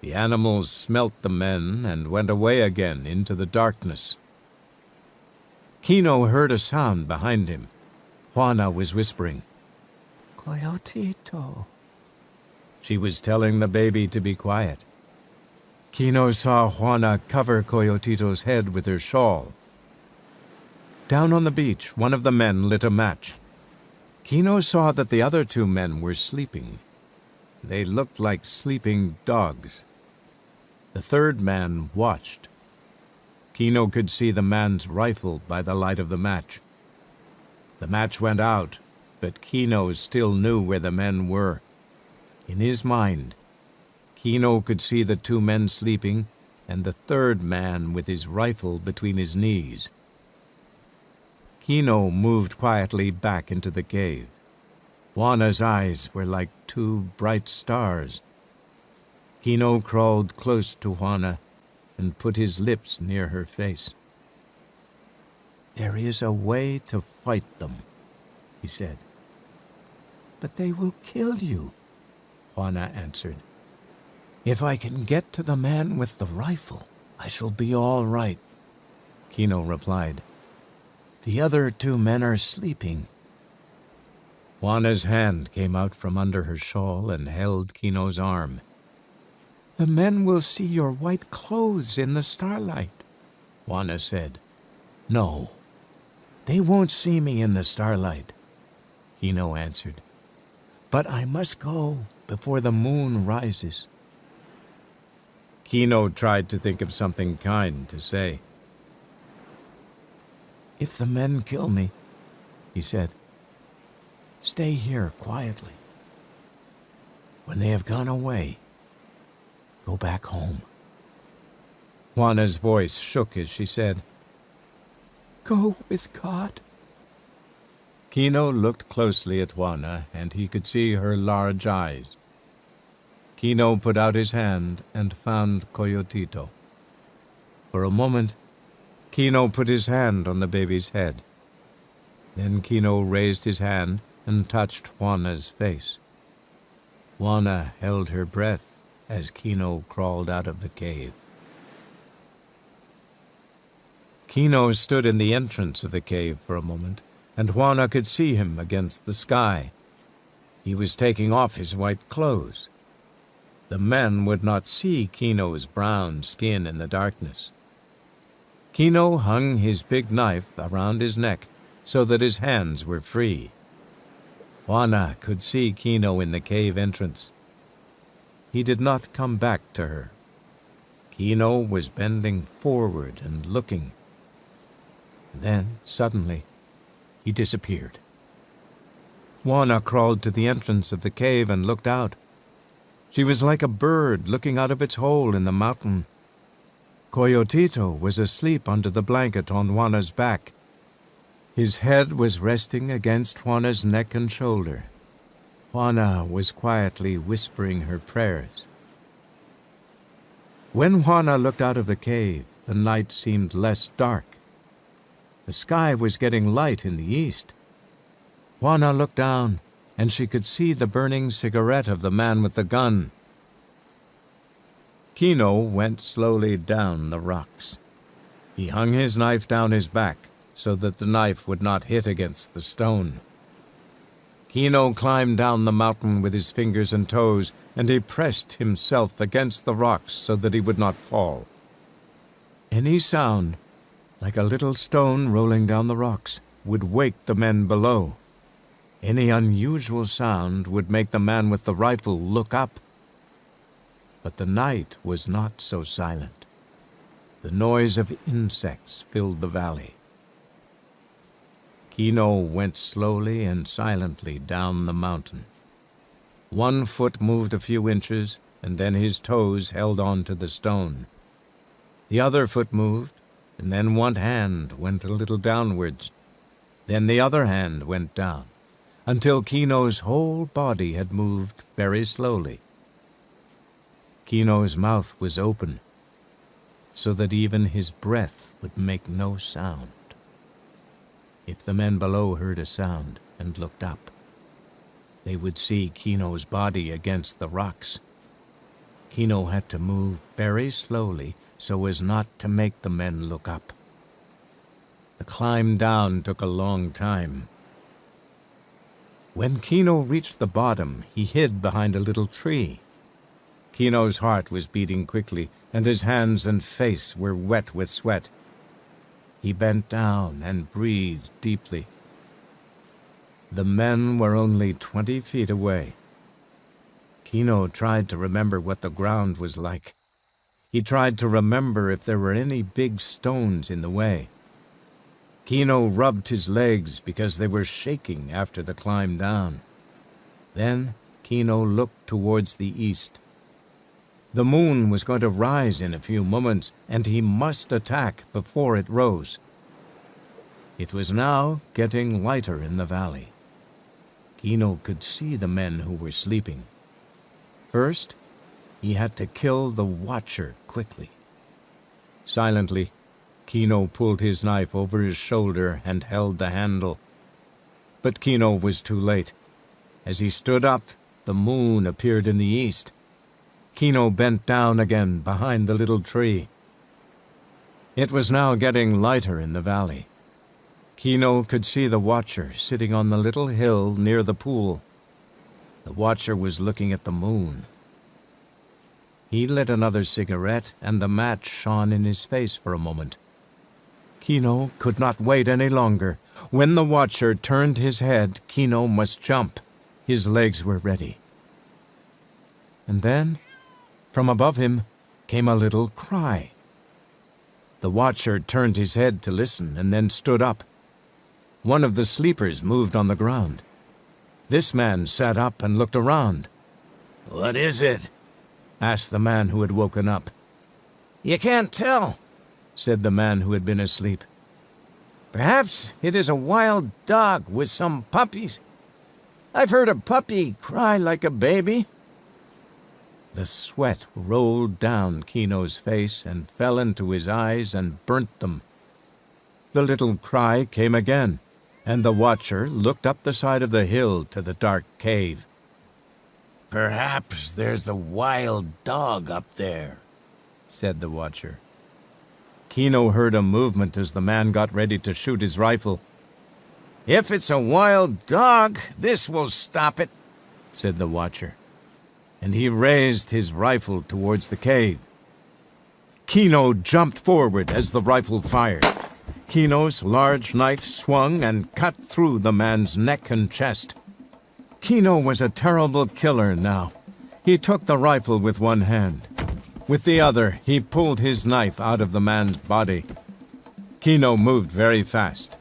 The animals smelt the men and went away again into the darkness. Kino heard a sound behind him. Juana was whispering, "Coyotito." She was telling the baby to be quiet. Kino saw Juana cover Coyotito's head with her shawl. Down on the beach, one of the men lit a match. Kino saw that the other two men were sleeping. They looked like sleeping dogs. The third man watched. Kino could see the man's rifle by the light of the match. The match went out, but Kino still knew where the men were. In his mind, Kino could see the two men sleeping and the third man with his rifle between his knees. Kino moved quietly back into the cave. Juana's eyes were like two bright stars. Kino crawled close to Juana and put his lips near her face. "There is a way to fight them," he said. "But they will kill you," Juana answered. "If I can get to the man with the rifle, I shall be all right," Kino replied. "The other two men are sleeping." Juana's hand came out from under her shawl and held Kino's arm. "The men will see your white clothes in the starlight," Juana said. "No, they won't see me in the starlight," Kino answered. "But I must go before the moon rises." Kino tried to think of something kind to say. "If the men kill me," he said, "stay here quietly. When they have gone away, go back home." Juana's voice shook as she said, "Go with God." Kino looked closely at Juana, and he could see her large eyes. Kino put out his hand and found Coyotito. For a moment, Kino put his hand on the baby's head. Then Kino raised his hand and touched Juana's face. Juana held her breath as Kino crawled out of the cave. Kino stood in the entrance of the cave for a moment, and Juana could see him against the sky. He was taking off his white clothes. The men would not see Kino's brown skin in the darkness. Kino hung his big knife around his neck so that his hands were free. Juana could see Kino in the cave entrance. He did not come back to her. Kino was bending forward and looking. Then, suddenly, he disappeared. Juana crawled to the entrance of the cave and looked out. She was like a bird looking out of its hole in the mountain. Coyotito was asleep under the blanket on Juana's back. His head was resting against Juana's neck and shoulder. Juana was quietly whispering her prayers. When Juana looked out of the cave, the night seemed less dark. The sky was getting light in the east. Juana looked down, and she could see the burning cigarette of the man with the gun. Kino went slowly down the rocks. He hung his knife down his back so that the knife would not hit against the stone. Kino climbed down the mountain with his fingers and toes, and he pressed himself against the rocks so that he would not fall. Any sound, like a little stone rolling down the rocks, would wake the men below. Any unusual sound would make the man with the rifle look up. But the night was not so silent. The noise of insects filled the valley. Kino went slowly and silently down the mountain. One foot moved a few inches, and then his toes held on to the stone. The other foot moved, and then one hand went a little downwards. Then the other hand went down, until Kino's whole body had moved very slowly. Kino's mouth was open, so that even his breath would make no sound. If the men below heard a sound and looked up, they would see Kino's body against the rocks. Kino had to move very slowly so as not to make the men look up. The climb down took a long time. When Kino reached the bottom, he hid behind a little tree. Kino's heart was beating quickly, and his hands and face were wet with sweat. He bent down and breathed deeply. The men were only 20 feet away. Kino tried to remember what the ground was like. He tried to remember if there were any big stones in the way. Kino rubbed his legs because they were shaking after the climb down. Then Kino looked towards the east. The moon was going to rise in a few moments, and he must attack before it rose. It was now getting lighter in the valley. Kino could see the men who were sleeping. First, he had to kill the watcher quickly. Silently, Kino pulled his knife over his shoulder and held the handle. But Kino was too late. As he stood up, the moon appeared in the east. Kino bent down again behind the little tree. It was now getting lighter in the valley. Kino could see the watcher sitting on the little hill near the pool. The watcher was looking at the moon. He lit another cigarette, and the match shone in his face for a moment. Kino could not wait any longer. When the watcher turned his head, Kino must jump. His legs were ready. And then, from above him, came a little cry. The watcher turned his head to listen and then stood up. One of the sleepers moved on the ground. This man sat up and looked around. "What is it?" asked the man who had woken up. "You can't tell," said the man who had been asleep. "Perhaps it is a wild dog with some puppies. I've heard a puppy cry like a baby." The sweat rolled down Kino's face and fell into his eyes and burnt them. The little cry came again, and the watcher looked up the side of the hill to the dark cave. "Perhaps there's a wild dog up there," said the watcher. Kino heard a movement as the man got ready to shoot his rifle. "If it's a wild dog, this will stop it," said the watcher, and he raised his rifle towards the cave. Kino jumped forward as the rifle fired. Kino's large knife swung and cut through the man's neck and chest. Kino was a terrible killer now. He took the rifle with one hand. With the other, he pulled his knife out of the man's body. Kino moved very fast.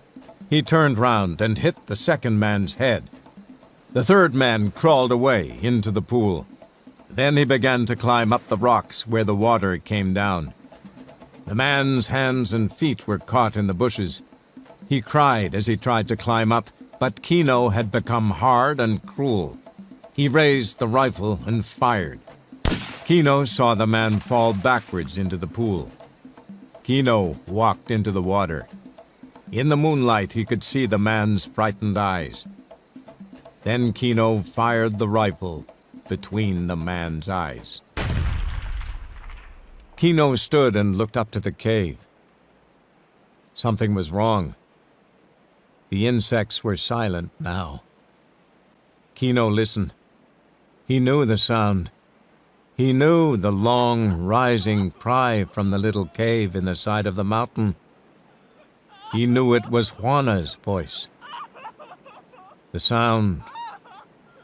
He turned round and hit the second man's head. The third man crawled away into the pool. Then he began to climb up the rocks where the water came down. The man's hands and feet were caught in the bushes. He cried as he tried to climb up, but Kino had become hard and cruel. He raised the rifle and fired. Kino saw the man fall backwards into the pool. Kino walked into the water. In the moonlight, he could see the man's frightened eyes. Then Kino fired the rifle between the man's eyes. Kino stood and looked up to the cave. Something was wrong. The insects were silent now. Kino listened. He knew the sound. He knew the long, rising cry from the little cave in the side of the mountain. He knew it was Juana's voice. The sound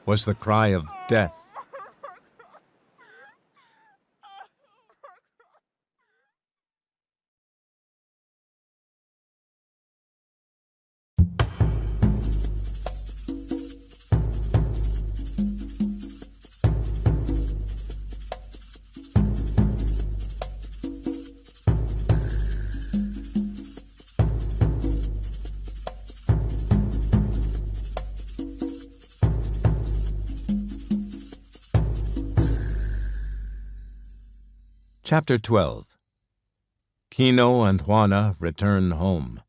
was the cry of death. Chapter 12. Kino and Juana return home.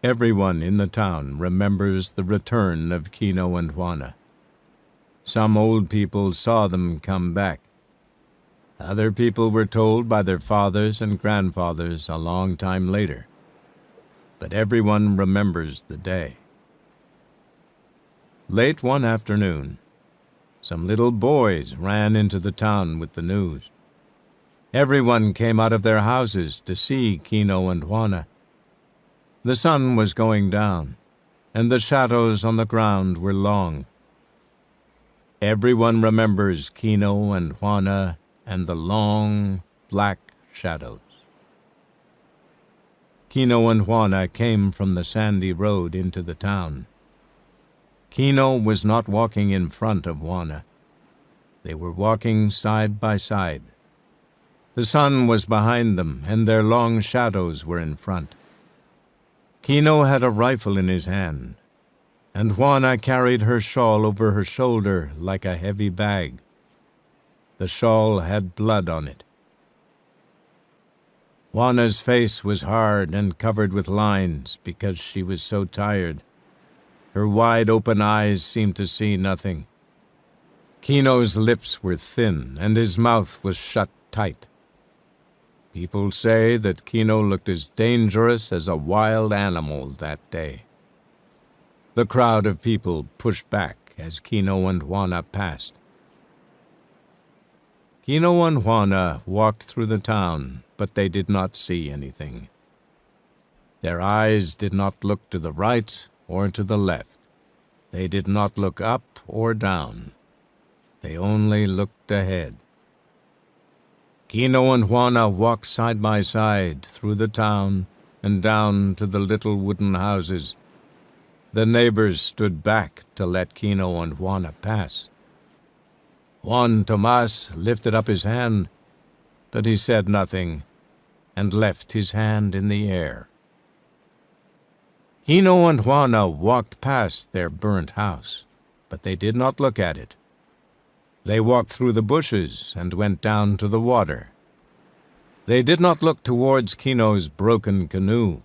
Everyone in the town remembers the return of Kino and Juana. Some old people saw them come back. Other people were told by their fathers and grandfathers a long time later. But everyone remembers the day. Late one afternoon, some little boys ran into the town with the news. Everyone came out of their houses to see Kino and Juana. The sun was going down, and the shadows on the ground were long. Everyone remembers Kino and Juana and the long, black shadows. Kino and Juana came from the sandy road into the town. Kino was not walking in front of Juana. They were walking side by side. The sun was behind them, and their long shadows were in front. Kino had a rifle in his hand, and Juana carried her shawl over her shoulder like a heavy bag. The shawl had blood on it. Juana's face was hard and covered with lines because she was so tired. Her wide-open eyes seemed to see nothing. Kino's lips were thin, and his mouth was shut tight. People say that Kino looked as dangerous as a wild animal that day. The crowd of people pushed back as Kino and Juana passed. Kino and Juana walked through the town, but they did not see anything. Their eyes did not look to the right or to the left. They did not look up or down. They only looked ahead. Kino and Juana walked side by side through the town and down to the little wooden houses. The neighbors stood back to let Kino and Juana pass. Juan Tomas lifted up his hand, but he said nothing and left his hand in the air. Kino and Juana walked past their burnt house, but they did not look at it. They walked through the bushes and went down to the water. They did not look towards Kino's broken canoe.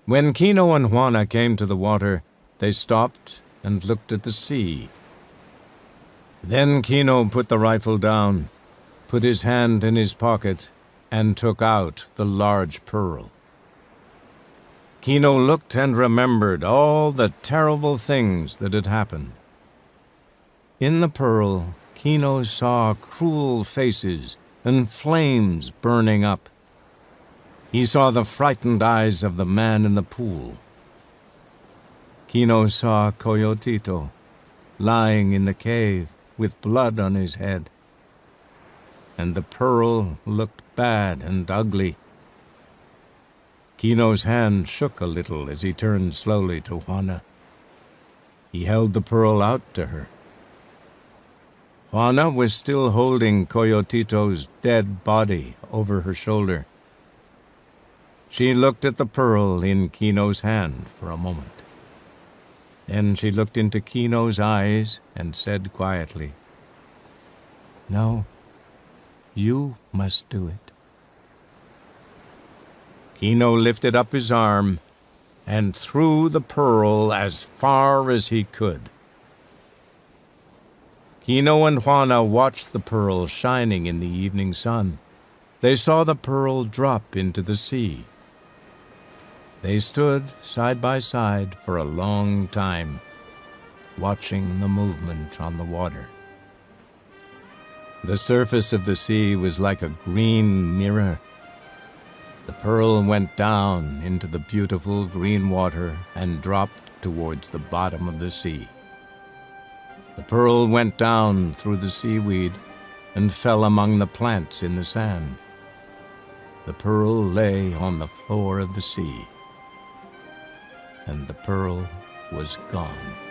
When Kino and Juana came to the water, they stopped and looked at the sea. Then Kino put the rifle down, put his hand in his pocket, and took out the large pearl. Kino looked and remembered all the terrible things that had happened. In the pearl, Kino saw cruel faces and flames burning up. He saw the frightened eyes of the man in the pool. Kino saw Coyotito lying in the cave with blood on his head. And the pearl looked bad and ugly. Kino's hand shook a little as he turned slowly to Juana. He held the pearl out to her. Juana was still holding Coyotito's dead body over her shoulder. She looked at the pearl in Kino's hand for a moment. Then she looked into Kino's eyes and said quietly, "No, you must do it." Kino lifted up his arm and threw the pearl as far as he could. Kino and Juana watched the pearl shining in the evening sun. They saw the pearl drop into the sea. They stood side by side for a long time, watching the movement on the water. The surface of the sea was like a green mirror. The pearl went down into the beautiful green water and dropped towards the bottom of the sea. The pearl went down through the seaweed and fell among the plants in the sand. The pearl lay on the floor of the sea, and the pearl was gone.